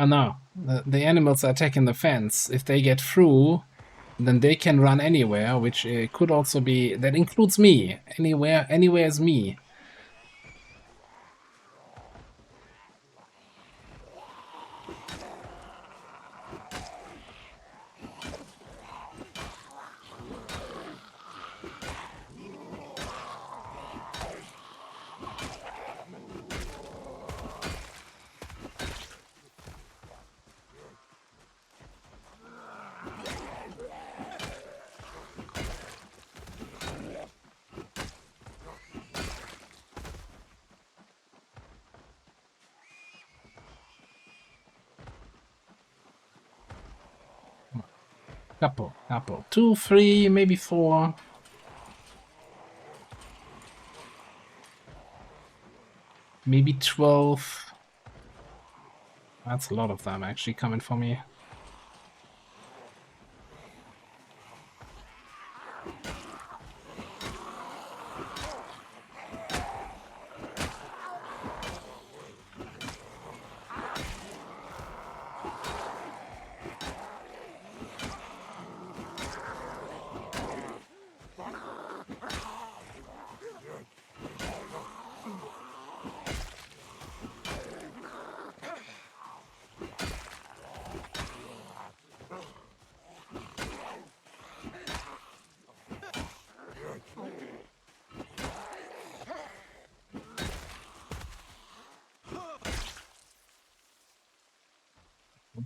Oh no, the animals are attacking the fence. If they get through, then they can run anywhere, which could also be, that includes me. Anywhere is me. Couple. 2, 3, maybe 4. Maybe 12. That's a lot of them actually coming for me.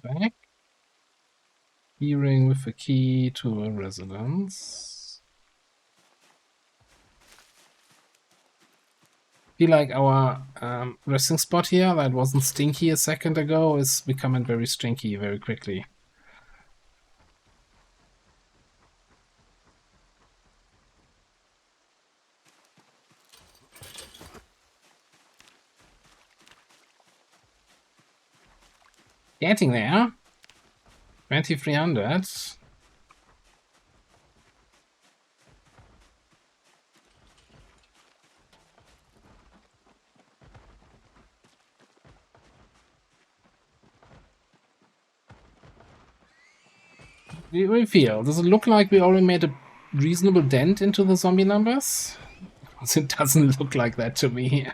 Back. Hearing with a key to a residence. Feel like our resting spot here that wasn't stinky a second ago is becoming very stinky very quickly. Getting there. 2300. We feel. Does it look like we already made a reasonable dent into the zombie numbers? It doesn't look like that to me.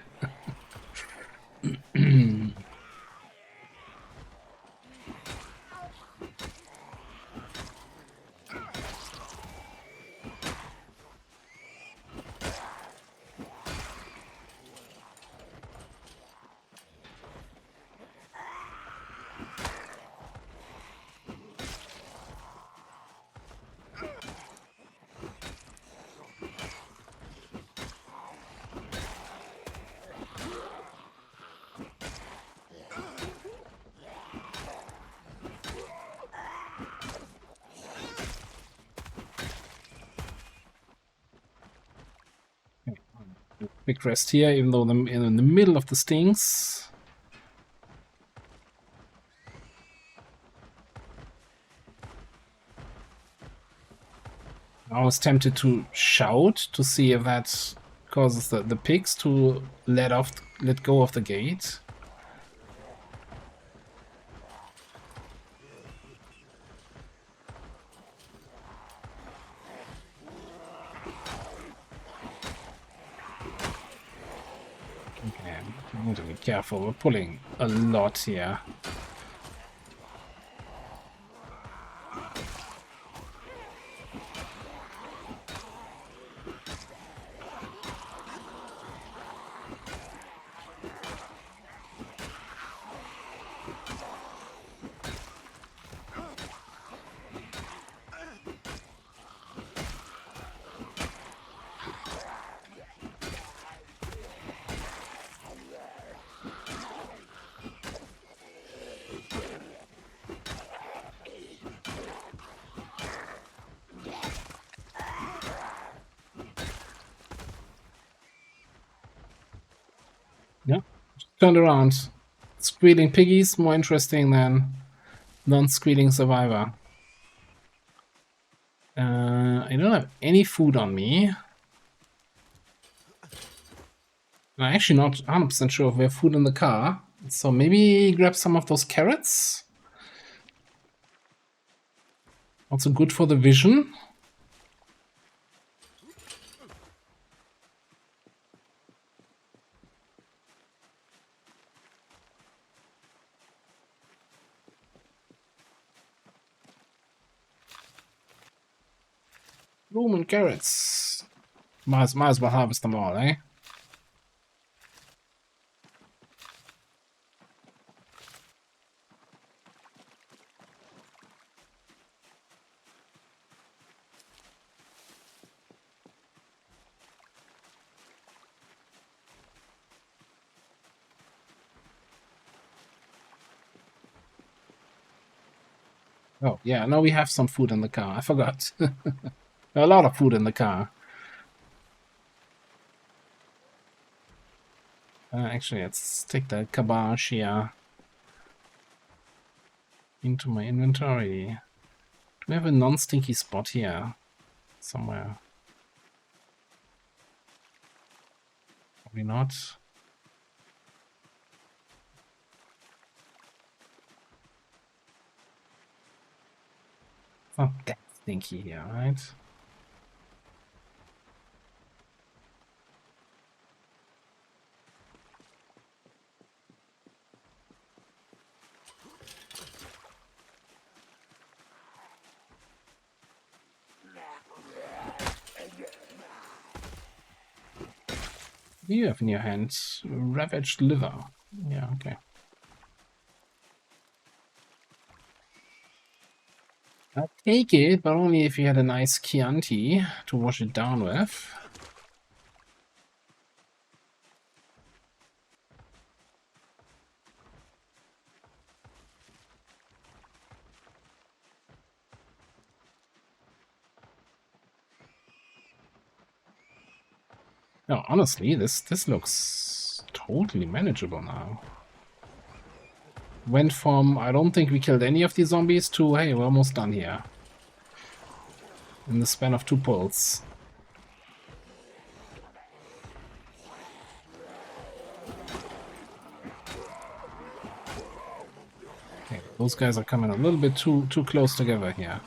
Quick rest here, even though I'm in the middle of the stings. I was tempted to shout to see if that causes the pigs to let go of the gate. Okay, I need to be careful. We're pulling a lot here. Yeah, turned around. Squealing piggies, more interesting than non-squealing survivor. I don't have any food on me. I'm actually not 100% sure if we have food in the car. So maybe grab some of those carrots. Also good for the vision. Bloom and carrots. Might as well harvest them all, eh? Oh, yeah, now we have some food in the car. I forgot. A lot of food in the car. Actually, let's take the cabbage here into my inventory. Do we have a non-stinky spot here somewhere? Probably not. It's not that stinky here, right? What do you have in your hands? Ravaged liver. Yeah, okay. I'll take it, but only if you had a nice Chianti to wash it down with. No, honestly, this looks totally manageable now. went from, I don't think we killed any of these zombies, to, hey, we're almost done here. In the span of 2 pulls. Okay, those guys are coming a little bit too close together here.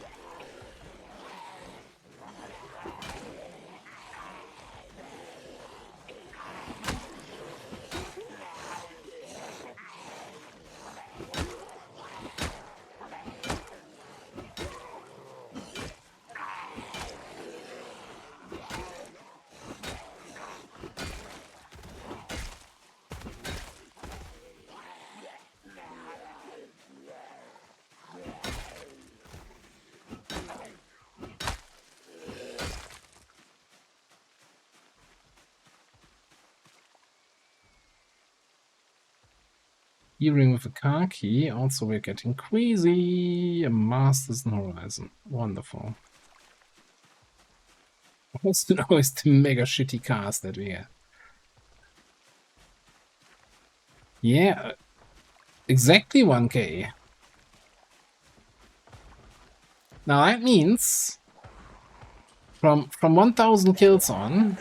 Earring with a car key. Also, we're getting crazy. Masters and Horizon. Wonderful. Also, always the mega shitty cars that we have. Yeah, exactly 1K. Now that means from 1000 kills on,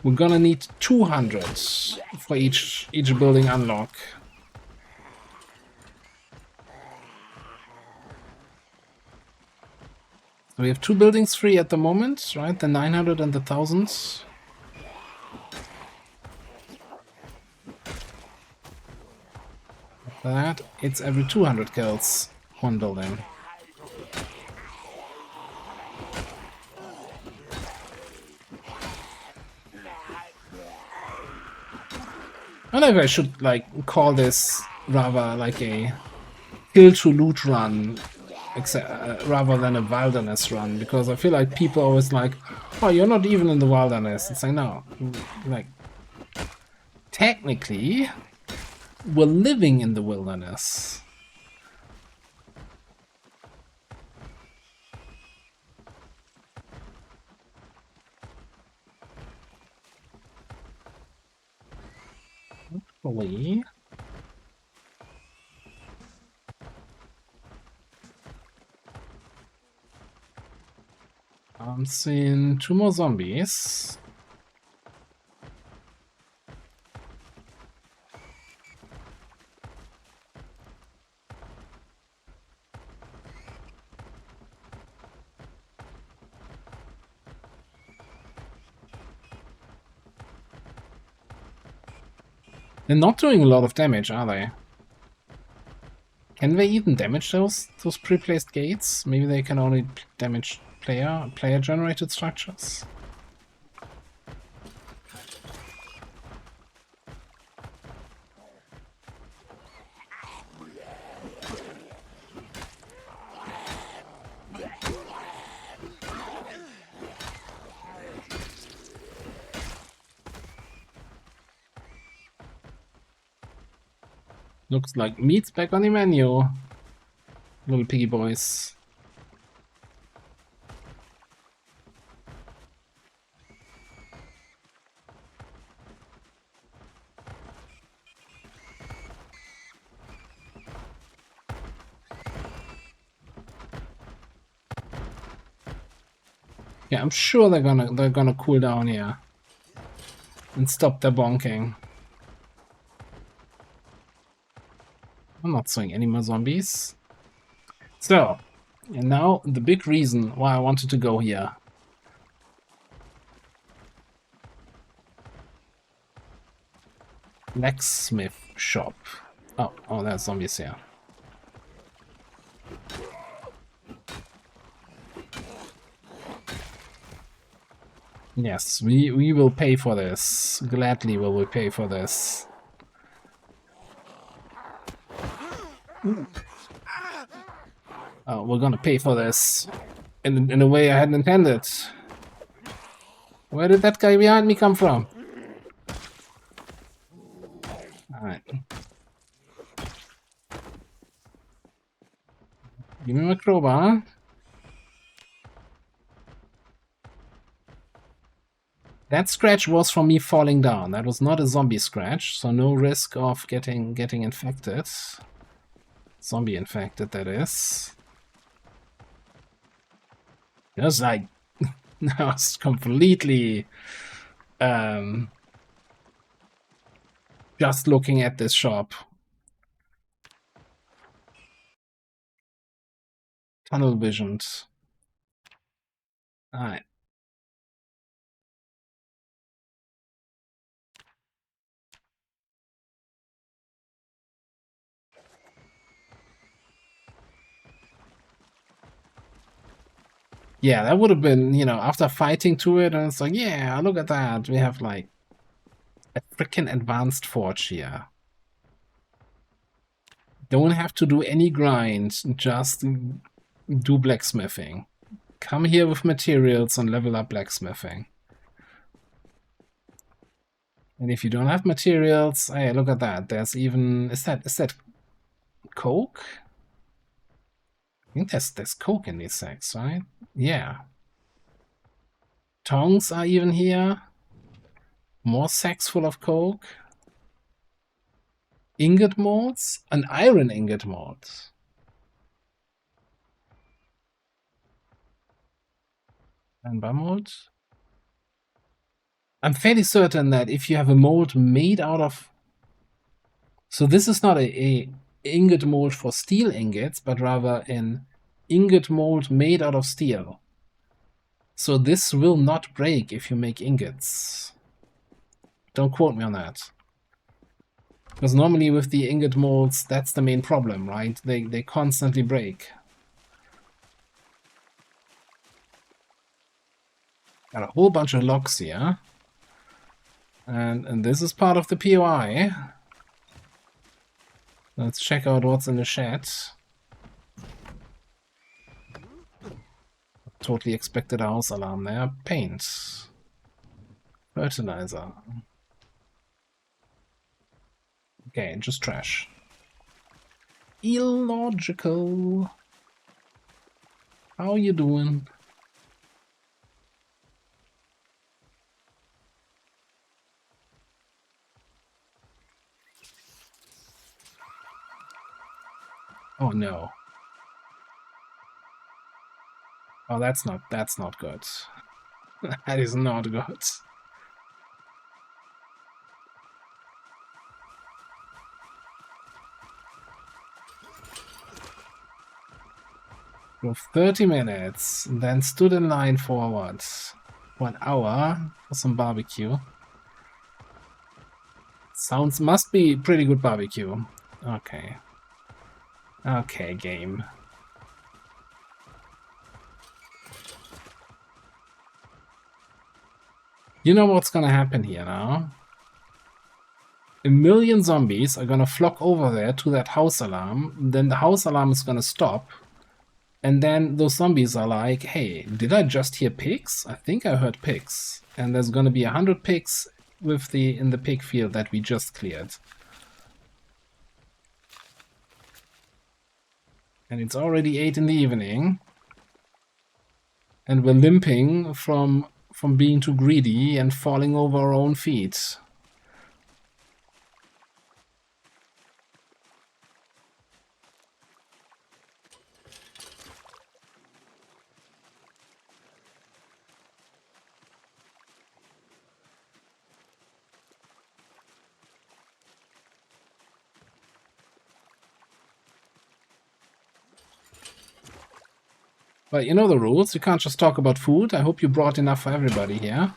we're gonna need 200 for each building unlock. We have 2 buildings free at the moment, right? The 900 and the 1000. That it's every 200 kills, 1 building. I don't know if I should like call this rather like a kill to loot run, rather than a wilderness run, because I feel like people always like, oh, you're not even in the wilderness. It's like, no, like technically we're living in the wilderness. Hopefully. I'm seeing 2 more zombies. They're not doing a lot of damage, are they? Can they even damage those pre-placed gates? Maybe they can only damage player-generated structures. Looks like meat's back on the menu, little piggy boys. Yeah, I'm sure they're gonna cool down here and stop their bonking. I'm not seeing any more zombies. So, and now the big reason why I wanted to go here. Blacksmith shop. Oh, there's zombies here. Yes, we will pay for this. Gladly we will pay for this. Oh, we're gonna pay for this in a way I hadn't intended. Where did that guy behind me come from? Alright. Give me my crowbar. That scratch was from me falling down. That was not a zombie scratch, so no risk of getting infected. Zombie infected, that is. Just like, I was completely just looking at this shop. Tunnel visioned. Alright. Yeah, that would have been, you know, after fighting to it, and it's like, yeah, look at that. We have like a freaking advanced forge here. Don't have to do any grind, just do blacksmithing. Come here with materials and level up blacksmithing. And if you don't have materials, hey, look at that. There's even, is that coke? I think there's coke in these sacks, right? Yeah. Tongs are even here. More sacks full of coke. Ingot molds? An iron ingot mold. Amber mold? I'm fairly certain that if you have a mold made out of... So this is not a ingot mold for steel ingots, but rather an ingot mold made out of steel. So this will not break if you make ingots. Don't quote me on that. Because normally with the ingot molds, that's the main problem, right? They constantly break. Got a whole bunch of logs here. And this is part of the POI. Let's check out what's in the shed. Totally expected a house alarm there. Paint. Fertilizer. Okay, just trash. Illogical. How you doing? Oh no. Oh, that's not good. That is not good. For 30 minutes, then stood in line for what? 1 hour for some barbecue. Sounds must be pretty good barbecue. Okay. Okay, game. You know what's gonna happen here now? A million zombies are gonna flock over there to that house alarm, then the house alarm is gonna stop, and then those zombies are like, hey, did I just hear pigs? I think I heard pigs. And there's gonna be 100 pigs in the pig field that we just cleared. And it's already 8 in the evening. And we're limping from being too greedy and falling over our own feet. But you know the rules, you can't just talk about food. I hope you brought enough for everybody here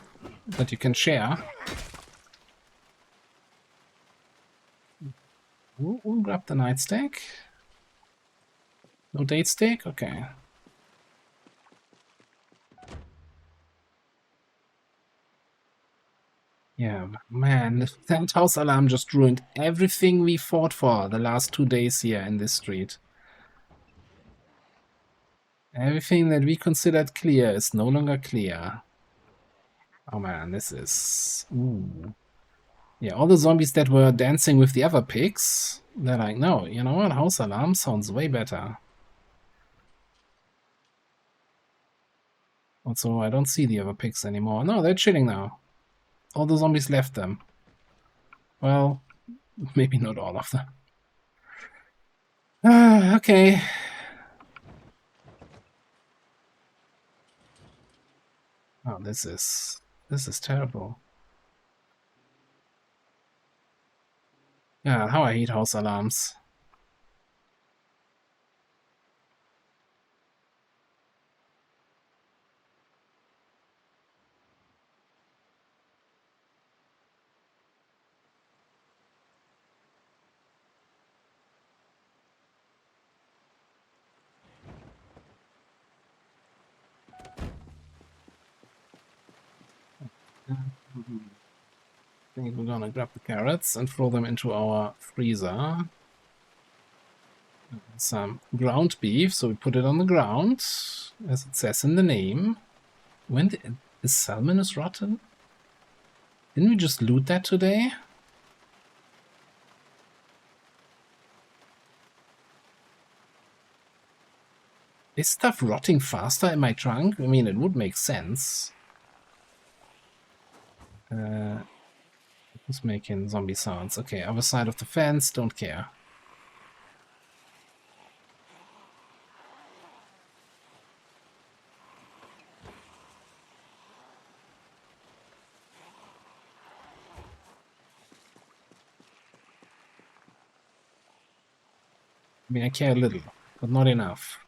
that you can share. We'll grab the nightstick. No date stick? Okay. Yeah, man, that house alarm just ruined everything we fought for the last 2 days here in this street. Everything that we considered clear is no longer clear. Oh man, this is... Ooh. Yeah, all the zombies that were dancing with the other pigs, they're like, no, you know what, house alarm sounds way better. Also, I don't see the other pigs anymore. No, they're chilling now. All the zombies left them. Well, maybe not all of them. Okay. Oh, this is terrible. Yeah, how I hate house alarms. I think we're gonna grab the carrots and throw them into our freezer. Some ground beef, so we put it on the ground, as it says in the name. When the salmon is rotten? Didn't we just loot that today? Is stuff rotting faster in my trunk? I mean, it would make sense. Who's making zombie sounds? Okay, other side of the fence, don't care. I mean, I care a little, but not enough.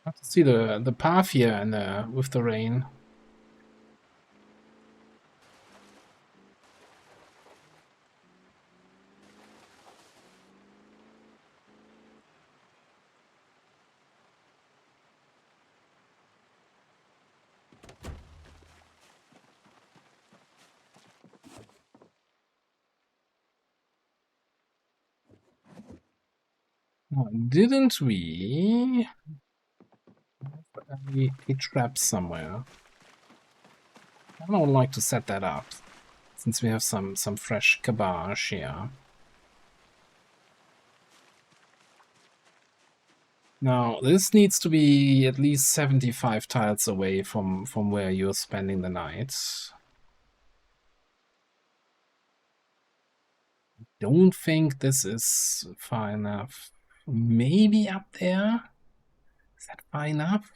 I have to see the path here and with the rain. Oh, didn't we have a trap somewhere? I don't like to set that up, since we have some fresh cabbage here. Now, this needs to be at least 75 tiles away from where you're spending the night. Don't think this is far enough. Maybe up there? Is that far enough?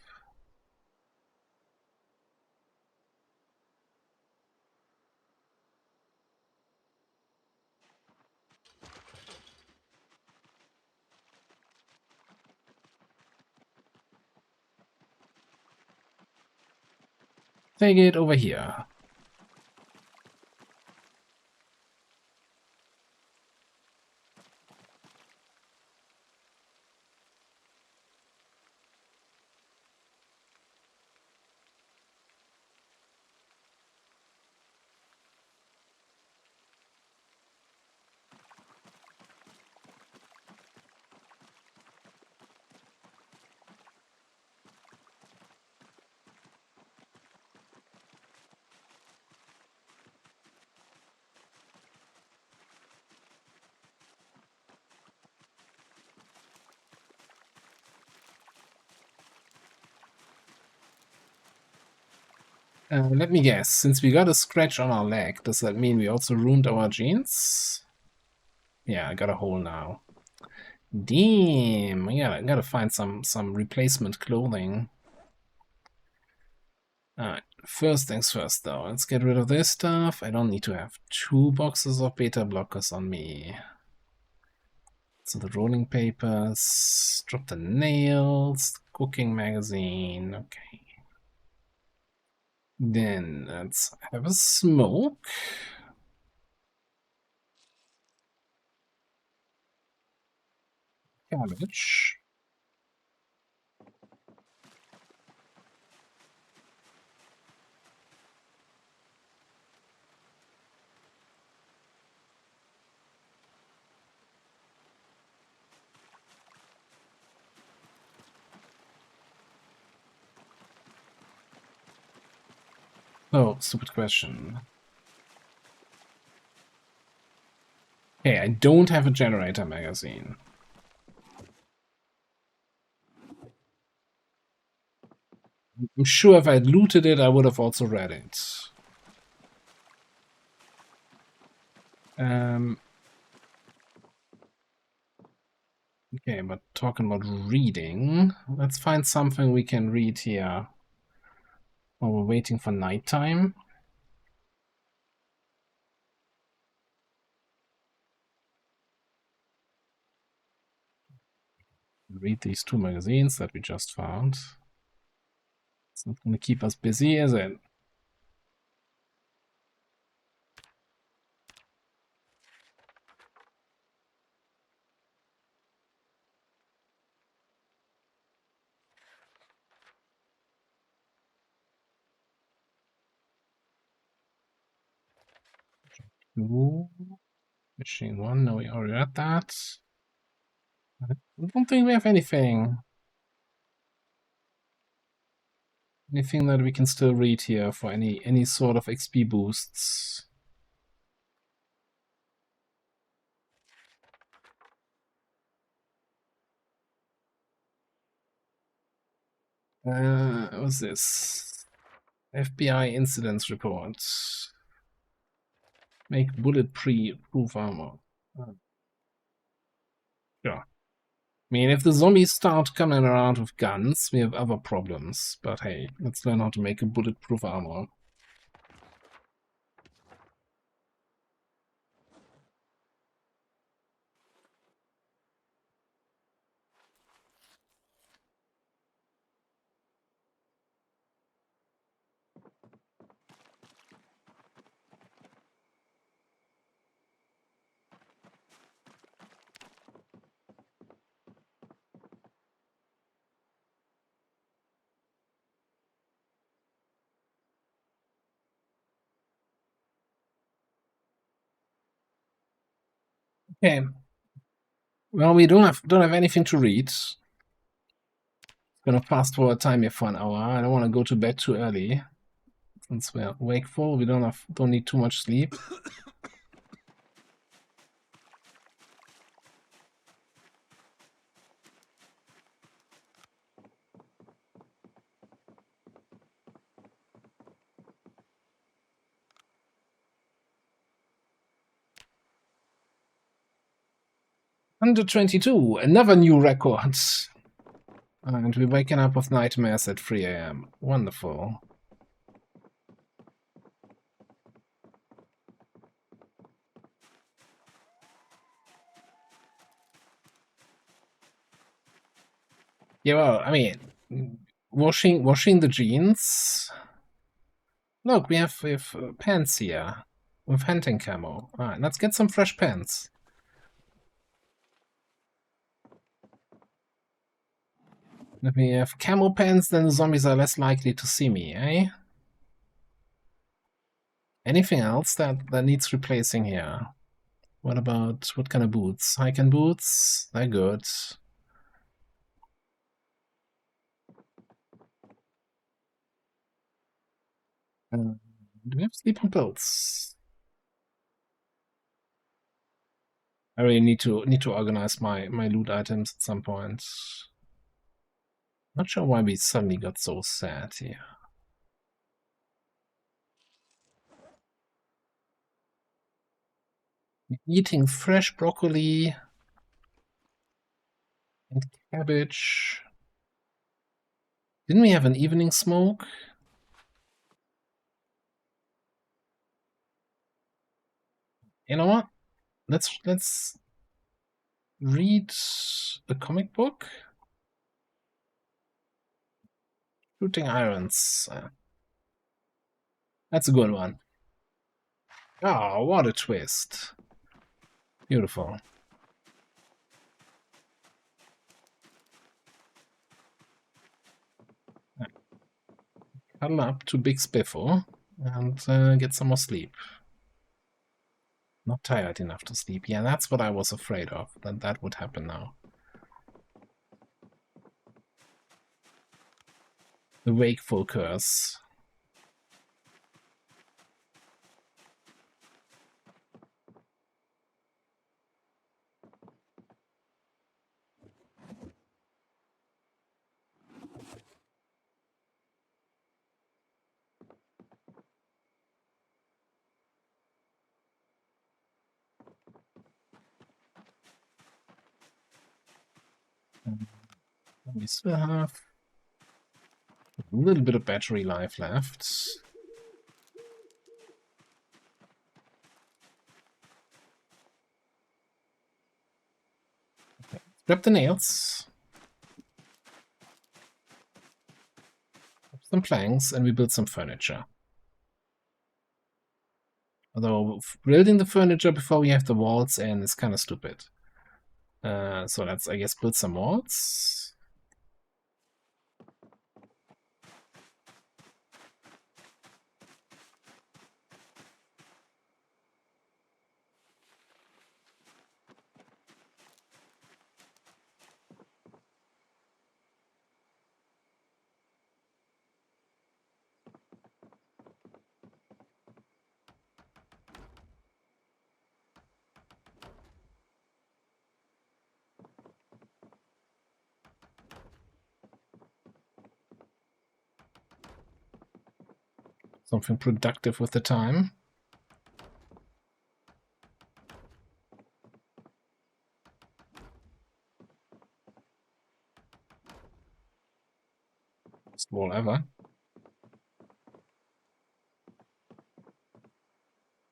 Take it over here. Let me guess, since we got a scratch on our leg, does that mean we also ruined our jeans? Yeah, I got a hole now. Damn, I gotta find some replacement clothing. Alright, first things first though, let's get rid of this stuff. I don't need to have 2 boxes of beta blockers on me. So the rolling papers, drop the nails, cooking magazine, okay. Then let's have a smoke. Cabbage. Oh, stupid question. Okay, I don't have a generator magazine. I'm sure if I'd looted it, I would have also read it. Okay, but talking about reading, let's find something we can read here while we're waiting for nighttime. Read these 2 magazines that we just found. It's not going to keep us busy, is it? Two. Machine 1, no, we already read that. I don't think we have anything. Anything that we can still read here for any sort of XP boosts. What's this? FBI incidents report. Make bullet-proof armor. Yeah. I mean, if the zombies start coming around with guns, we have other problems. But hey, let's learn how to make a bulletproof armor. Okay. Well, we don't have anything to read. Gonna fast forward time here for an hour. I don't want to go to bed too early. Since we're wakeful, we don't need too much sleep. $122, another new record. And we're waking up with nightmares at 3 AM. Wonderful. Yeah, well, I mean, washing the jeans. Look, we have pants here with hunting camo. All right, let's get some fresh pants. If we have camo pants, then the zombies are less likely to see me, eh? Anything else that needs replacing here? What kind of boots? Hiking boots? They're good. Do we have sleeping pills? I really need to organize my loot items at some point. Not sure why we suddenly got so sad here. Eating fresh broccoli and cabbage. Didn't we have an evening smoke? You know what? Let's read a comic book. Shooting Irons. That's a good one. Oh, what a twist. Beautiful. Cuddle up to Big Spiffle and get some more sleep. Not tired enough to sleep. Yeah, that's what I was afraid of, that that would happen now. The wakeful curse. We still have a little bit of battery life left. Okay, grab the nails. Some planks, and we build some furniture. Although building the furniture before we have the walls in is kind of stupid. So let's, I guess, build some walls. Something productive with the time. Best wall ever.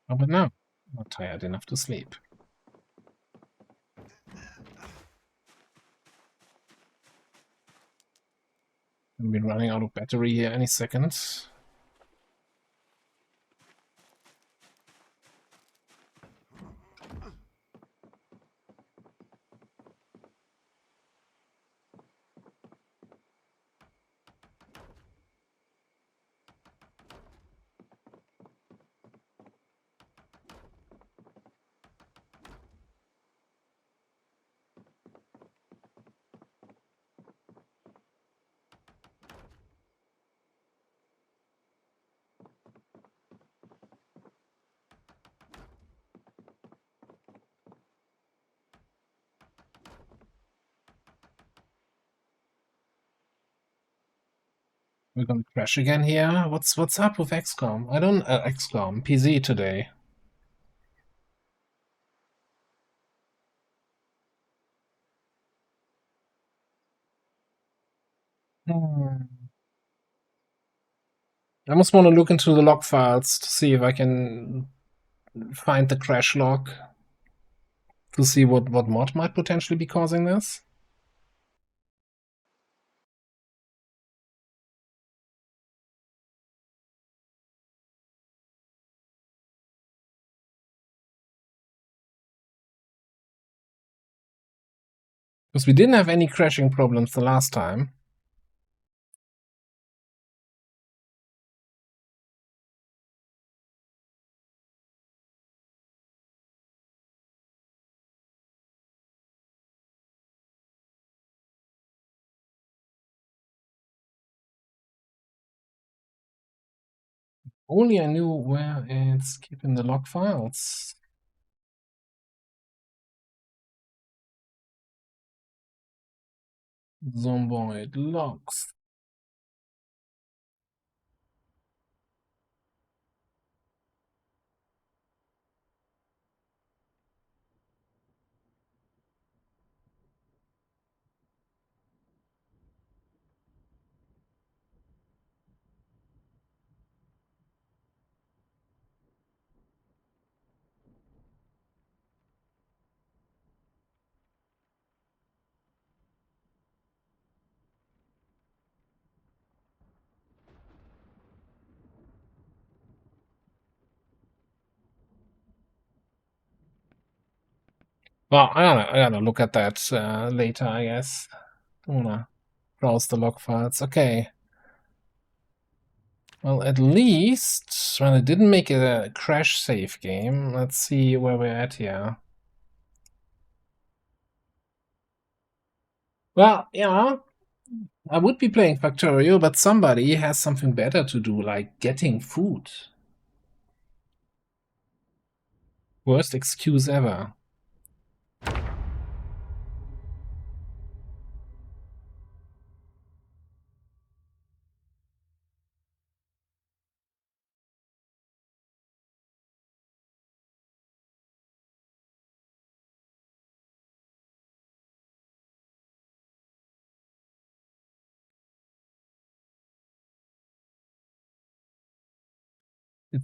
Oh, but no, not tired enough to sleep. We'll be running out of battery here any second. We're gonna crash again here. What's up with XCOM? I don't XCOM PZ today. I almost want to look into the log files to see if I can find the crash log to see what mod might potentially be causing this. Because we didn't have any crashing problems the last time. Only I knew where it's keeping the log files. Zomboid logs. Well, I gotta look at that later, I guess. I wanna browse the log files. Okay. Well, at least when it didn't make a crash save game, let's see where we're at here. Well, yeah, I would be playing Factorio, but somebody has something better to do, like getting food. Worst excuse ever.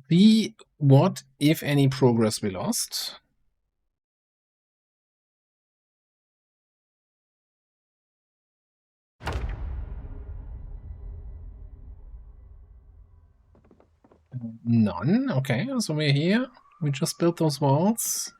The what, if any, progress we lost? None. Okay, so we're here. We just built those walls.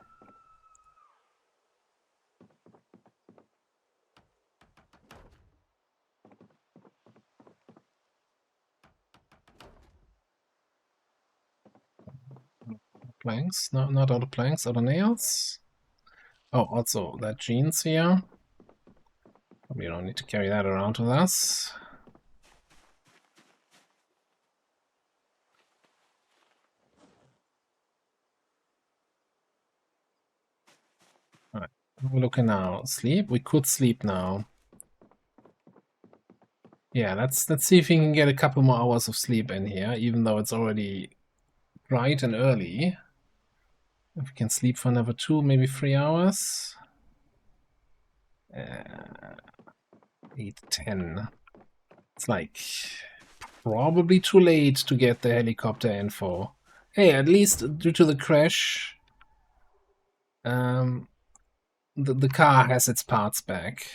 Planks. No, not all the planks, other nails. Oh, also that jeans here. We don't need to carry that around with us. Alright, we're looking now. Sleep? We could sleep now. Yeah, let's see if we can get a couple more hours of sleep in here, even though it's already bright and early. If we can sleep for another 2, maybe 3 hours. 8, 10. It's like probably too late to get the helicopter info. Hey, at least due to the crash, the car has its parts back.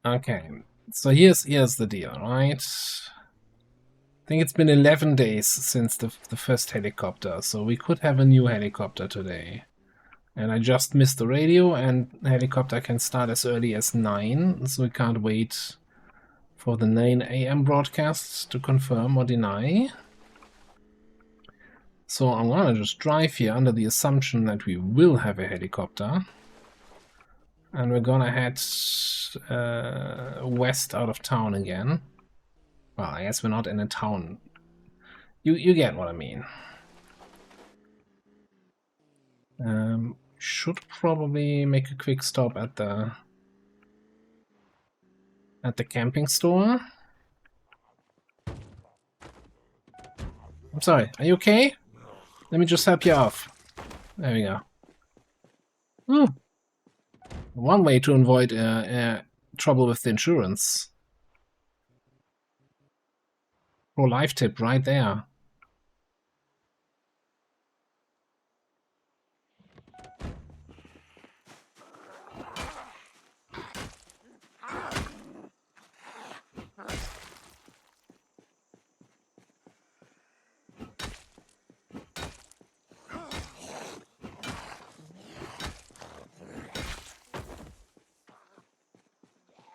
Okay, so here's the deal, right? I think it's been 11 days since the first helicopter, so we could have a new helicopter today. And I just missed the radio, and the helicopter can start as early as 9, so we can't wait for the 9 AM broadcast to confirm or deny. So I'm gonna just drive here under the assumption that we will have a helicopter. And we're gonna head west out of town again. Well, I guess we're not in a town. You get what I mean. Should probably make a quick stop at the camping store. I'm sorry, are you okay? Let me just help you off. There we go. Ooh. One way to avoid trouble with the insurance. Pro life tip right there.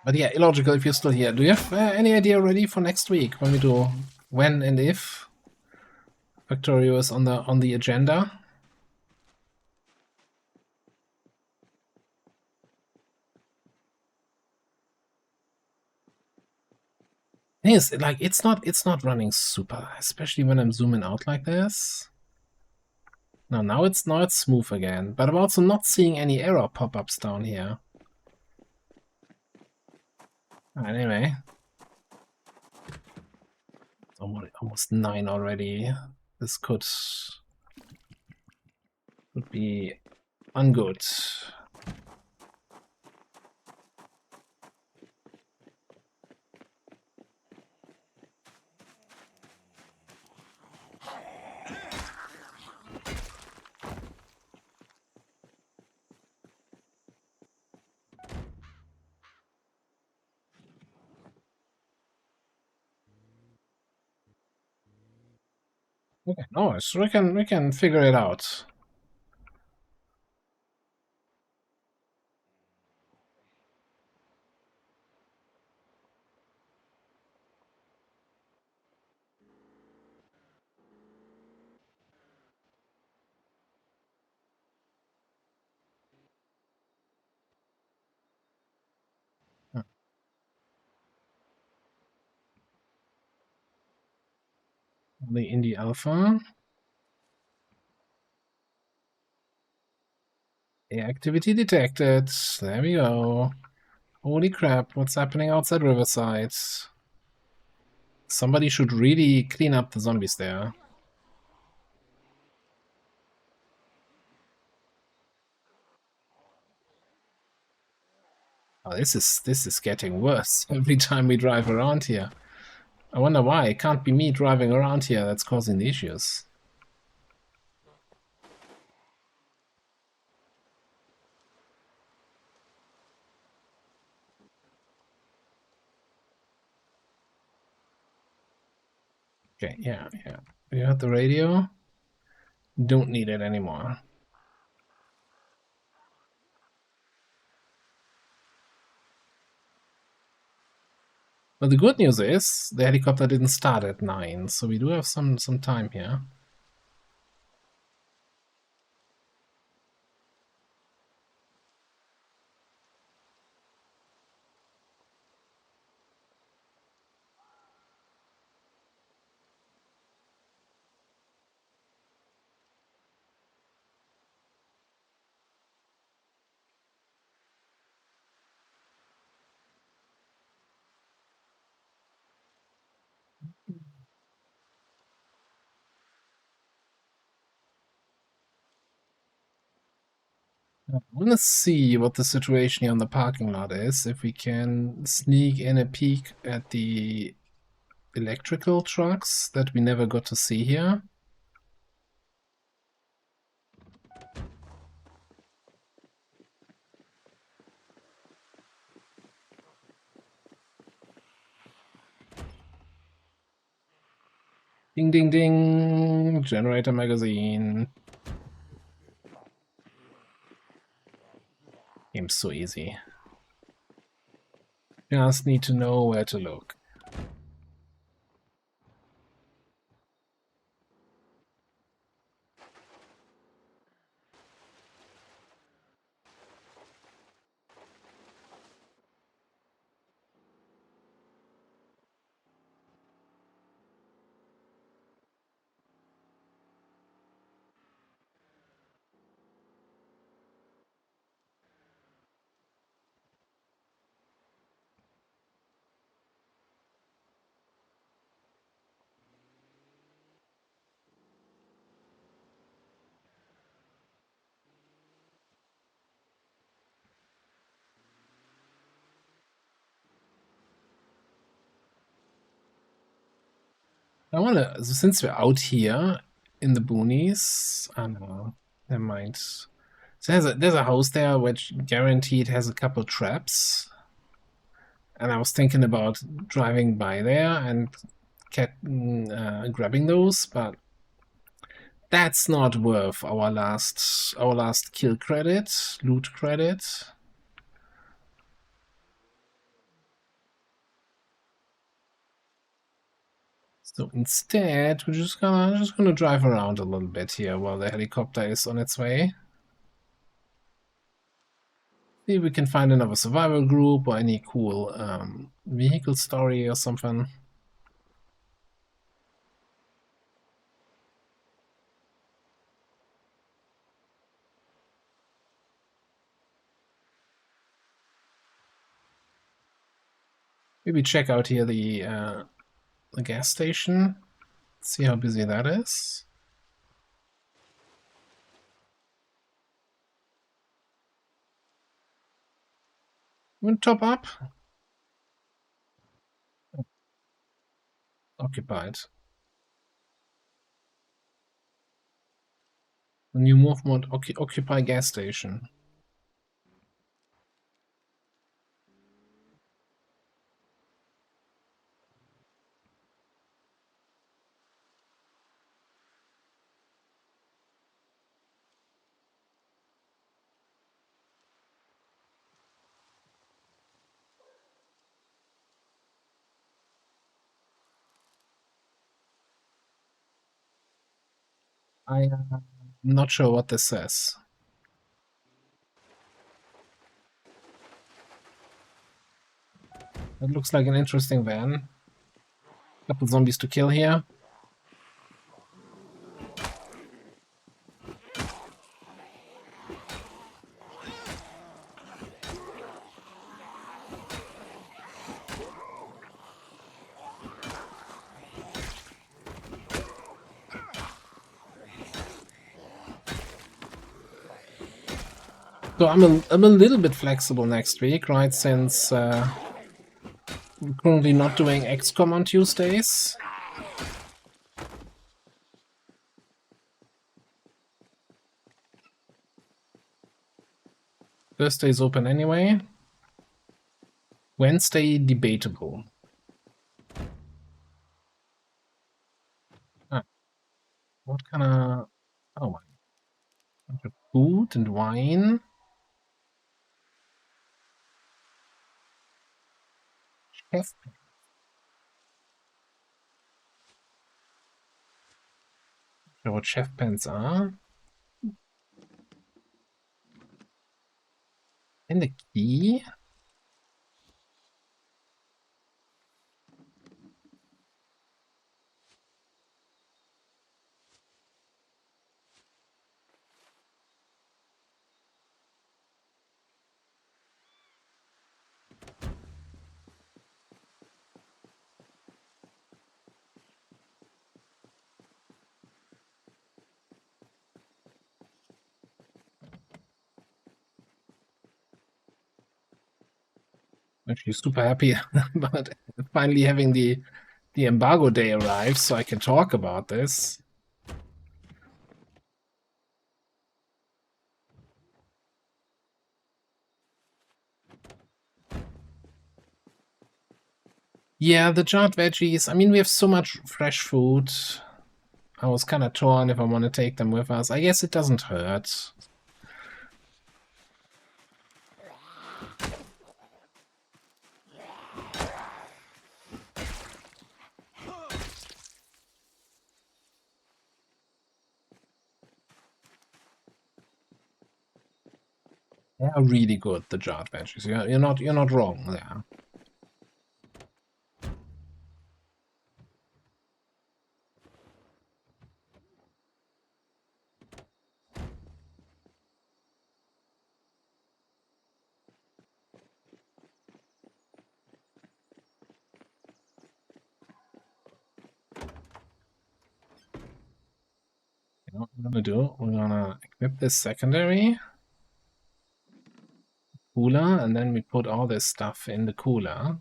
But yeah, illogical if you're still here. Do you have any idea already for next week when we do when and if Factorio is on the agenda? Yes, like it's not running super, especially when I'm zooming out like this. No, now it's smooth again, but I'm also not seeing any error pop-ups down here. Anyway, it's almost 9 already. This could be ungood. Okay, nice. We can figure it out. The Indie Alpha. Activity detected. There we go. Holy crap, what's happening outside Riverside? Somebody should really clean up the zombies there. Oh, this is getting worse every time we drive around here. I wonder why. It can't be me driving around here that's causing the issues. Okay, yeah. You heard the radio? Don't need it anymore. But the good news is the helicopter didn't start at 9, so we do have some time here. I want to see what the situation here on the parking lot is, if we can sneak in a peek at the electrical trucks that we never got to see here. Ding ding ding! Generator magazine. Game's so easy. Just need to know where to look. I wanna, since we're out here in the boonies, I don't know, never mind. So there's a house there which guaranteed has a couple traps. And I was thinking about driving by there and grabbing those, but that's not worth our last kill credit, loot credit. So instead, we're just gonna drive around a little bit here while the helicopter is on its way. See if we can find another survival group or any cool vehicle story or something. Maybe check out here the gas station. See how busy that is. We'll top up. Occupied. The new move mode occupy gas station. I'm not sure what this says. It looks like an interesting van. Couple zombies to kill here. So I'm a little bit flexible next week, right? Since we're currently not doing XCOM on Tuesdays. Thursday's open anyway. Wednesday, debatable. Ah, what kind of... Oh, my. Food and wine. Chef. Sure what chef pens are. And the key. Actually super happy about finally having the embargo day arrive so I can talk about this. Yeah, the jarred veggies. I mean, we have so much fresh food. I was kind of torn if I want to take them with us. I guess it doesn't hurt. They are really good, the jarred veggies. You're not wrong there. You know what we're gonna do? We're gonna equip this secondary cooler, and then we put all this stuff in the cooler.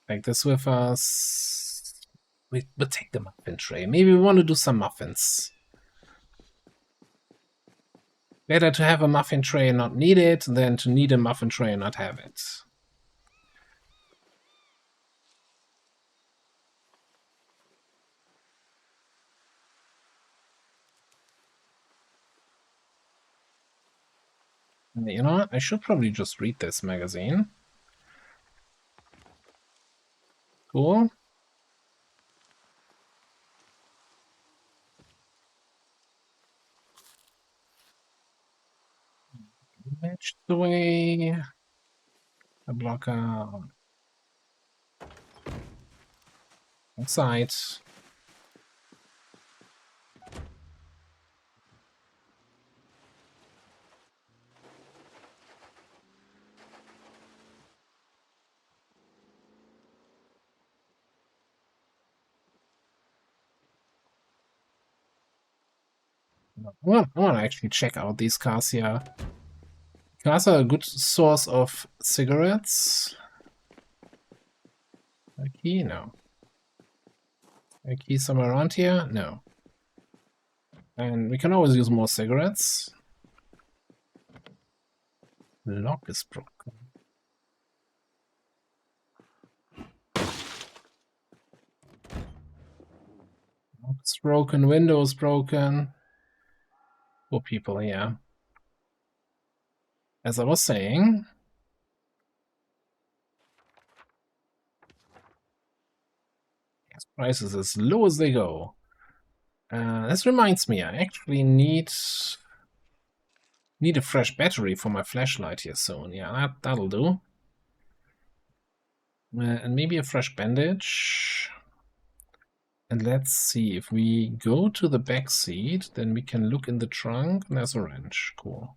Take this with us. We'll take the muffin tray. Maybe we want to do some muffins. Better to have a muffin tray and not need it than to need a muffin tray and not have it. You know what? I should probably just read this magazine. Cool. Match the way. A blocker. Outside. I want to actually check out these cars here. Cars are a good source of cigarettes. A key? No. A key somewhere around here? No. And we can always use more cigarettes. The lock is broken. Lock's broken, window's broken. Poor people here. As I was saying, Gas prices as low as they go. This reminds me, I actually need a fresh battery for my flashlight here soon. Yeah, that'll do. And maybe a fresh bandage. And let's see, if we go to the back seat, then we can look in the trunk, and there's a wrench. Cool.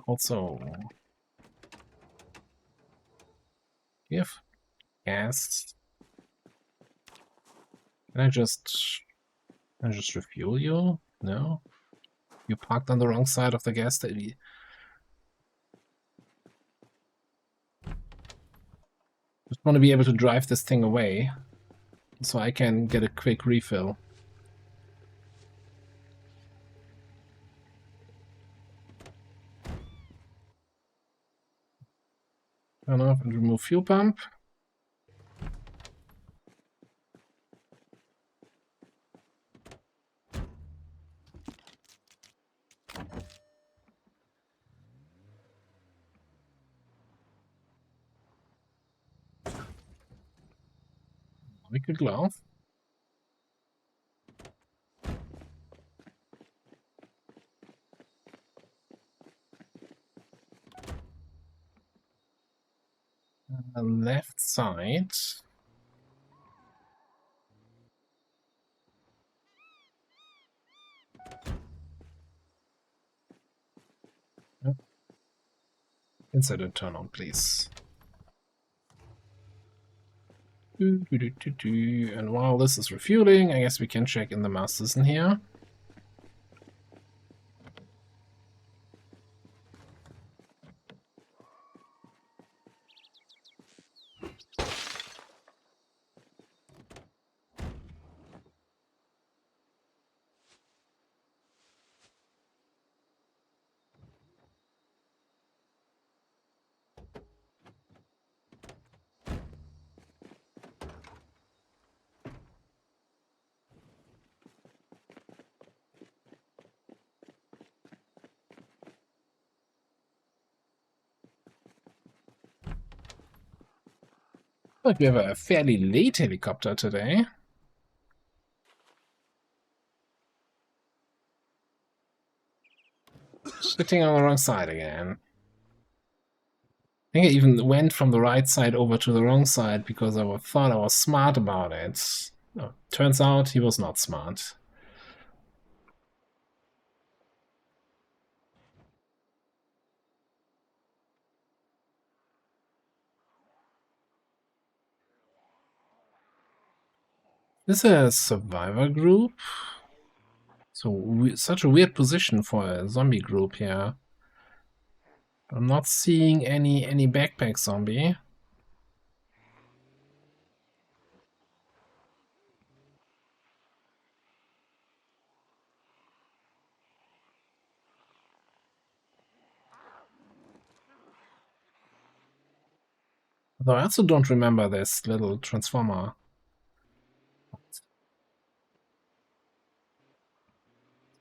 Also, give gas. Can I just refuel you? No? You parked on the wrong side of the gas station. Just want to be able to drive this thing away so I can get a quick refill. Turn off and remove fuel pump. Liquid glove. Left side. Incident turn on, please. And while this is refueling, I guess we can check in the masters in here. But we have a fairly late helicopter today. Sitting on the wrong side again. I think I even went from the right side over to the wrong side because I thought I was smart about it. No, turns out he was not smart. This is a survivor group. So such a weird position for a zombie group here. I'm not seeing any backpack zombie. Though I also don't remember this little transformer.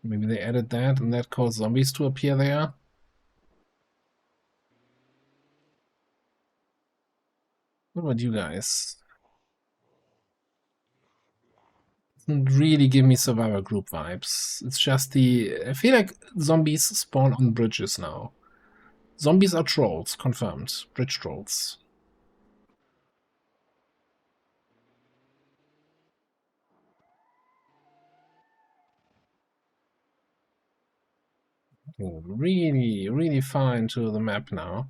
Maybe they added that and that caused zombies to appear there. What about you guys? Doesn't really give me survivor group vibes. It's just I feel like zombies spawn on bridges now. Zombies are trolls, confirmed. Bridge trolls. Really, really fine to the map now.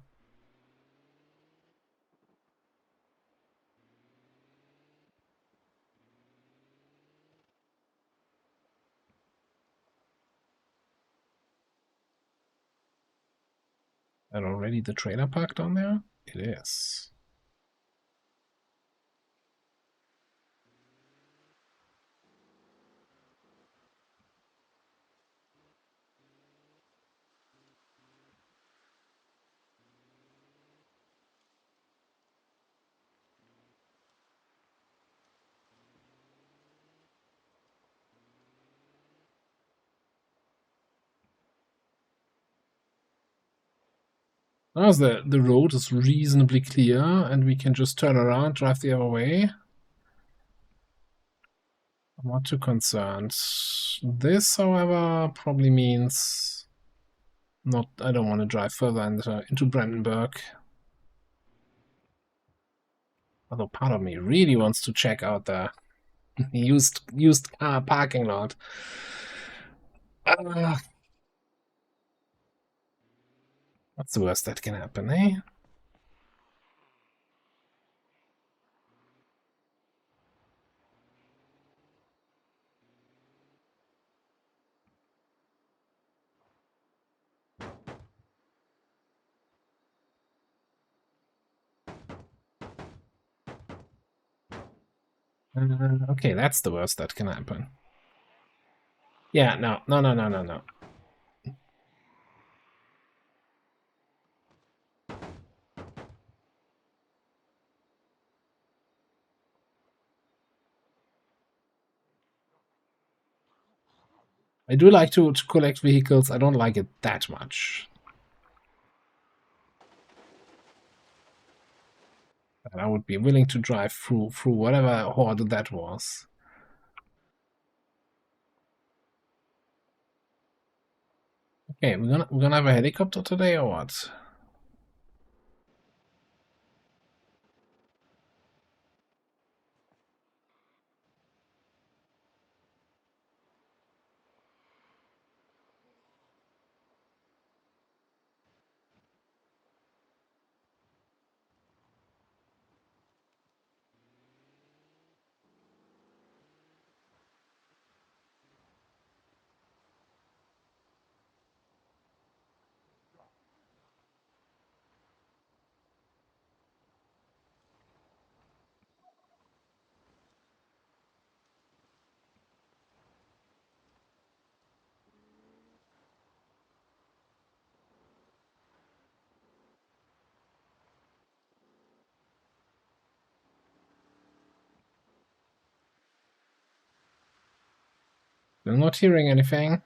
And already the trailer park down there? It is. As the road is reasonably clear, and we can just turn around, drive the other way. I'm not too concerned. This, however, probably means not. I don't want to drive further into Brandenburg. Although part of me really wants to check out the used car parking lot. What's the worst that can happen, eh? Okay, that's the worst that can happen. Yeah, no. I do like to collect vehicles. I don't like it that much. And I would be willing to drive through whatever horde that was. Okay, we're gonna have a helicopter today or what? I'm not hearing anything.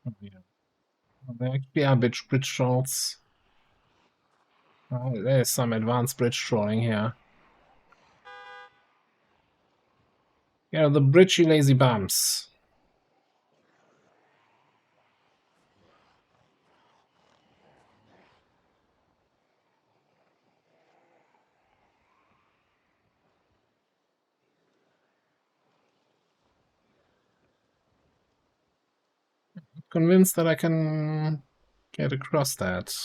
Oh, yeah. There actually are bridge trolls. Oh, there's some advanced bridge trolling here. Yeah, the bridgey lazy bums. Convinced that I can get across that.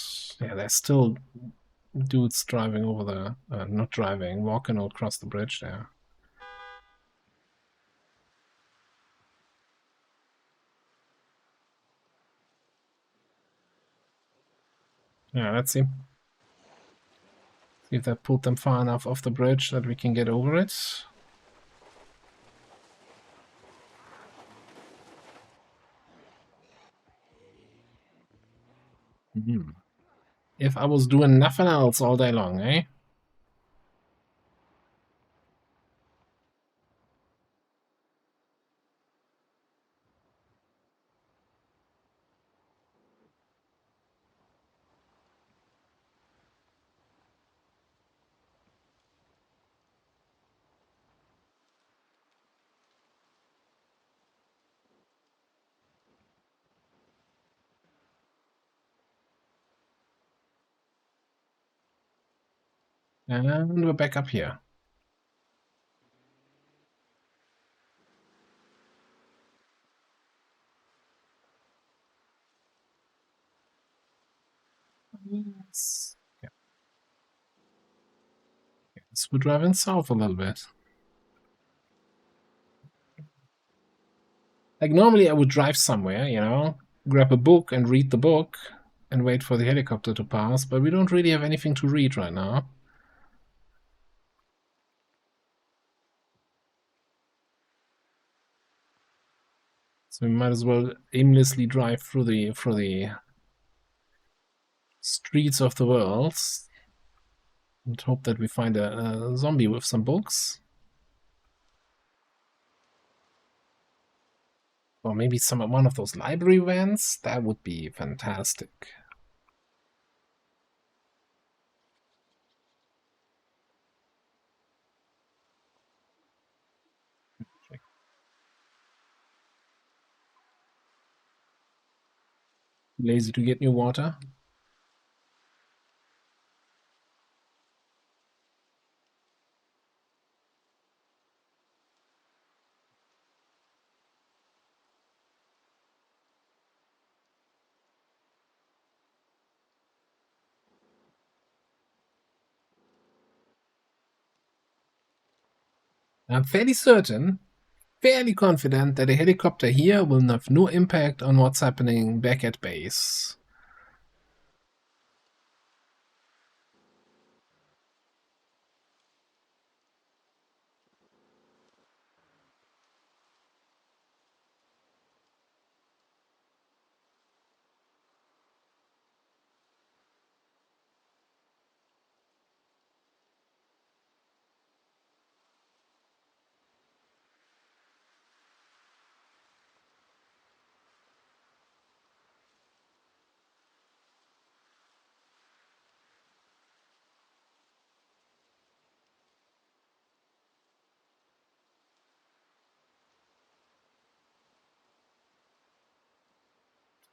Yeah, there's still dudes driving over the, not driving, walking across the bridge there. Yeah, let's see. See if that pulled them far enough off the bridge that we can get over it. If I was doing nothing else all day long, eh? And we're back up here. Yes. Yeah. So we're driving south a little bit. Like normally I would drive somewhere, you know, grab a book and read the book and wait for the helicopter to pass, but we don't really have anything to read right now. So we might as well aimlessly drive through the streets of the world and hope that we find a zombie with some books. Or maybe one of those library vans. That would be fantastic. Lazy to get new water. I'm fairly certain, fairly confident that a helicopter here will have no impact on what's happening back at base.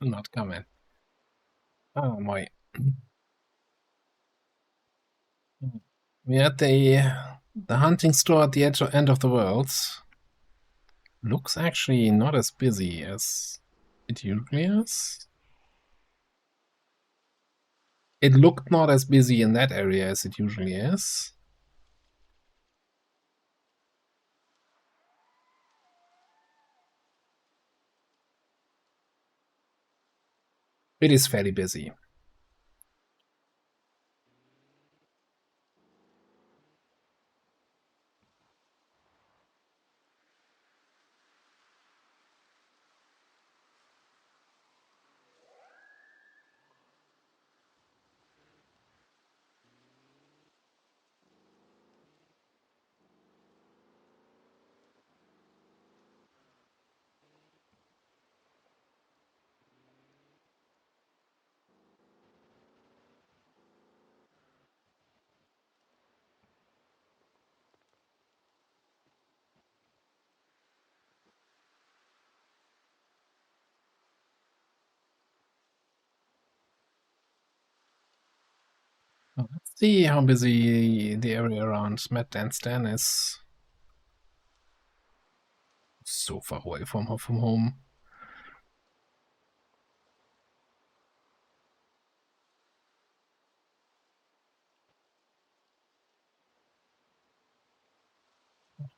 I'm not coming. Oh my. We're at the hunting store at the end of the world. Looks actually not as busy as it usually is. It looked not as busy in that area as it usually is. It is fairly busy. Let's see how busy the area around Mad Dance Den is. So far away from home.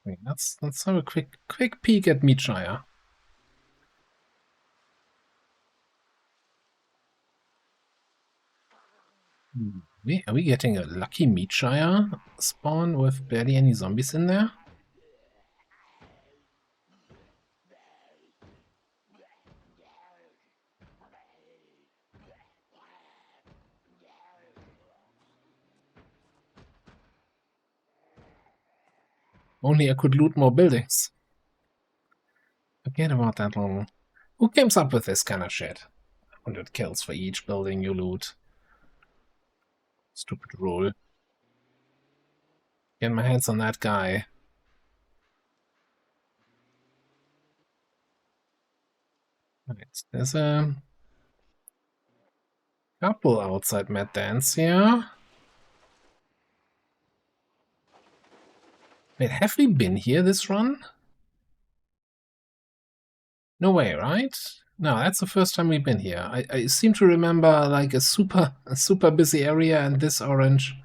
Okay, let's have a quick peek at Meatshire. Are we getting a lucky Meatshire spawn with barely any zombies in there? Only I could loot more buildings. Forget about that little... Who comes up with this kind of shit? 100 kills for each building you loot. Stupid rule. Get my hands on that guy. Right, there's a couple outside Mad Dance here. Wait, have we been here this run? No way, right? No, that's the first time we've been here. I seem to remember like a super busy area and this orange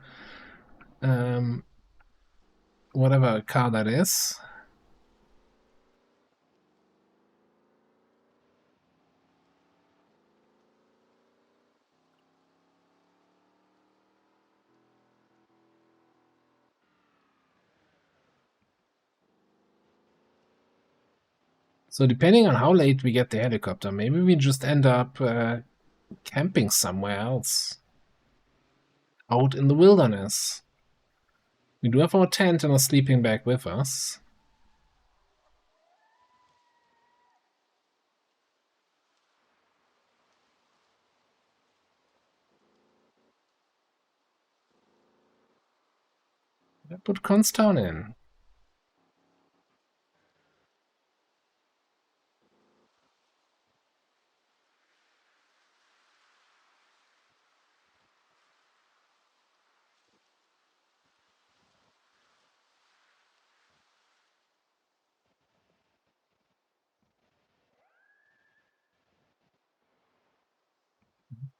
whatever car that is. So depending on how late we get the helicopter, maybe we just end up camping somewhere else. out in the wilderness. We do have our tent and a sleeping bag with us. I put Constown in.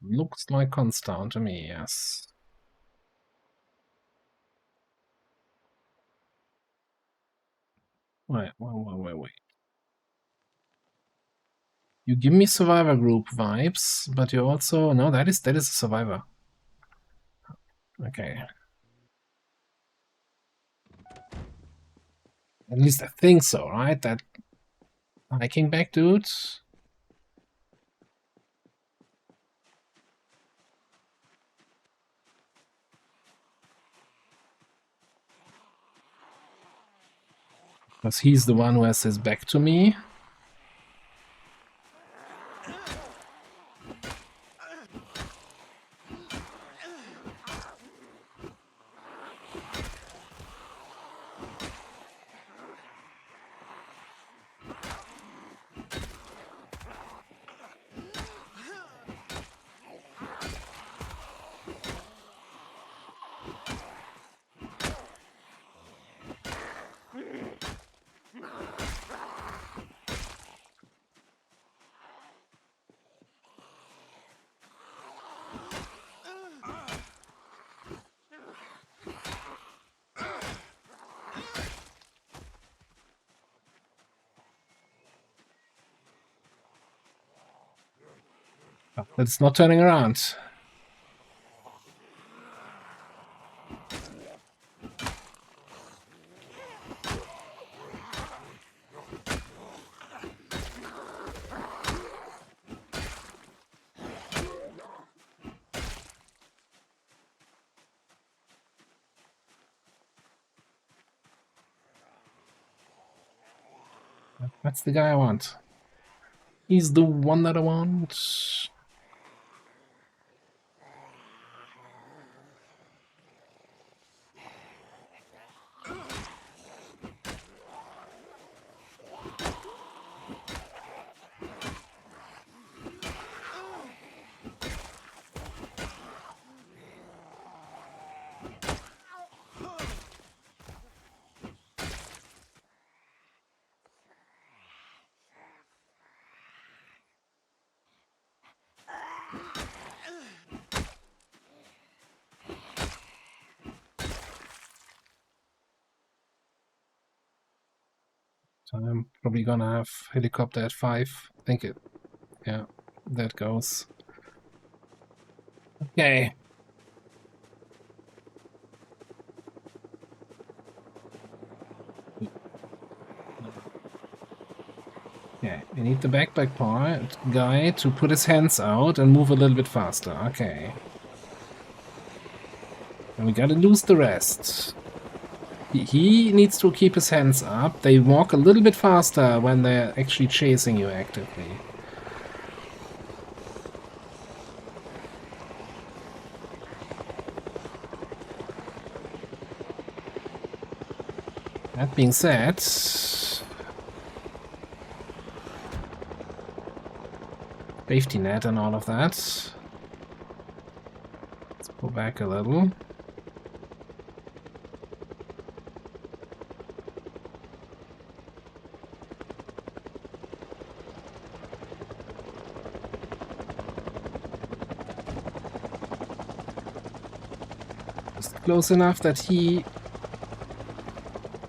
Looks like Constown to me, yes. Wait. You give me Survivor Group vibes, but you also... No, that is a Survivor. Okay. At least I think so, right? That hiking back dude. Because he's the one who has his back to me. But it's not turning around. That's the guy I want. He's the one that I want. So I'm probably gonna have helicopter at 5. I think it... Yeah, that goes. Okay. Yeah, we need the backpack part guy to put his hands out and move a little bit faster. Okay. And we gotta lose the rest. He needs to keep his hands up. They walk a little bit faster when they're actually chasing you actively. That being said... Safety net and all of that. Let's pull back a little. Just close enough that he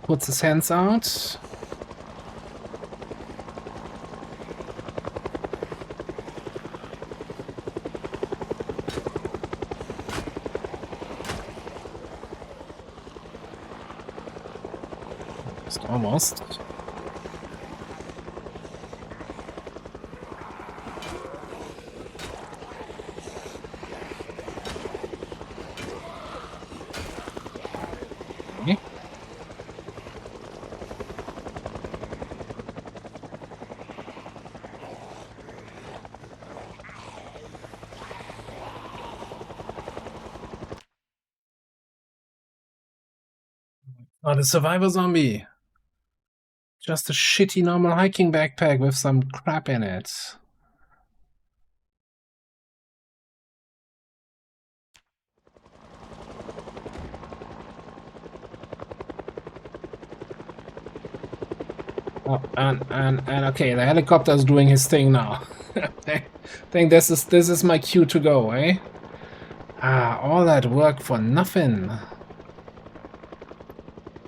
puts his hands out. Almost. Not a survivor zombie. Just a shitty normal hiking backpack with some crap in it. Oh, and okay, the helicopter is doing his thing now. I think this is my cue to go, eh? Ah, all that work for nothing.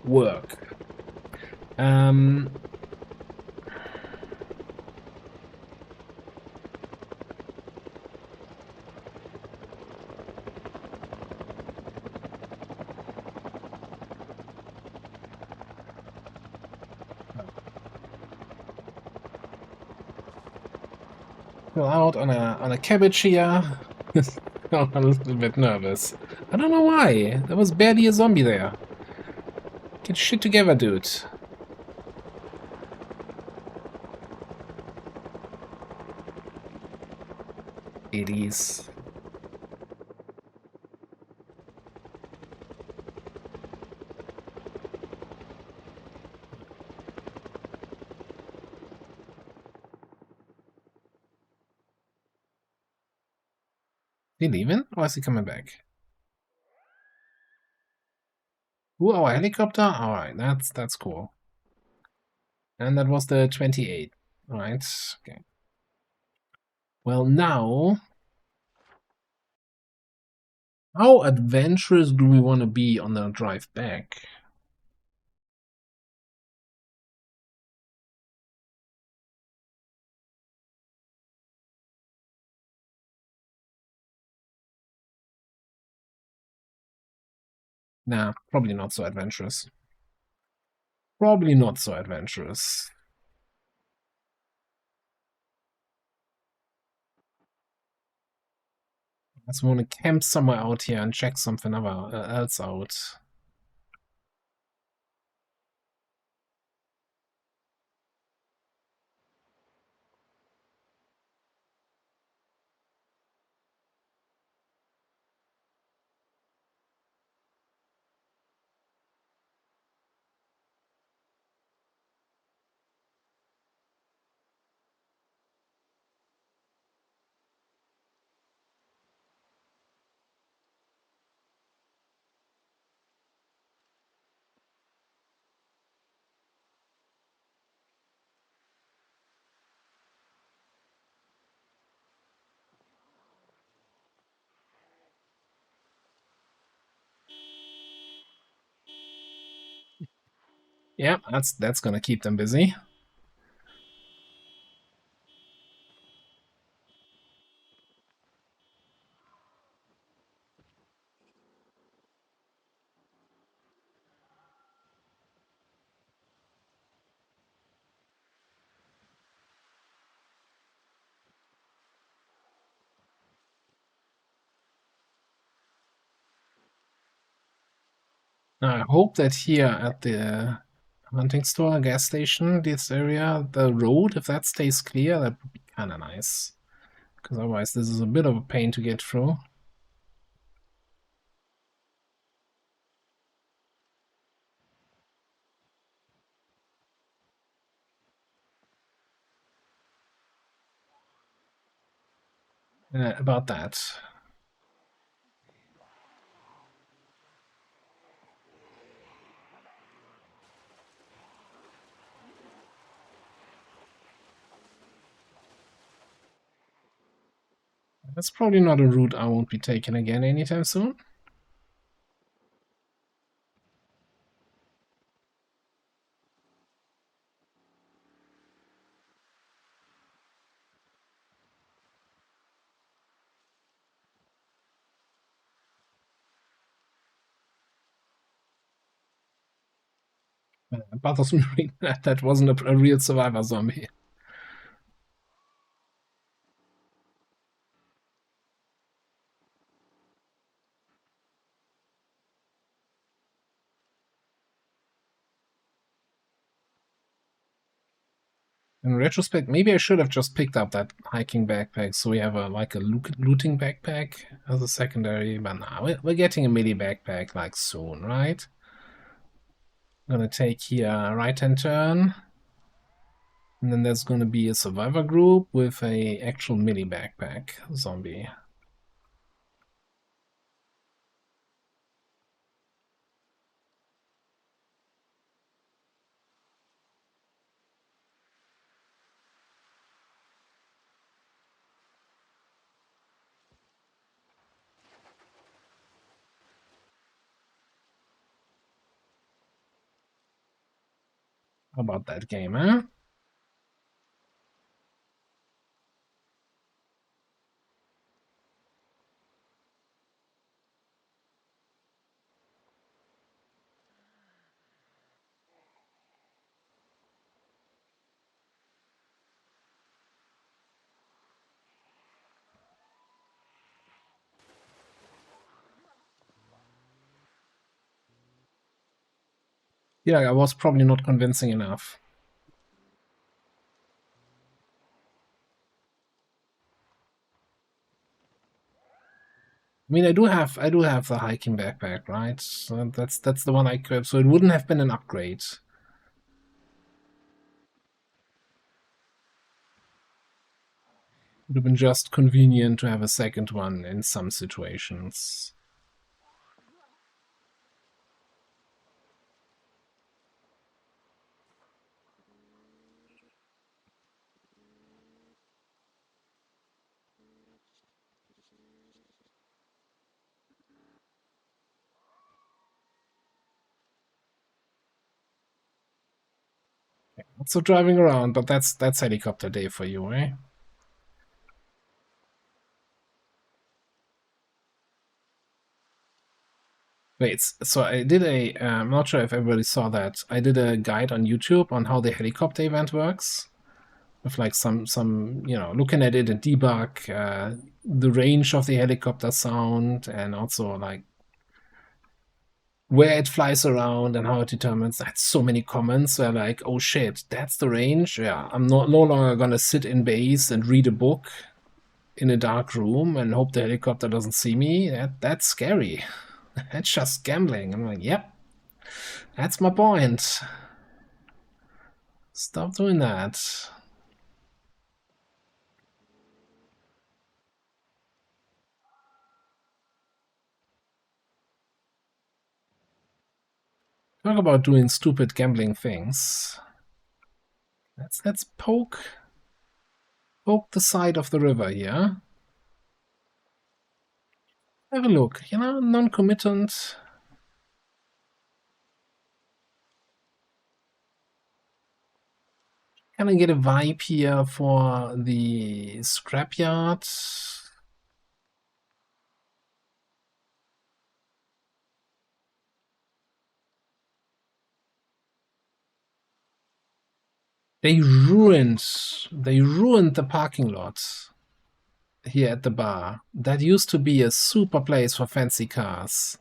Work. Go out on a cabbage here. I'm a little bit nervous. I don't know why. There was barely a zombie there. Get shit together, dude. It is. He leaving? Or is he coming back? Ooh, our helicopter? Alright, that's cool. And that was the 28. Alright, okay. Well, now... how adventurous do we want to be on the drive back? Nah, probably not so adventurous. Probably not so adventurous. I just want to camp somewhere out here and check something else out. Yeah, that's gonna keep them busy. Now, I hope that here at the hunting store, gas station, this area, the road, if that stays clear, that would be kind of nice. Because otherwise this is a bit of a pain to get through. About that. That's probably not a route I won't be taking again anytime soon. It bothers me that that wasn't a real survivor zombie. In retrospect, maybe I should have just picked up that hiking backpack so we have a looting backpack as a secondary, but now we're getting a mini backpack like soon, right? I'm gonna take here a right-hand turn. And then there's gonna be a survivor group with a actual mini backpack zombie. How about that game, huh? Yeah, I was probably not convincing enough. I mean, I do have the hiking backpack, right? So that's the one I equipped. So it wouldn't have been an upgrade. Would have been just convenient to have a second one in some situations. So driving around, but that's helicopter day for you, eh? Wait, so I did I'm not sure if everybody saw that. I did a guide on YouTube on how the helicopter event works. With like some looking at it and debug the range of the helicopter sound and also like where it flies around and how it determines. I had so many comments where like, oh shit, that's the range. Yeah, I'm no longer gonna sit in base and read a book in a dark room and hope the helicopter doesn't see me. That's scary. That's just gambling. I'm like, yep, that's my point. Stop doing that. Talk about doing stupid gambling things. Let's poke the side of the river here. Have a look, non-committant. Can I get a vibe here for the scrapyard? They ruined the parking lot here at the bar. That used to be a super place for fancy cars.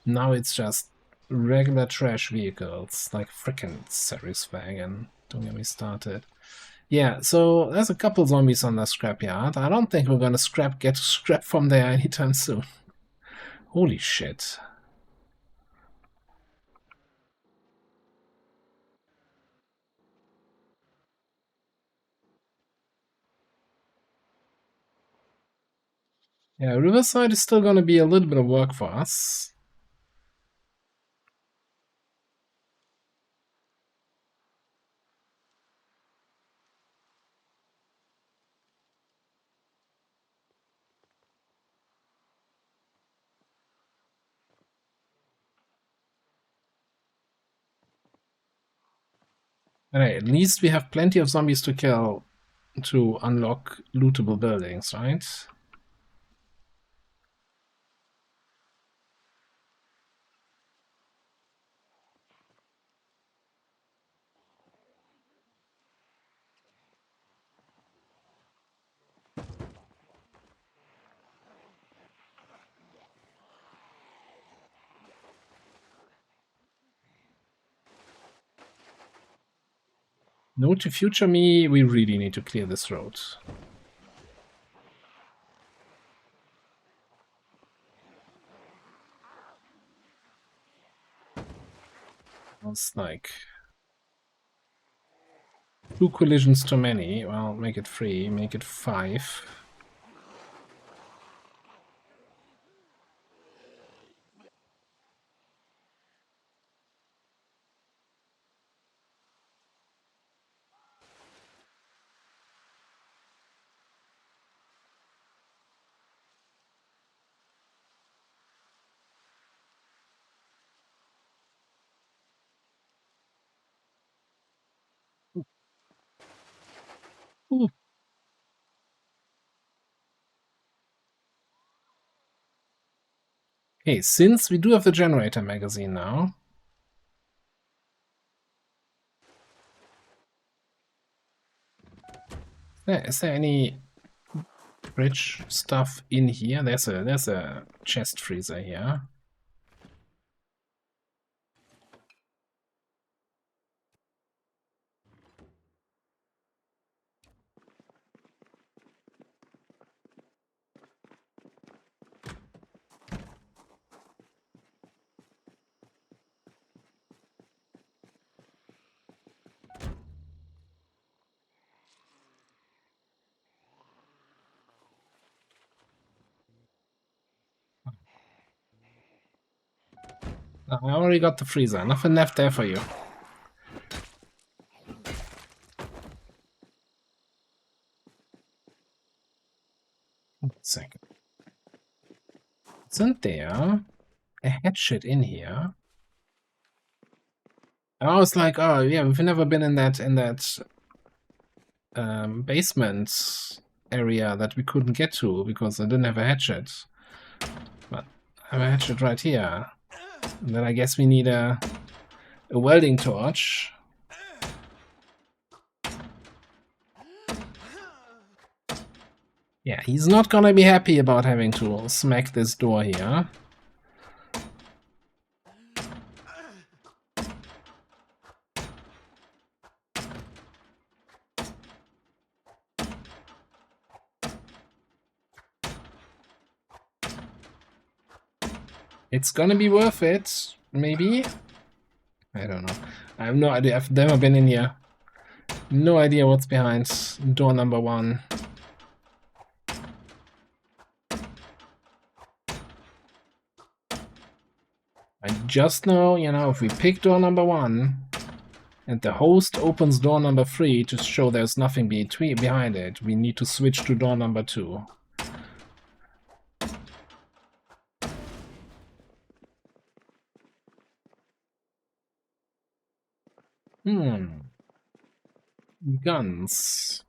Now it's just regular trash vehicles, like frickin' Ceres wagon. Don't get me started. Yeah, so there's a couple zombies on the scrapyard. I don't think we're gonna get scrap from there anytime soon. Holy shit. Yeah, Riverside is still gonna be a little bit of work for us. Alright, at least we have plenty of zombies to kill to unlock lootable buildings, right? Note to future me, we really need to clear this road. It's like 2 collisions too many. Well, make it 3, make it 5. Ooh. Okay, since we do have the generator magazine now, is there any bridge stuff in here? There's a chest freezer here. I already got the freezer. Nothing left there for you. One second. Isn't there a hatchet in here? I was like, oh yeah, we've never been in that basement area that we couldn't get to because I didn't have a hatchet. But I have a hatchet right here. And then I guess we need a welding torch. Yeah, he's not gonna be happy about having to smack this door here. It's gonna be worth it, maybe? I don't know. I have no idea. I've never been in here. No idea what's behind door number 1. I just know, you know, if we pick door number 1 and the host opens door number 3 to show there's nothing behind it, we need to switch to door number 2. Guns.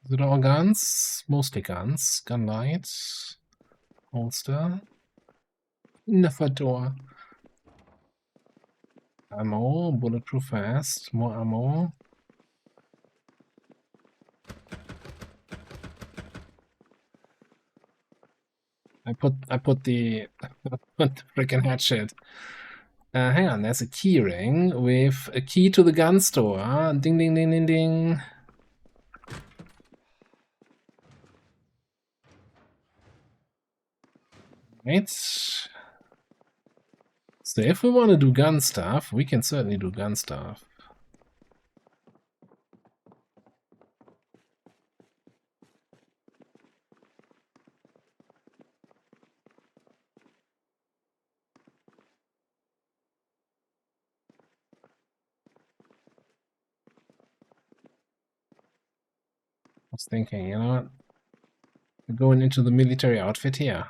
Is it all guns? Mostly guns. Gun lights. Holster. Another door. Ammo. Bulletproof vest. More ammo. I put the freaking hatchet. Hang on, there's a key ring with a key to the gun store. Ding ding ding ding ding. Right. So if we want to do gun stuff, we can certainly do gun stuff. I was thinking, you know what? We're going into the military outfit here.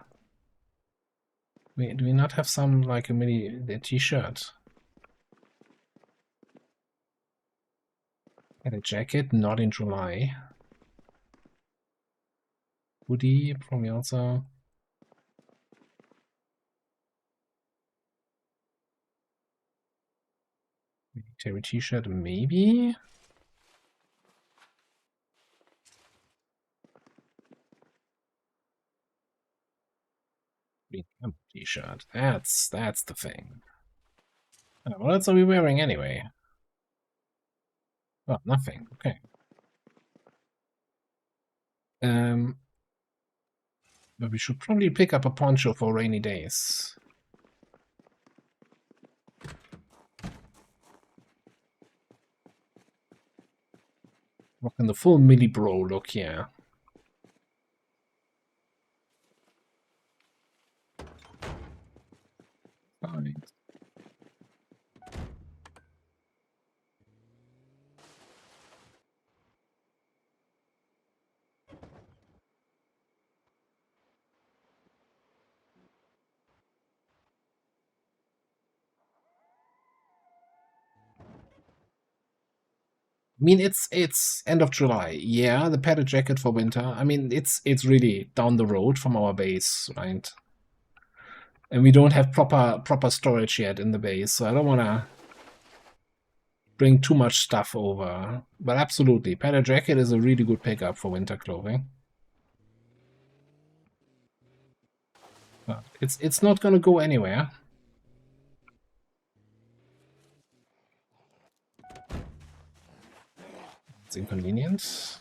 Do we not have some, like, a t-shirt? And a jacket, not in July. Hoodie, probably also. Military t-shirt, maybe? Green camp t-shirt. That's the thing. Oh, what else are we wearing anyway? Oh, nothing. Okay. But we should probably pick up a poncho for rainy days. Rocking the full mini bro look here. Fine. I mean, it's end of July. Yeah, the padded jacket for winter. I mean, it's really down the road from our base, right? And we don't have proper storage yet in the base, so I don't want to bring too much stuff over. But absolutely, padded jacket is a really good pickup for winter clothing. But it's not going to go anywhere. It's inconvenient.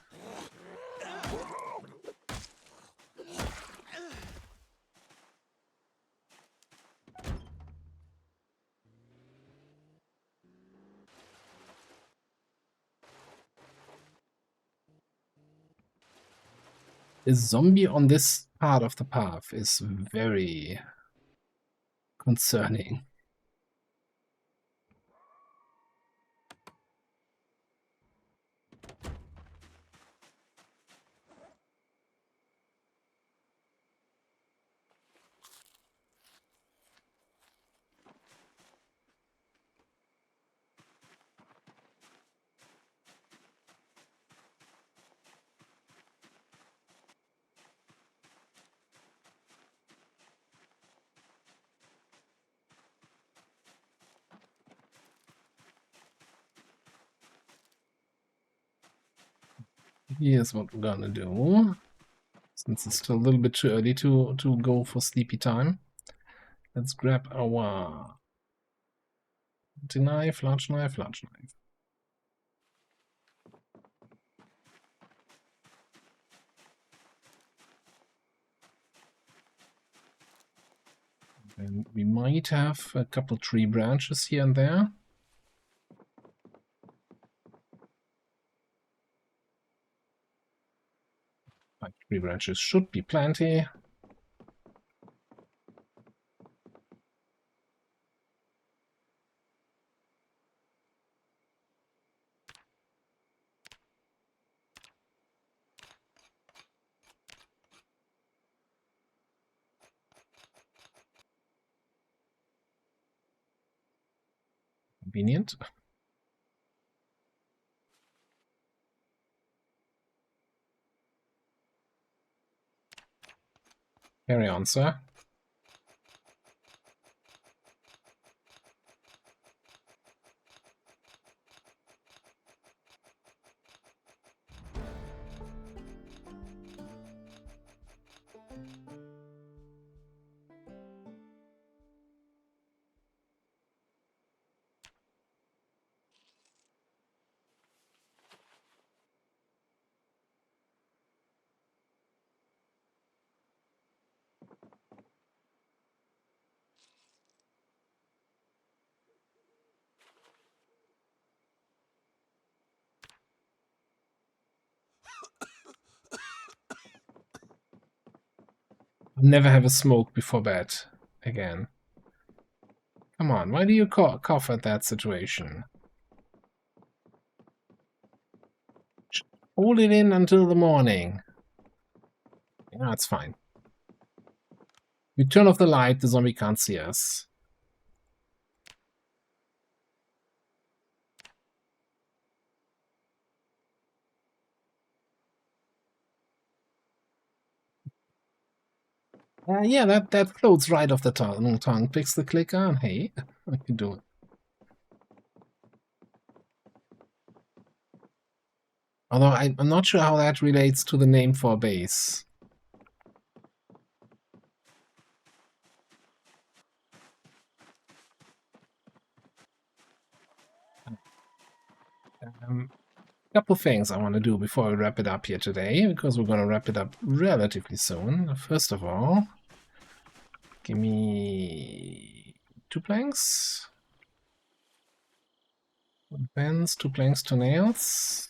A zombie on this part of the path is very concerning. Here's what we're gonna do. Since it's still a little bit too early to go for sleepy time, let's grab our knife, large knife, large knife. And we might have a couple tree branches here and there. 5 tree branches should be plenty. Convenient. Carry on, sir. Never have a smoke before bed again. Come on, why do you cough at that situation? Hold it in until the morning. Yeah, it's fine. We turn off the light, the zombie can't see us. Yeah, that floats right off the tongue. Picks the clicker. Hey, what you doing? Although I'm not sure how that relates to the name for a base. Couple things I want to do before we wrap it up here today, because we're going to wrap it up relatively soon. First of all, give me 2 planks. 1 fence, 2 planks, 2 nails.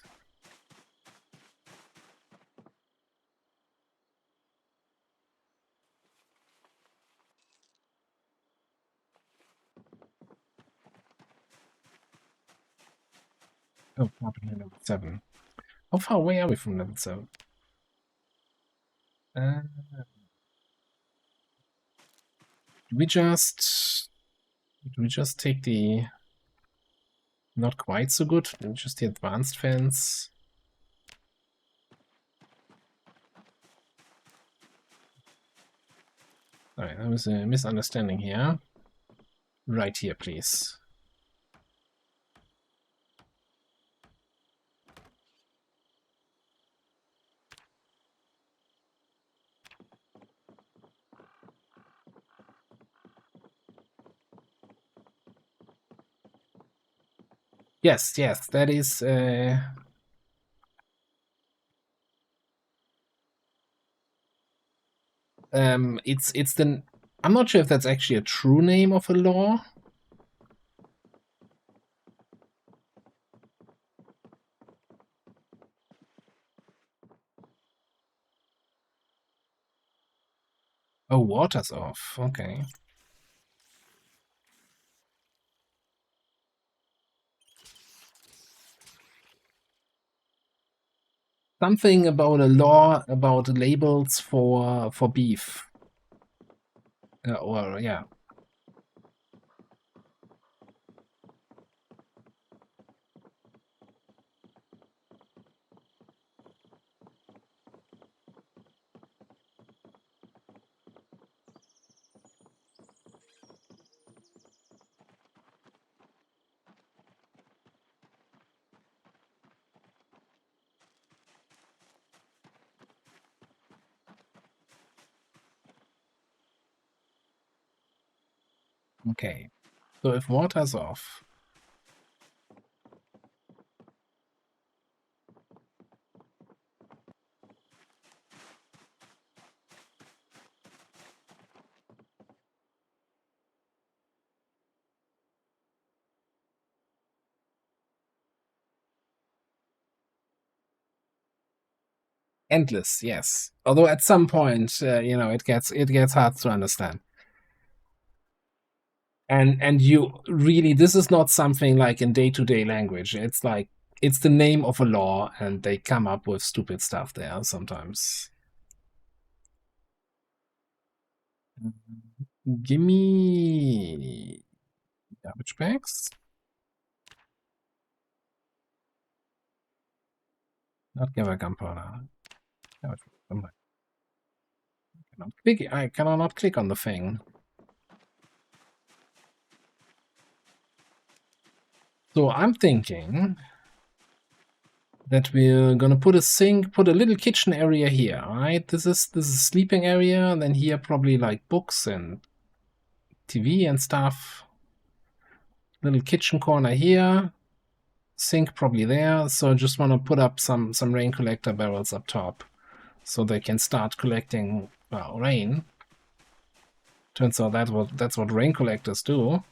Oh, probably level 7. How far away are we from level 7? Do we just take the not quite so good, just the advanced fence? Alright, there was a misunderstanding here. Right here, please. Yes, that is it's the I'm not sure if that's actually a true name of a law. Oh, water's off. Okay. Something about a law about labels for beef. Or yeah. Okay. So if water's off. Endless, yes. Although at some point, it gets hard to understand. And you really, this is not something like in day-to-day language. It's like it's the name of a law, and they come up with stupid stuff there sometimes. Give me garbage bags. Not give a gunpowder. I cannot click on the thing. So I'm thinking that we're gonna put a sink, put a little kitchen area here, right? This is sleeping area, and then here probably like books and TV and stuff. Little kitchen corner here, sink probably there. So I just want to put up some rain collector barrels up top, so they can start collecting rain. Turns out that's what rain collectors do.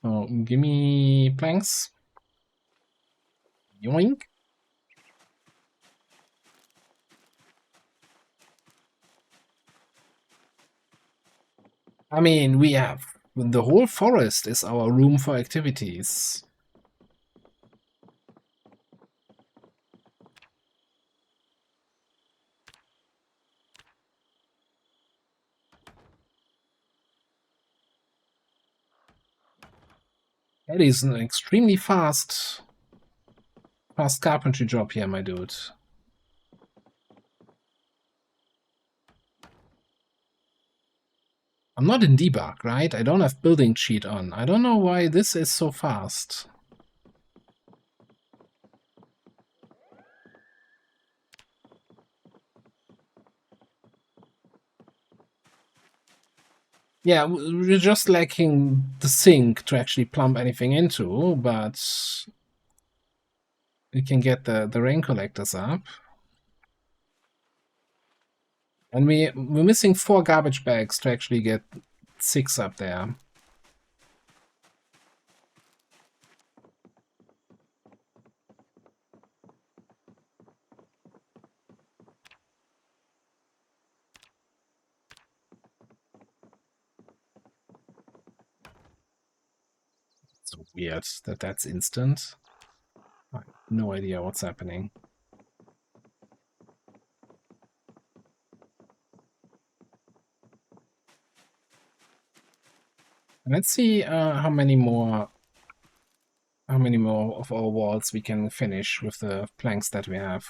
Oh, give me planks. Yoink. I mean, we have the whole forest is our room for activities. That is an extremely fast carpentry job here, my dude. I'm not in debug, right? I don't have building cheat on. I don't know why this is so fast. Yeah, we're just lacking the sink to actually plumb anything into, but we can get the rain collectors up. And we're missing 4 garbage bags to actually get 6 up there. So weird that that's instant. I have no idea what's happening. Let's see how many more of our walls we can finish with the planks that we have.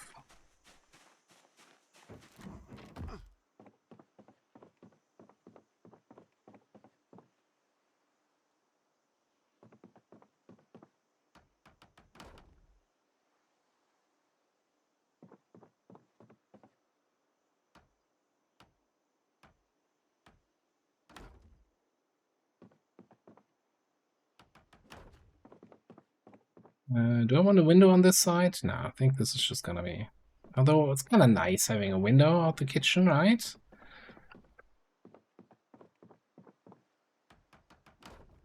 Do I want a window on this side? No, I think this is just gonna be... Although it's kind of nice having a window out the kitchen, right?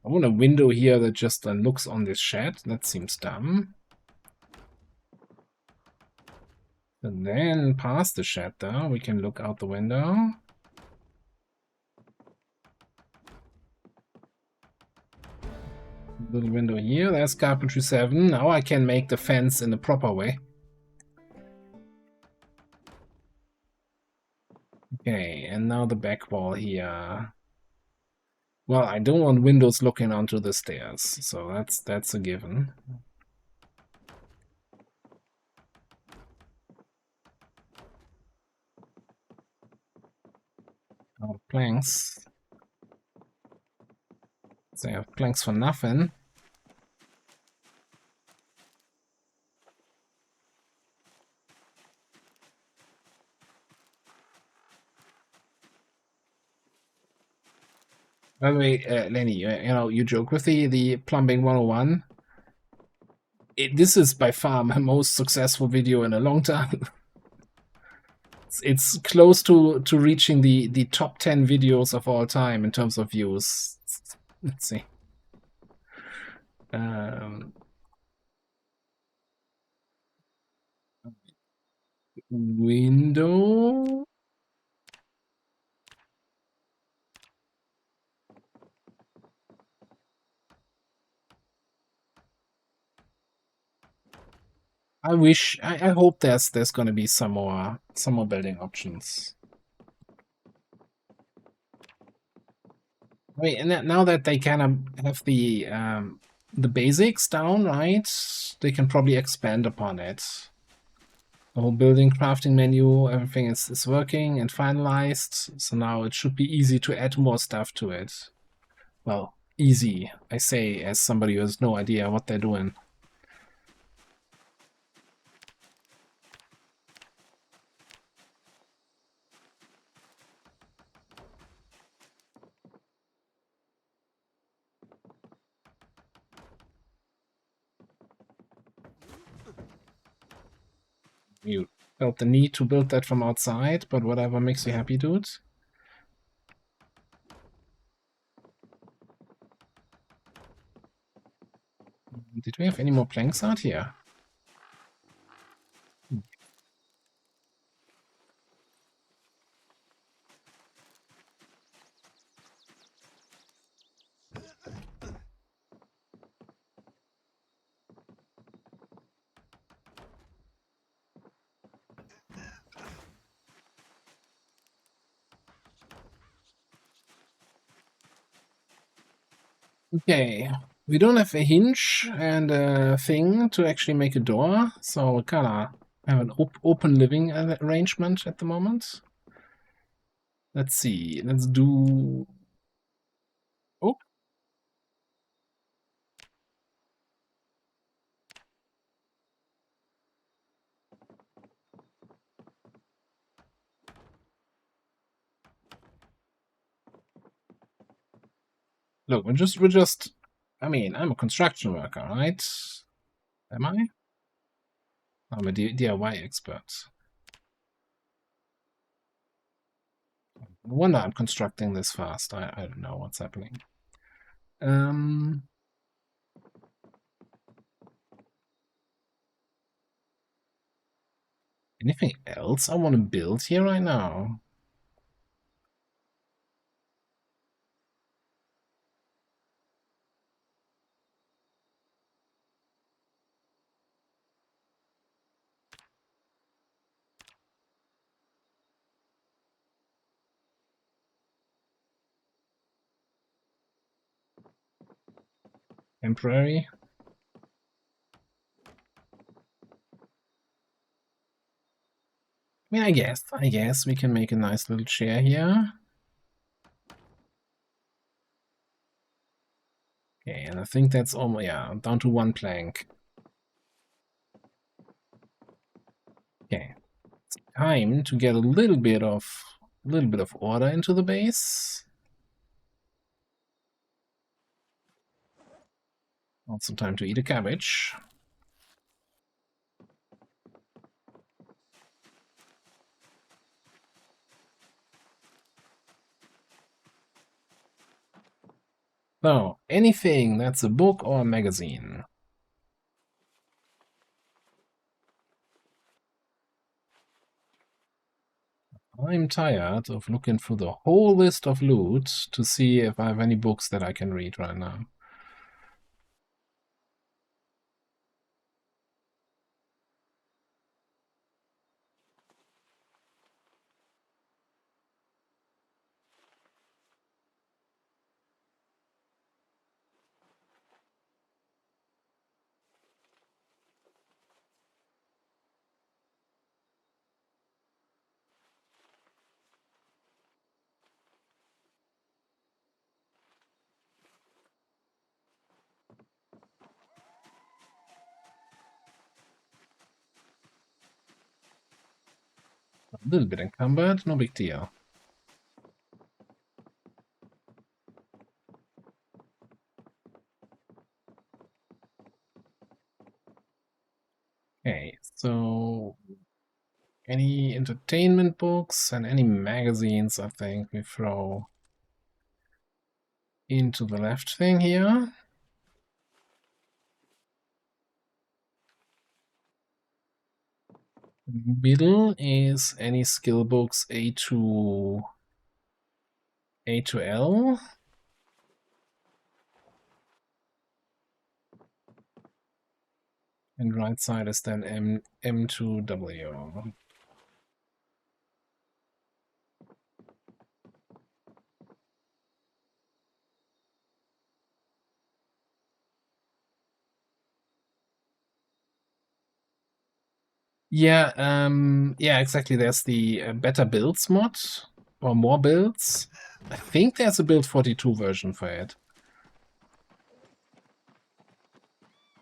I want a window here that just looks on this shed. That seems dumb. And then past the shed, though, we can look out the window. Little window here. There's carpentry 7. Now I can make the fence in the proper way. Okay, and now the back wall here. Well, I don't want windows looking onto the stairs, so that's a given. Now planks. So I have planks for nothing. By the way, Lenny, you joke with the Plumbing 101. This is by far my most successful video in a long time. It's close to reaching the top 10 videos of all time in terms of views. Let's see. Window. I hope there's going to be some more building options. Wait, and now that they kind of have the basics down, right? They can probably expand upon it. The whole building crafting menu, everything is working and finalized. So now it should be easy to add more stuff to it. Well, easy, I say, as somebody who has no idea what they're doing. You felt the need to build that from outside, but whatever makes you happy, dude. Did we have any more planks out here? Okay, We don't have a hinge and a thing to actually make a door, so we kinda have an open living arrangement at the moment. Let's see, let's do... Oh! Look, we're just... I mean, I'm a construction worker, right? Am I? I'm a DIY expert. No wonder I'm constructing this fast. I don't know what's happening. Anything else I want to build here right now? Temporary? I mean, I guess we can make a nice little chair here. Okay, and I think that's almost, yeah, down to one plank. Okay, it's time to get a little bit of order into the base. Also time to eat a cabbage. So, anything that's a book or a magazine. I'm tired of looking through the whole list of loot to see if I have any books that I can read right now. A little bit encumbered, no big deal. Okay, so any entertainment books and any magazines, I think we throw into the left thing here. Middle is any skill books A to L. And right side is then M to W. Yeah, exactly. There's the better builds mod or more builds. I think there's a build 42 version for it.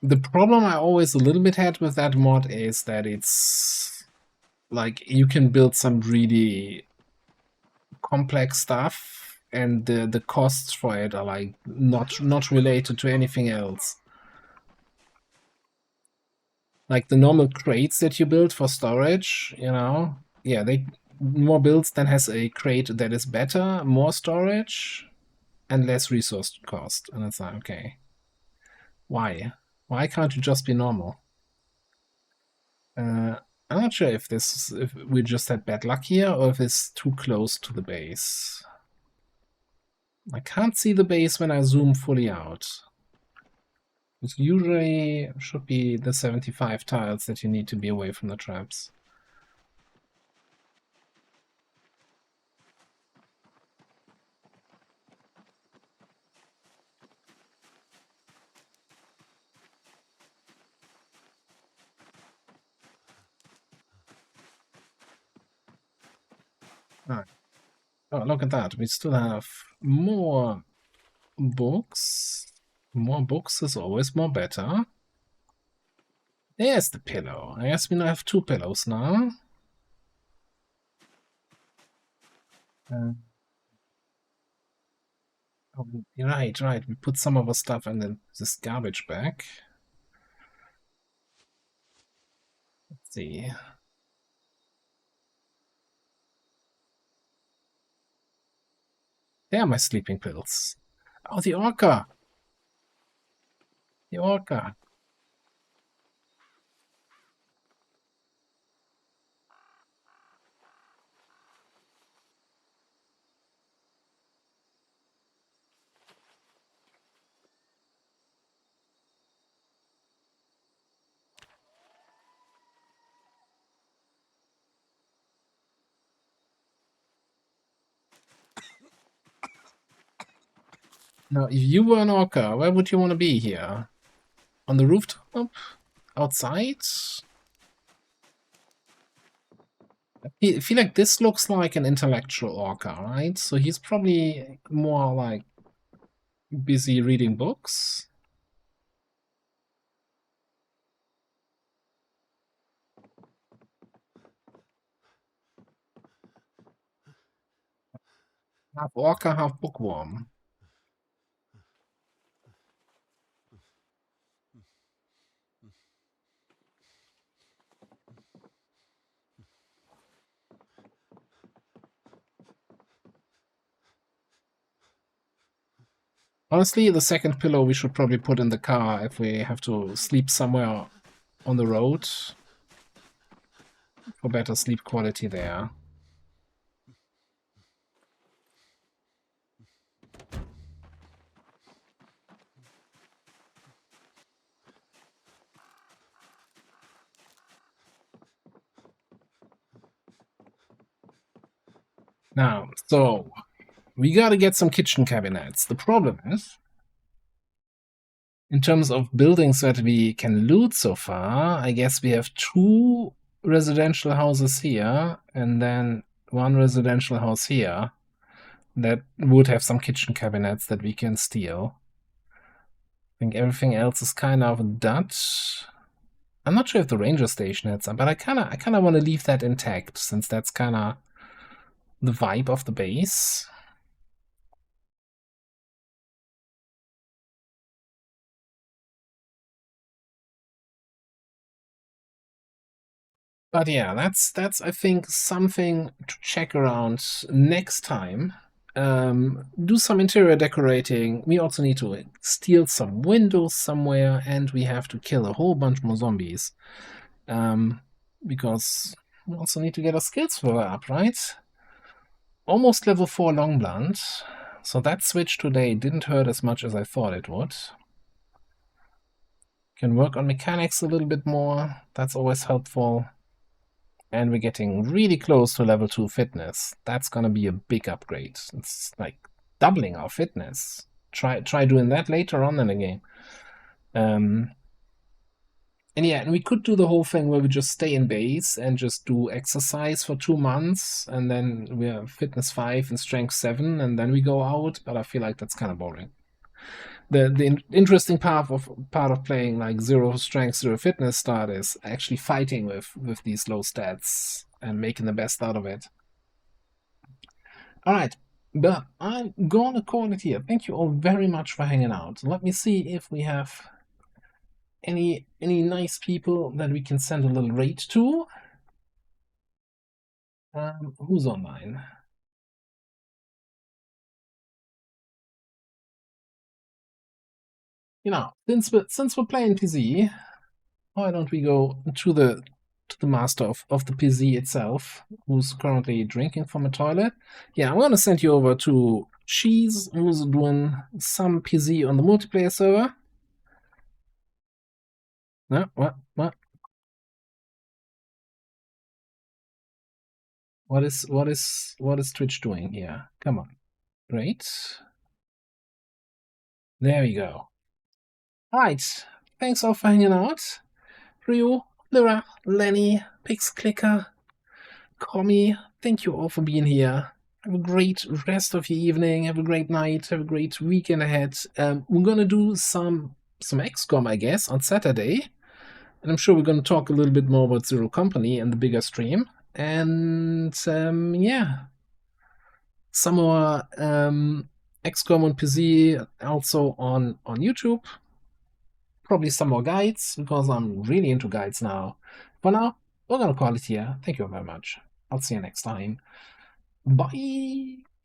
The problem I always a little bit had with that mod is that it's like you can build some really complex stuff and the costs for it are like not related to anything else. Like the normal crates that you build for storage, yeah, they more builds then has a crate that is better, more storage, and less resource cost. And it's like, okay, why? Why can't you just be normal? I'm not sure if we just had bad luck here or if it's too close to the base. I can't see the base when I zoom fully out. It usually should be the 75 tiles that you need to be away from the traps. Alright. Oh, look at that. We still have more books. More books is always more better. There's the pillow. I guess we now have 2 pillows now. Oh, right. We put some of our stuff in this garbage bag. Let's see. There are my sleeping pills. Oh, the orca! The orca. Now, if you were an orca, where would you want to be here? On the rooftop? Outside? I feel like this looks like an intellectual orca, right? So he's probably more like busy reading books. Half orca, half bookworm. Honestly, the second pillow we should probably put in the car if we have to sleep somewhere on the road for better sleep quality there. Now, so we gotta get some kitchen cabinets. The problem is, in terms of buildings that we can loot so far, I guess we have 2 residential houses here and then 1 residential house here that would have some kitchen cabinets that we can steal. I think everything else is kind of Dutch. I'm not sure if the ranger station had some, but I kind of want to leave that intact since that's kind of the vibe of the base. But yeah, that's I think something to check around next time. Do some interior decorating. We also need to steal some windows somewhere, and we have to kill a whole bunch more zombies. Because we also need to get our skills further up, right? Almost level 4 long blunt. So that switch today didn't hurt as much as I thought it would. Can work on mechanics a little bit more. That's always helpful. And we're getting really close to level 2 fitness. That's gonna be a big upgrade. It's like doubling our fitness. Try doing that later on in the game. And yeah, and we could do the whole thing where we just stay in base and just do exercise for 2 months, and then we're fitness 5 and strength 7, and then we go out. But I feel like that's kind of boring. The interesting part of playing like 0 strength, 0 fitness start is actually fighting with these low stats and making the best out of it. All right, but I'm gonna call it here. Thank you all very much for hanging out. Let me see if we have any nice people that we can send a little raid to. Who's online? You know, since we're playing PZ, why don't we go to the master of the PZ itself, who's currently drinking from a toilet? Yeah, I'm gonna send you over to Cheese, who's doing some PZ on the multiplayer server. No, what? What is Twitch doing here? Come on. Great. There we go. Alright. Thanks all for hanging out. Ryu, Lyra, Lenny, Pixclicker, Commie, thank you all for being here. Have a great rest of your evening. Have a great night. Have a great weekend ahead. We're gonna do some XCOM, I guess, on Saturday. And I'm sure we're going to talk a little bit more about Zero Company and the bigger stream. And yeah, some more XCOM on PC, also on YouTube. Probably some more guides, because I'm really into guides now. For now, we're going to call it here. Thank you very much. I'll see you next time. Bye!